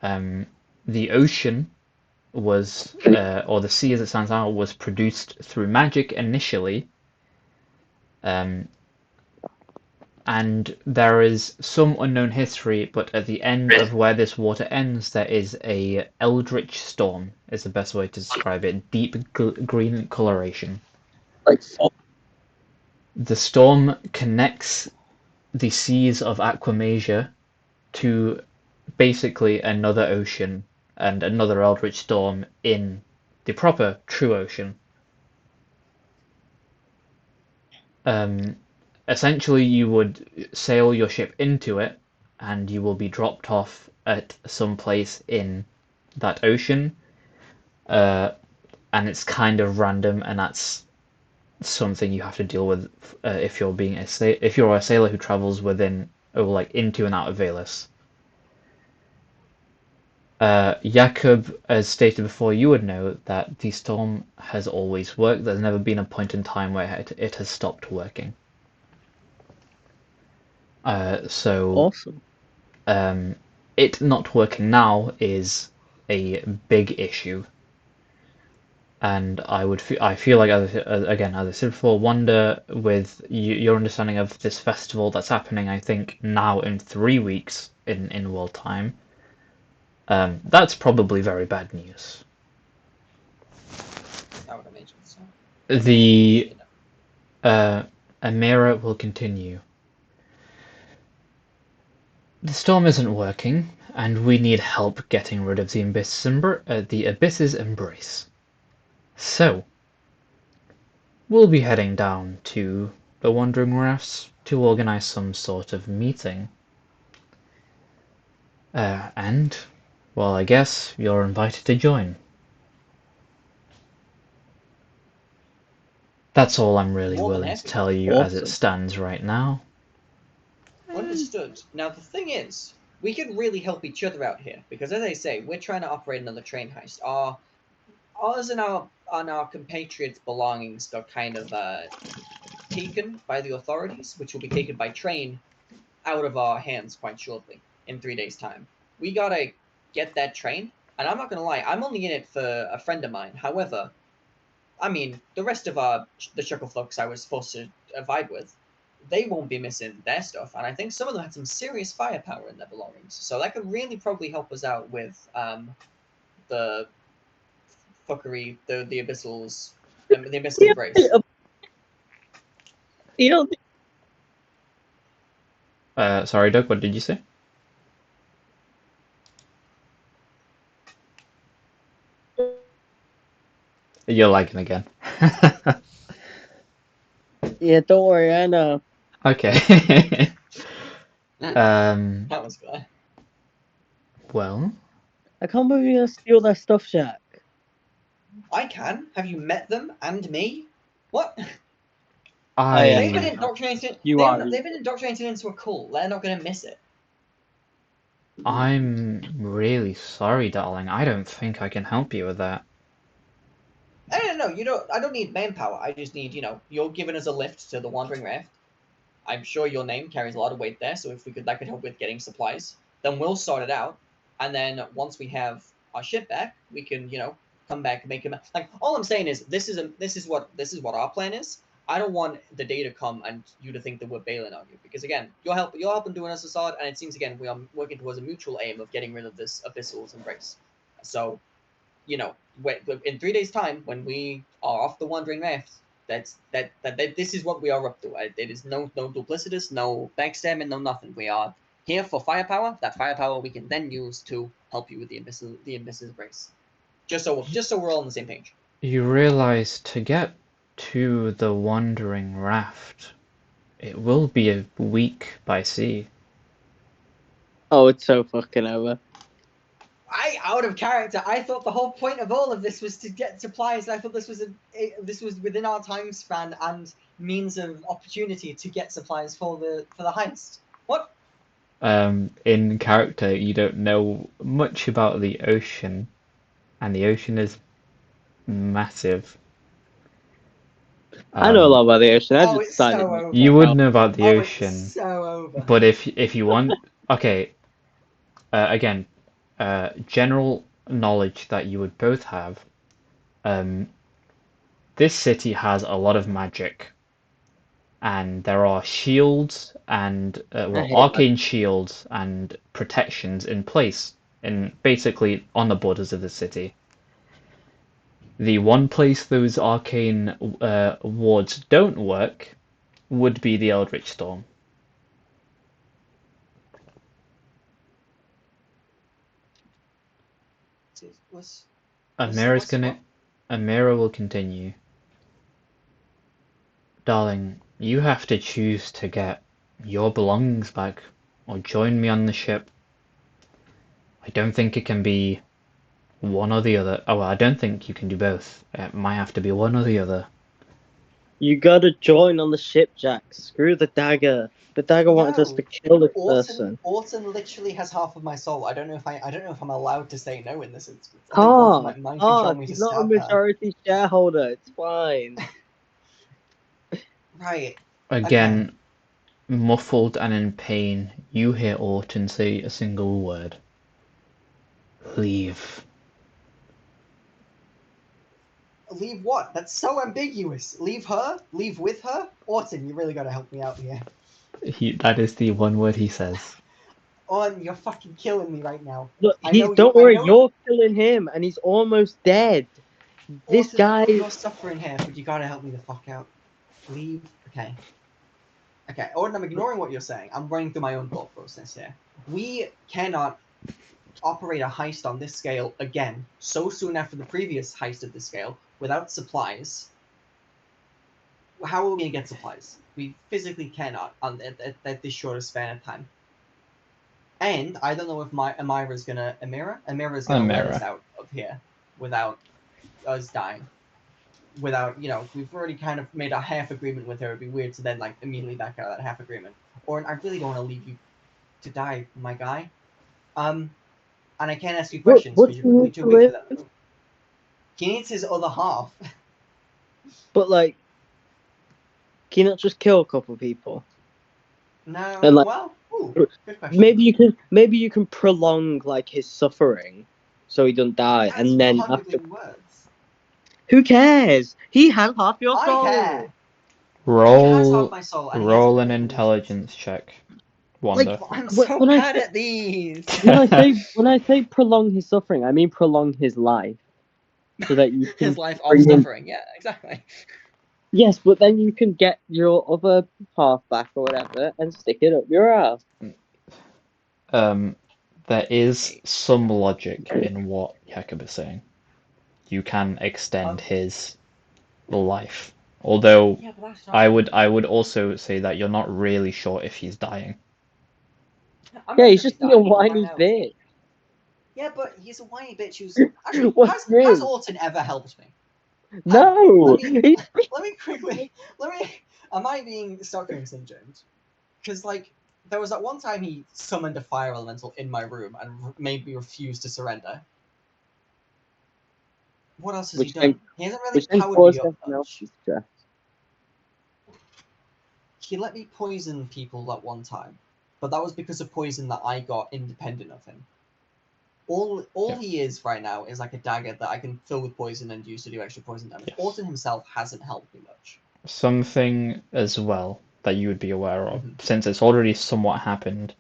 The ocean was, or the sea as it stands now, was produced through magic initially, and there is some unknown history, but at the end of where this water ends, there is a eldritch storm, is the best way to describe it. Deep green coloration. Like, The storm connects the seas of Aquamasia to basically another ocean and another eldritch storm in the proper true ocean. Essentially, you would sail your ship into it, and you will be dropped off at some place in that ocean. And it's kind of random, and that's something you have to deal with if you're being if you're a sailor who travels within or like into and out of Valus. Jakob, as stated before, you would know that the storm has always worked. There's never been a point in time where it has stopped working. So awesome. it not working now is a big issue, and I feel like, again, as I said before, wonder with your understanding of this festival that's happening. I think now in 3 weeks in world time. That's probably very bad news. I would imagine so. The Amira will continue. The storm isn't working, and we need help getting rid of the Abyss's Embrace. So, we'll be heading down to the Wandering Rafts to organize some sort of meeting. And, well, I guess you're invited to join. That's all I'm really More than willing to happy. tell you as it Awesome. stands right now. Understood. Now the thing is, we could really help each other out here because, as I say, we're trying to operate another train heist. Ours and our compatriots' belongings got kind of taken by the authorities, which will be taken by train out of our hands quite shortly in 3 days' time. We gotta get that train, and I'm not gonna lie, I'm only in it for a friend of mine. However, I mean, the rest of the Chuckle folks I was forced to vibe with, they won't be missing their stuff, and I think some of them had some serious firepower in their belongings, so that could really probably help us out with the fuckery, the abyssals, the abyssal embrace. You don't Sorry, Doug, what did you say? You're lagging again. Yeah, don't worry, I know. Okay. That was good. Well, I can't believe you're gonna steal their stuff, Jack. I can. Have you met them and me? What? yeah. They've been I indoctrinated. You are. They've been indoctrinated into a cult. They're not gonna miss it. I'm really sorry, darling. I don't think I can help you with that. No. You don't. I don't need manpower. I just need, you're giving us a lift to the Wandering Raft. I'm sure your name carries a lot of weight there, so if that could help with getting supplies, then we'll sort it out. And then once we have our ship back, we can, come back and make him like. All I'm saying is this is what our plan is. I don't want the day to come and you to think that we're bailing on you, because again, you're helping doing us a solid, and it seems again we are working towards a mutual aim of getting rid of this abyssal's embrace. So, in 3 days' time, when we are off the Wandering Raft. This is what we are up to. It is no duplicitous, no backstabbing, no nothing. We are here for firepower. That firepower we can then use to help you with the Abyss's race. Just so we're all on the same page. You realize to get to the Wandering Raft, it will be a week by sea. Oh, it's so fucking over. Out of character, I thought the whole point of all of this was to get supplies. I thought this was this was within our time span and means of opportunity to get supplies for the heist. What? In character, you don't know much about the ocean, and the ocean is massive. I know a lot about the ocean. I just it's decided. so over. You would know about the Oh, ocean, it's so over. but if you want, okay, again, general knowledge that you would both have. This city has a lot of magic, and there are shields and arcane shields and protections in place, in basically on the borders of the city. The one place those arcane wards don't work would be the Eldritch Storm. Amira will continue. Darling, you have to choose to get your belongings back or join me on the ship. I don't think it can be one or the other. Oh, well, I don't think you can do both. It might have to be one or the other. You gotta join on the ship, Jack. Screw the dagger. The dagger wanted us to kill this person. Orton literally has half of my soul. I don't know if I'm allowed to say no in this instance. He's not a majority shareholder. It's fine. Right. Again, muffled and in pain, you hear Orton say a single word. Leave. Leave what? That's so ambiguous. Leave her? Leave with her? Orton, you really gotta help me out here. That is the one word he says. Orton, you're fucking killing me right now. Look, don't worry, you're killing him, and he's almost dead. This guy. You're suffering here, but you gotta help me the fuck out. Leave. Okay. Okay, Orton, I'm ignoring what you're saying. I'm running through my own thought process here. We cannot operate a heist on this scale again so soon after the previous heist of this scale without supplies. How are we gonna get supplies? We physically cannot at this short span of time. And I don't know if Amira's gonna let us out of here without us dying. Without, we've already kind of made a half agreement with her. It'd be weird to then immediately back out of that half agreement. Or I really don't want to leave you to die, my guy. And I can't ask you questions because you're probably too big for that. He needs his other half. But can you not just kill a couple of people? No. And, good question. Maybe you can prolong his suffering, so he doesn't die, and then after. Words. Who cares? He has half your soul. I care. Roll an intelligence check. Wanda. I'm so bad at these. When I say prolong his suffering, I mean prolong his life, so that you can his life of suffering. Yeah, exactly. Yes, but then you can get your other half back or whatever and stick it up your ass. There is some logic in what Jakob is saying. You can extend his life. Although I would also say that you're not really sure if he's dying. He's just a whiny bitch. Yeah, but he's a whiny bitch who's actually has Orton ever helped me? No. Let me quickly. Am I being Stockholm syndromed? Because there was that one time he summoned a fire elemental in my room and made me refuse to surrender. What else has he done? He hasn't really powered me up much. He let me poison people that one time, but that was because of poison that I got independent of him. All he is right now is a dagger that I can fill with poison and use to do extra poison damage. Yes. Orton himself hasn't helped me much. Something as well that you would be aware of, since it's already somewhat happened,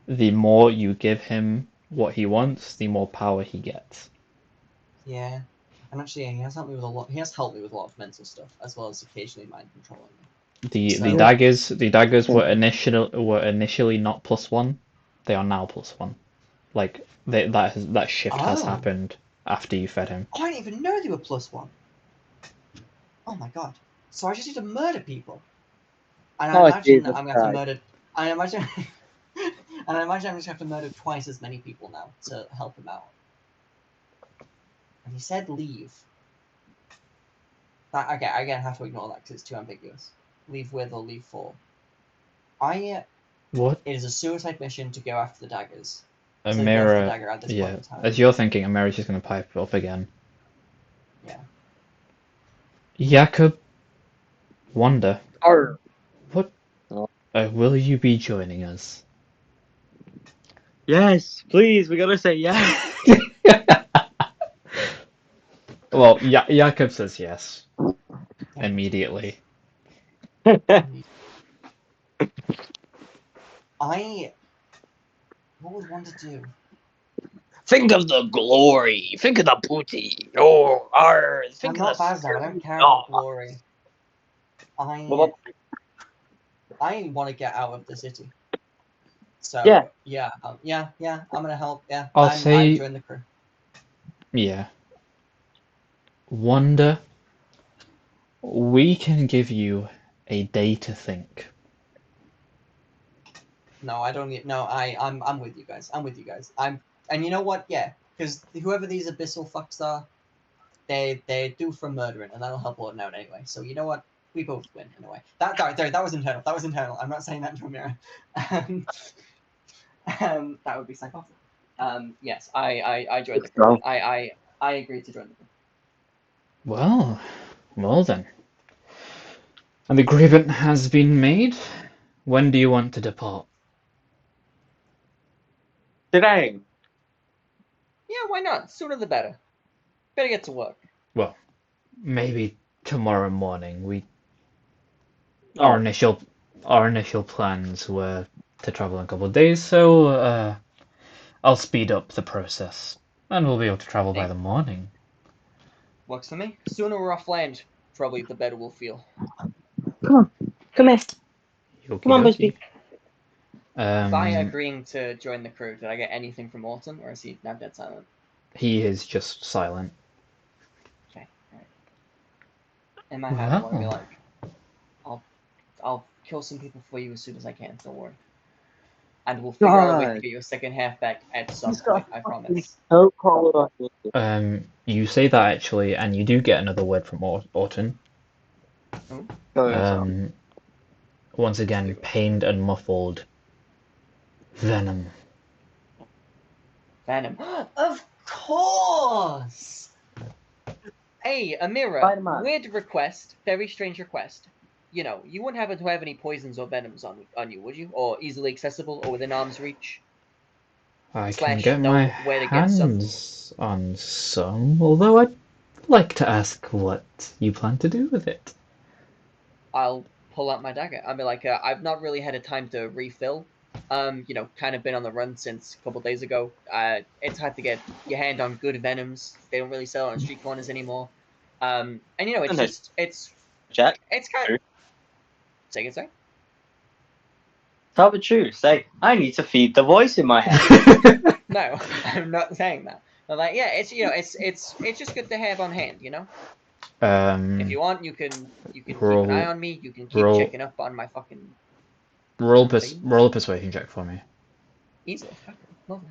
the more you give him what he wants, the more power he gets. Yeah. And actually, he has helped me with a lot. He has helped me with a lot of mental stuff, as well as occasionally mind controlling me. The So- daggers were initially not +1. They are now +1. Like that shift has Oh. happened after you fed him. Oh, I didn't even know they were +1. Oh my god! So I just need to murder people, and I Oh, imagine Jesus I'm gonna have to Christ. murder. I imagine, and I imagine I'm just gonna have to murder twice as many people now to help him out. And he said leave. Okay, I again have to ignore that because it's too ambiguous. Leave with or leave for. It What? is a suicide mission to go after the daggers. So go after the Amira, dagger at this point yeah. in time. As you're thinking, Amira's just gonna pipe up again. Yeah. Jakob, Wanda, Arr. what? Oh. Will you be joining us? Yes, please. We gotta say yes. Well, Jakob says yes immediately. What would Wanda do? Think of the glory. Think of the booty. Oh, think I'm of not the Bazda. I don't care Oh, about glory. I Well, want to get out of the city. So Yeah. yeah, I'm gonna help. Yeah, I'll I say, joined the crew. yeah. Wanda, we can give you a day to think. No, I don't need. No, I'm with you guys. I'm with you guys. And you know what? Yeah, because whoever these abyssal fucks are, they do for murdering, and that'll help Orton out anyway. So you know what? We both win in a way. That was internal. That was internal. I'm not saying that to Amira. That would be psychotic. Yes, I joined the crew. Go. I agreed to join the crew. Well then. An agreement has been made. When do you want to depart? Today. Yeah, why not? Sooner the better. Better get to work. Well, maybe tomorrow morning. Our Oh, initial plans were to travel in a couple of days, so I'll speed up the process, and we'll be able to travel by Hey. the morning. Works for me. Sooner we're off land, probably the better we'll feel. come on. Come here. Okie Come on, dokie. Busby. By agreeing to join the crew, did I get anything from Autumn, or is he now dead silent? He is just silent. Okay, alright. In my head, I want to be Well, like, I'll kill some people for you as soon as I can. Don't worry. And we'll figure out a way to God. get your second half back at some He's got point. I a fucking promise. coat collar on you. you say that actually, and you do get another word from Autumn. Go yourself. Once again, pained and muffled. Venom. Venom. Of course! Hey, Amira, Spider-Man. weird request, very strange request. You know, you wouldn't happen to have any poisons or venoms on you, would you? Or easily accessible or within arm's reach? I can Slash, get know my where to get some. hands on some, although I'd like to ask what you plan to do with it. I'll pull out my dagger. I mean, like, I've not really had a time to refill. You know, kind of been on the run since a couple days ago. It's hard to get your hand on good venoms. They don't really sell it on street corners anymore. And you know, it's No, just, it's Jack. kind of. Say it, sorry. Tell the truth. Say, I need to feed the voice in my head. No, I'm not saying that. But like, yeah, it's you know, it's just good to have on hand. You know, if you want, you can keep an eye roll, on me. You can keep roll, checking up on my fucking roll, things. roll a persuasion check for me. Easily. Lovely.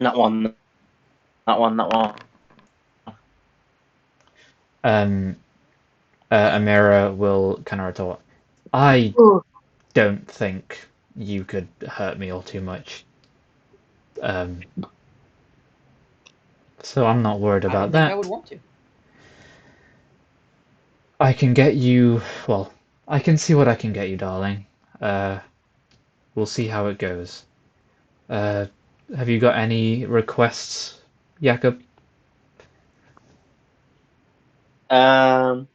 Not one. Not one. Not one. Amira will kind of retort, I don't think you could hurt me all too much. So I'm not worried I don't about think that. I would want to. I can get you, well, I can see what I can get you, darling. We'll see how it goes. Have you got any requests, Jakob? Um.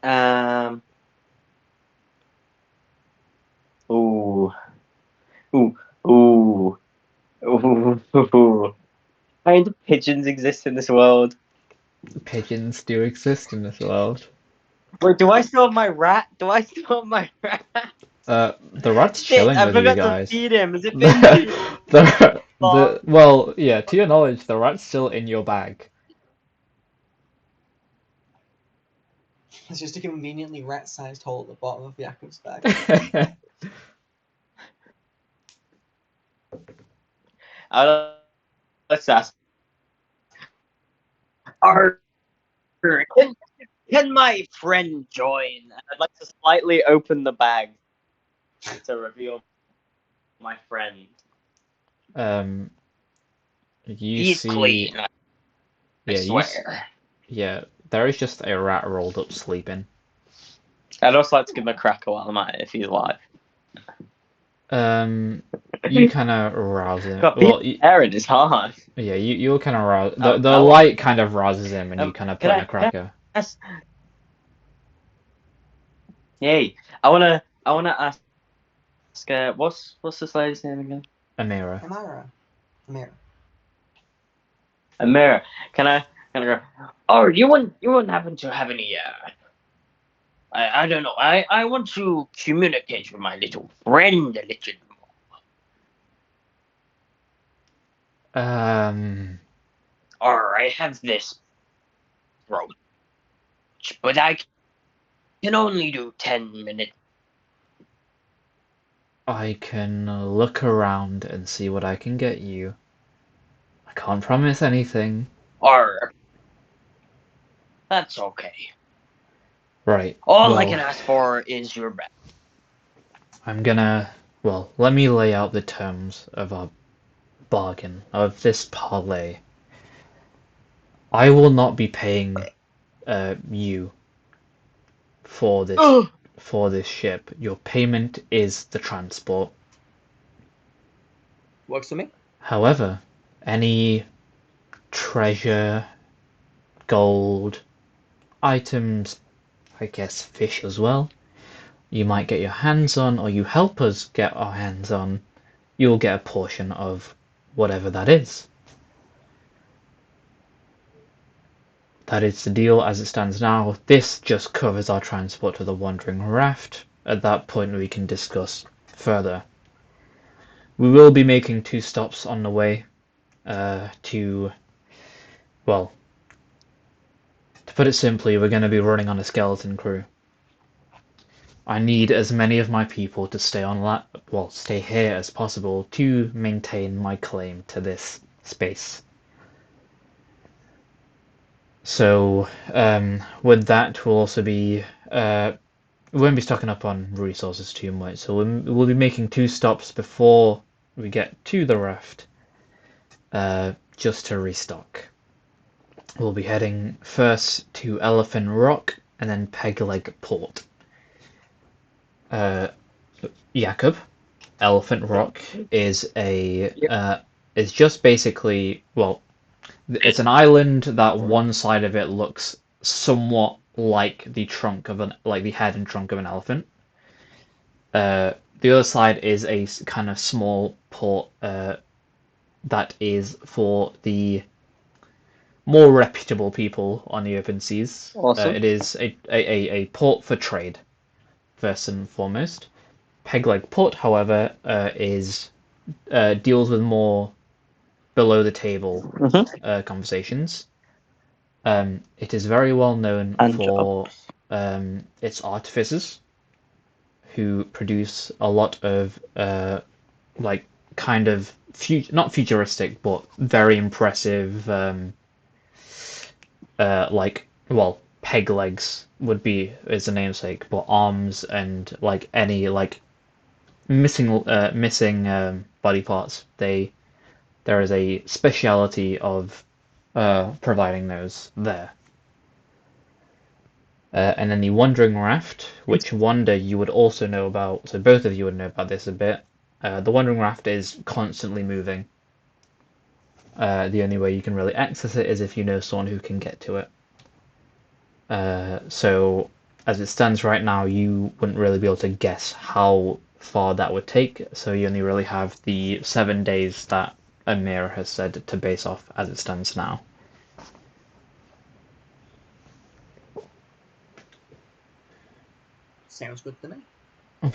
Um. Ooh. Ooh. Ooh. Ooh. Ooh. kind of pigeons exist in this world? Pigeons do exist in this world. Wait, do I still have my rat? Do I still have my rat? The rat's Shit, chilling I with you forgot to guys. feed him. Has it been too long? Well, yeah, to your knowledge, the rat's still in your bag. It's just a conveniently rat-sized hole at the bottom of Jakob's bag. Let's ask. Arr, can my friend join? I'd like to slightly open the bag to reveal my friend. You He's see, clean, I yeah, swear. yeah, there is just a rat rolled up sleeping. I'd also like to give him a cracker while I'm at it if he's alive. You kind of rouse him. God, Well, being parent is hard. yeah, you kind of rouse. I The want- light kind of rouses him, and you kind of put can in a cracker. Yes. Yay! I wanna ask. What's this lady's name again? Amira. Amira. Amira. Can I go? Oh, you wouldn't happen to have any I don't know. I want to communicate with my little friend a little more. Or I have this brooch, but I can only do 10 minutes. I can look around and see what I can get you. I can't promise anything. Or that's okay. Right. All I Well, can ask for is your best. Well, let me lay out the terms of our bargain, of this parlay. I will not be paying you for this ship. Your payment is the transport. Works for me. However, any treasure, gold, items, I guess fish as well, you might get your hands on, or you help us get our hands on, you'll get a portion of whatever that is. That is the deal as it stands now. This just covers our transport to the Wandering Raft. At that point we can discuss further. We will be making 2 stops on the way to put it simply, we're going to be running on a skeleton crew. I need as many of my people to stay here as possible to maintain my claim to this space. So, with that, we'll also be we won't be stocking up on resources too much. So we'll be making 2 stops before we get to the raft, just to restock. We'll be heading first to Elephant Rock and then Peg Leg Port. Jakob, Elephant Rock is is just basically, well, it's an island that one side of it looks somewhat like the head and trunk of an elephant. The other side is a kind of small port that is for the more reputable people on the open seas. Awesome. It is a port for trade, first and foremost. Pegleg Port, however, deals with more below the table conversations. It is very well known for its artificers, who produce a lot of kind of not futuristic but very impressive peg legs is the namesake, but arms and any missing body parts. There is a speciality of providing those there. And then the Wandering Raft, which Wander you would also know about, so both of you would know about this a bit. The Wandering Raft is constantly moving. The only way you can really access it is if you know someone who can get to it. So as it stands right now, you wouldn't really be able to guess how far that would take, so you only really have the 7 days that Amira has said to base off as it stands now. Sounds good to me.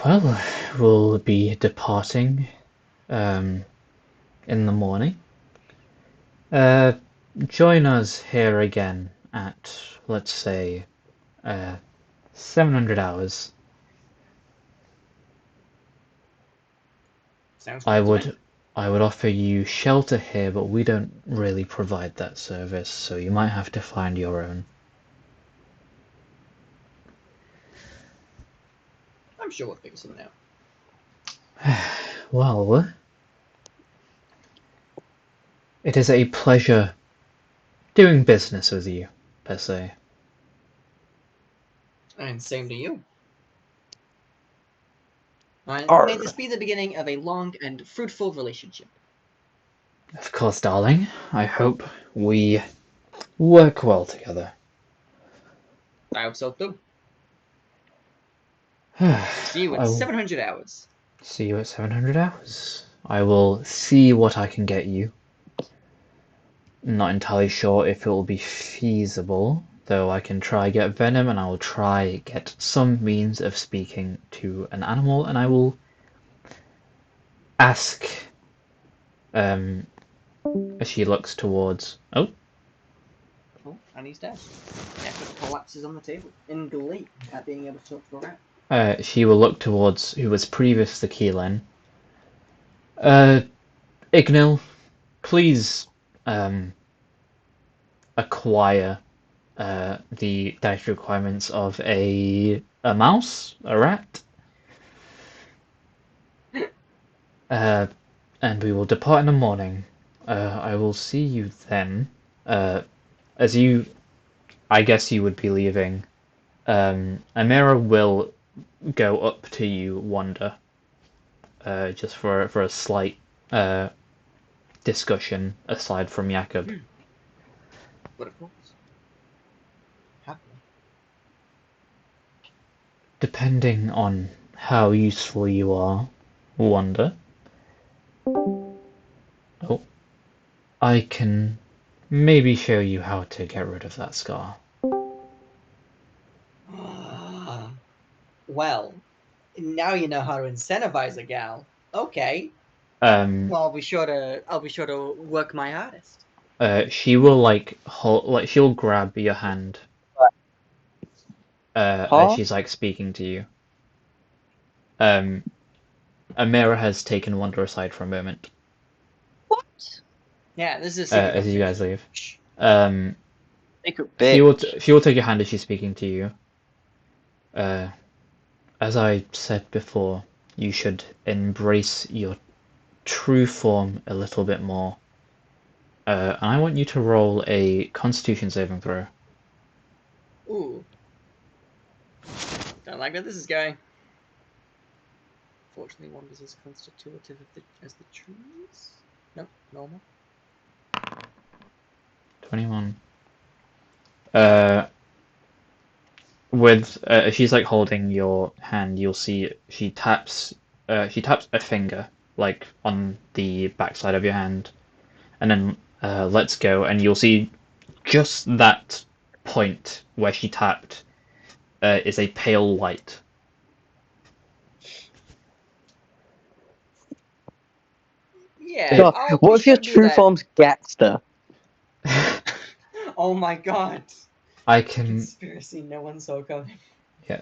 Well, we'll be departing in the morning. Join us here again at, let's say, 700 hours. Sounds good I to me. would offer you shelter here, but we don't really provide that service, so you might have to find your own. I'm sure we'll figure something out. Well, it is a pleasure doing business with you, per se. And same to you. And Arr. may this be the beginning of a long and fruitful relationship. Of course, darling. I hope we work well together. I hope so too. I See you in will 700 hours. see you at 700 hours. I will see what I can get you. Not entirely sure if it will be feasible, though I can try get venom and I will try get some means of speaking to an animal and I will ask as she looks towards Oh, and he's dead. Jacob collapses on the table in glee at being able to talk to a rat. she will look towards who was previous to Keelan. Ignil, please acquire the dietary requirements of a mouse, a rat. And we will depart in the morning. I will see you then. As you, I guess you would be leaving. Amira will go up to you, Wanda, just for a slight discussion aside from Jakob. But of course. Happily. Depending on how useful you are, Wanda. Oh, I can maybe show you how to get rid of that scar. Well, now you know how to incentivize a gal. Okay. Um, Well, I'll be sure to work my hardest. She will she'll grab your hand, as Huh? she's like speaking to you. Um, Amira has taken Wanda aside for a moment, What? Yeah, this is a secret as you guys conversation. leave. Shh. Secret She will take your hand as she's speaking to you. As I said before, you should embrace your true form a little bit more. And I want you to roll a Constitution saving throw. Ooh. Don't like where this is going. Fortunately, one is as constitutive as the trees. Nope, normal. 21. With she's like holding your hand, you'll see she taps a finger like on the backside of your hand, and then lets go, and you'll see just that point where she tapped is a pale light. Yeah, So, I'll what be if sure your to do true that. form's Gatster? Oh my god. I can Conspiracy no one saw coming. yeah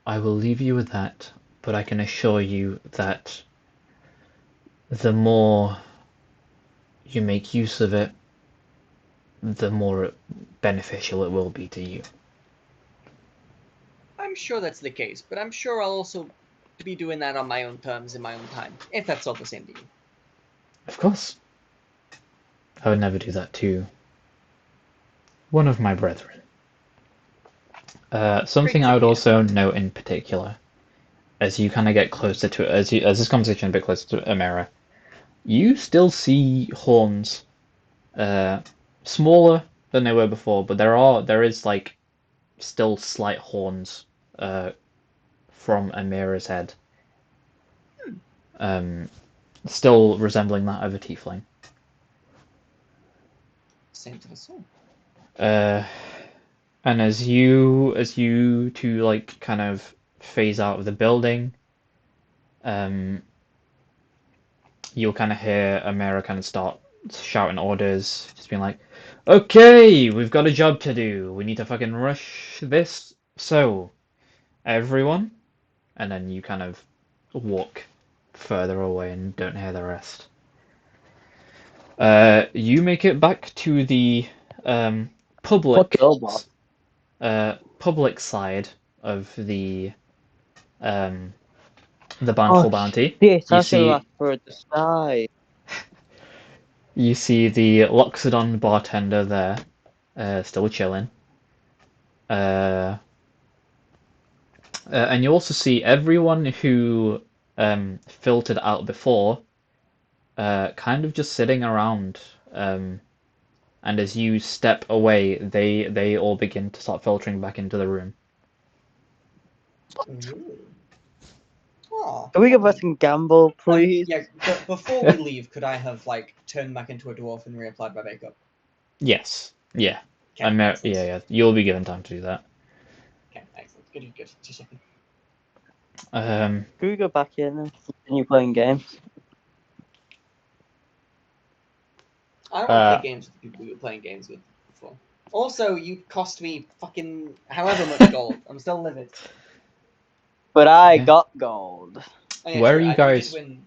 I will leave you with that, but I can assure you that the more you make use of it, the more beneficial it will be to you. I'm sure that's the case, but I'm sure I'll also be doing that on my own terms in my own time, if that's all the same to you. Of course. I would never do that to one of my brethren. Something Great I to would hear. also note in particular, as you kind of get closer to as this conversation a bit closer to Amera, you still see horns, smaller than they were before, but there is like still slight horns, from Amira's head. still resembling that of a tiefling. Same to the soul. And as you two like kind of phase out of the building, you'll kind of hear Amira kind of start shouting orders, just being like, "Okay, we've got a job to do. We need to fucking rush this. So, everyone," and then you kind of walk further away and don't hear the rest. You make it back to the public Fuck your boss. public side of the um, Oh, Bountiful Bounty. shit, You I should have see asked for it to side. you see the Loxodon bartender there, still chilling. And you also see everyone who filtered out before, kind of just sitting around. And as you step away, they all begin to start filtering back into the room. Ooh. Aw, Can we go lovely. back and gamble, please? Yeah, but before we leave, could I have like turned back into a dwarf and reapplied my makeup? Yes, yeah, Okay, excellent. yeah. You'll be given time to do that. Okay, excellent. Good. Just checking. Can we go back in and continue playing games? I don't want to play games with the people we were playing games with before. Also, you cost me fucking however much gold. I'm still livid. But I Okay. got gold. Oh, yeah, Where true. are you You guys? did win.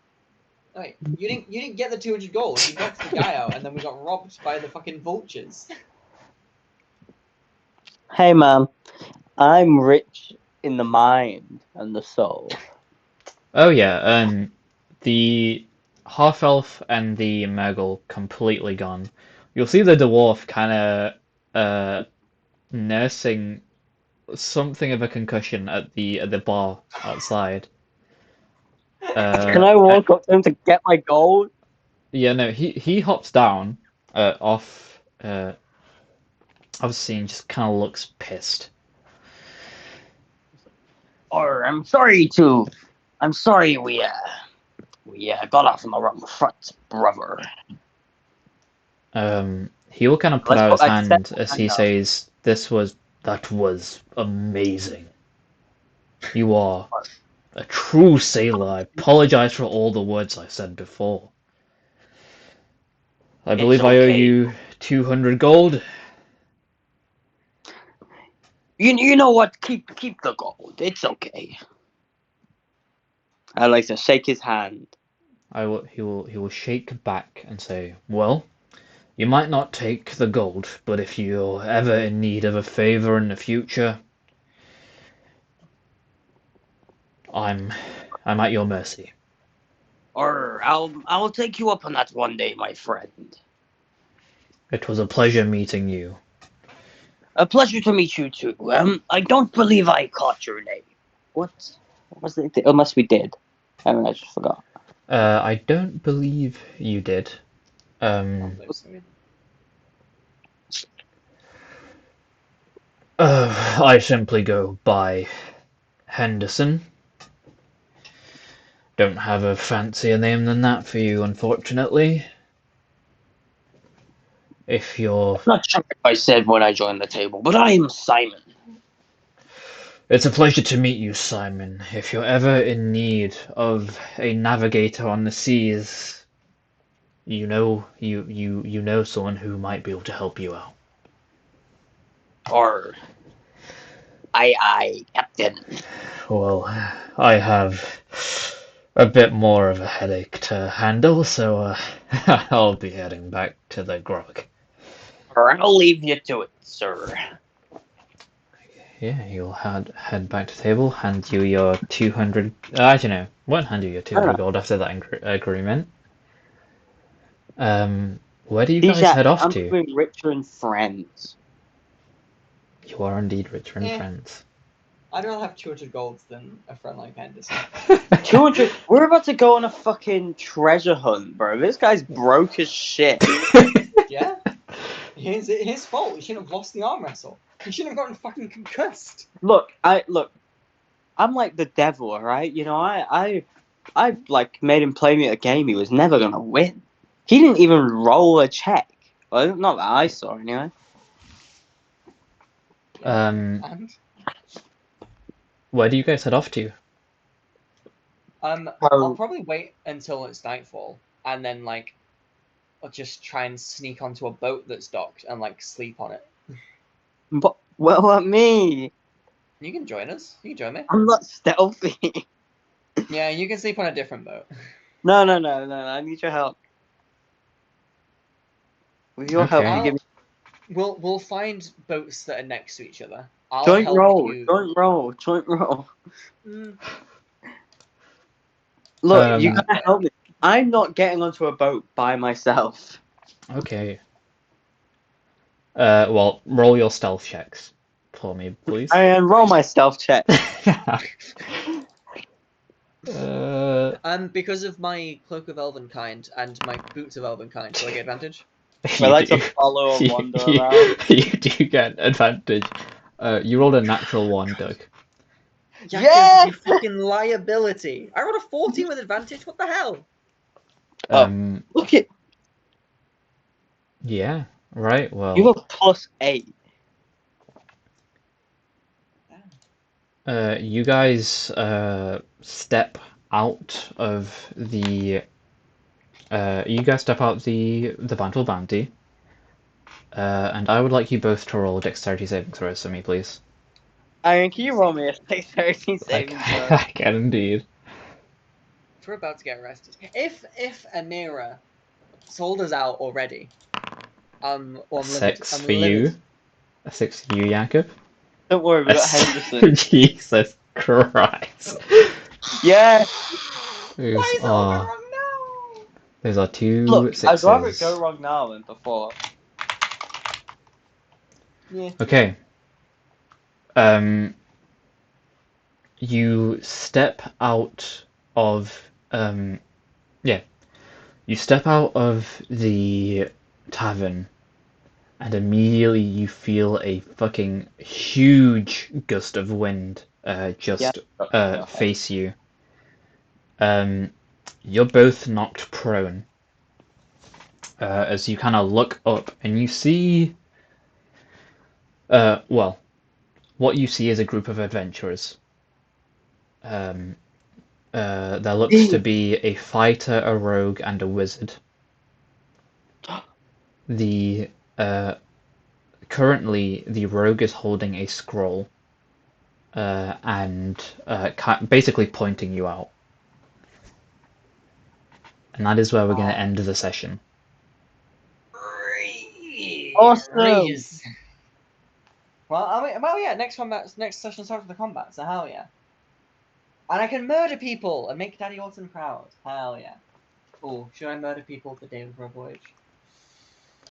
Oh, wait, you didn't get the 200 gold. You knocked the guy out, and then we got robbed by the fucking vultures. Hey man, I'm rich in the mind and the soul. Oh yeah, the half elf and the Murgle completely gone. You'll see the dwarf kind of nursing something of a concussion at the bar outside. Can I walk up to him to get my gold? Yeah, no, he hops down off the scene, just kind of looks pissed. Or I'm sorry we got off on the wrong foot, brother. He will kind of put Let's out put his like hand as hand he up. says, that was amazing. You are a true sailor. I apologize for all the words I said before. I believe I owe okay. you 200 gold. You know what? Keep the gold. It's okay. I like to shake his hand. He will shake back and say, "Well, you might not take the gold, but if you're ever in need of a favor in the future, I'm at your mercy." Or I'll take you up on that one day, my friend. It was a pleasure meeting you. A pleasure to meet you too. I don't believe I caught your name. What was it? Unless we did. I mean, I just forgot. I don't believe you did. I simply go by Henderson. Don't have a fancier name than that for you, unfortunately. If you're... Not sure if I said when I joined the table, but I'm Simon. It's a pleasure to meet you, Simon. If you're ever in need of a navigator on the seas, you know someone who might be able to help you out. Or I, Captain. Well, I have a bit more of a headache to handle, so I'll be heading back to the grog. Or I'll leave you to it, sir. Yeah, he'll head back to the table, hand you your 200... I don't know, won't hand you your 200 gold after that agreement. Where do you guys head off I'm to? becoming richer and friends. You are indeed richer in Yeah. friends. I'd rather have 200 golds than a friend like Henderson. 200. We're about to go on a fucking treasure hunt, bro. This guy's broke as shit. Yeah? His fault. He shouldn't have lost the arm wrestle. He shouldn't have gotten fucking concussed. Look. I'm like the devil, alright? You know, I I like made him play me a game he was never gonna win. He didn't even roll a check. Well, not that I saw anyway. And Where do you guys head off to? I'll probably wait until it's nightfall, and then like I'll just try and sneak onto a boat that's docked and like sleep on it. But what me? You can join us. You can join me. I'm not stealthy. Yeah, you can sleep on a different boat. No. I need your help. With your help, Okay. you give me We'll find boats that are next to each other. I'll joint help roll, you. joint roll. Mm, Look, you Um, gotta help me. I'm not getting onto a boat by myself. Okay. Well, roll your stealth checks for me, please. Roll my stealth check. because of my cloak of elvenkind and my boots of elvenkind, do I get advantage? I You like do. to follow and You, wander you, around. you do get advantage. You rolled a natural one, Doug. Jacob, Yeah! you fucking liability! I rolled a 14 with advantage. What the hell? Look at Yeah, right, you well, have +8. you guys step out of the the Bantle Bounty, and I would like you both to roll dexterity saving throws for me, please. Aaron, can you roll me a dexterity I saving can, throw? I can indeed. We're about to get arrested. If Amira sold us out already, I'm livid. Six I'm for livid. you. A six for you, Jakob. Don't worry, we A got Henderson. Jesus Christ. Yeah! Those Why is it all going are wrong now? those are two Look, I'd rather it sixes. go wrong now than before. Yeah. Okay. Um, you step out of yeah, you step out of the tavern, and immediately you feel a fucking huge gust of wind Yeah. just Your head. face you. You're both knocked prone as you kind of look up and you see well, what you see is a group of adventurers. Um, there looks to be a fighter, a rogue, and a wizard. The currently the rogue is holding a scroll and basically pointing you out, and that is where we're going to end the session. Awesome! Raise. Yeah, next session starts with the combat, so hell yeah. And I can murder people and make Daddy Autumn proud. Hell yeah. Oh, should I murder people the day before a voyage?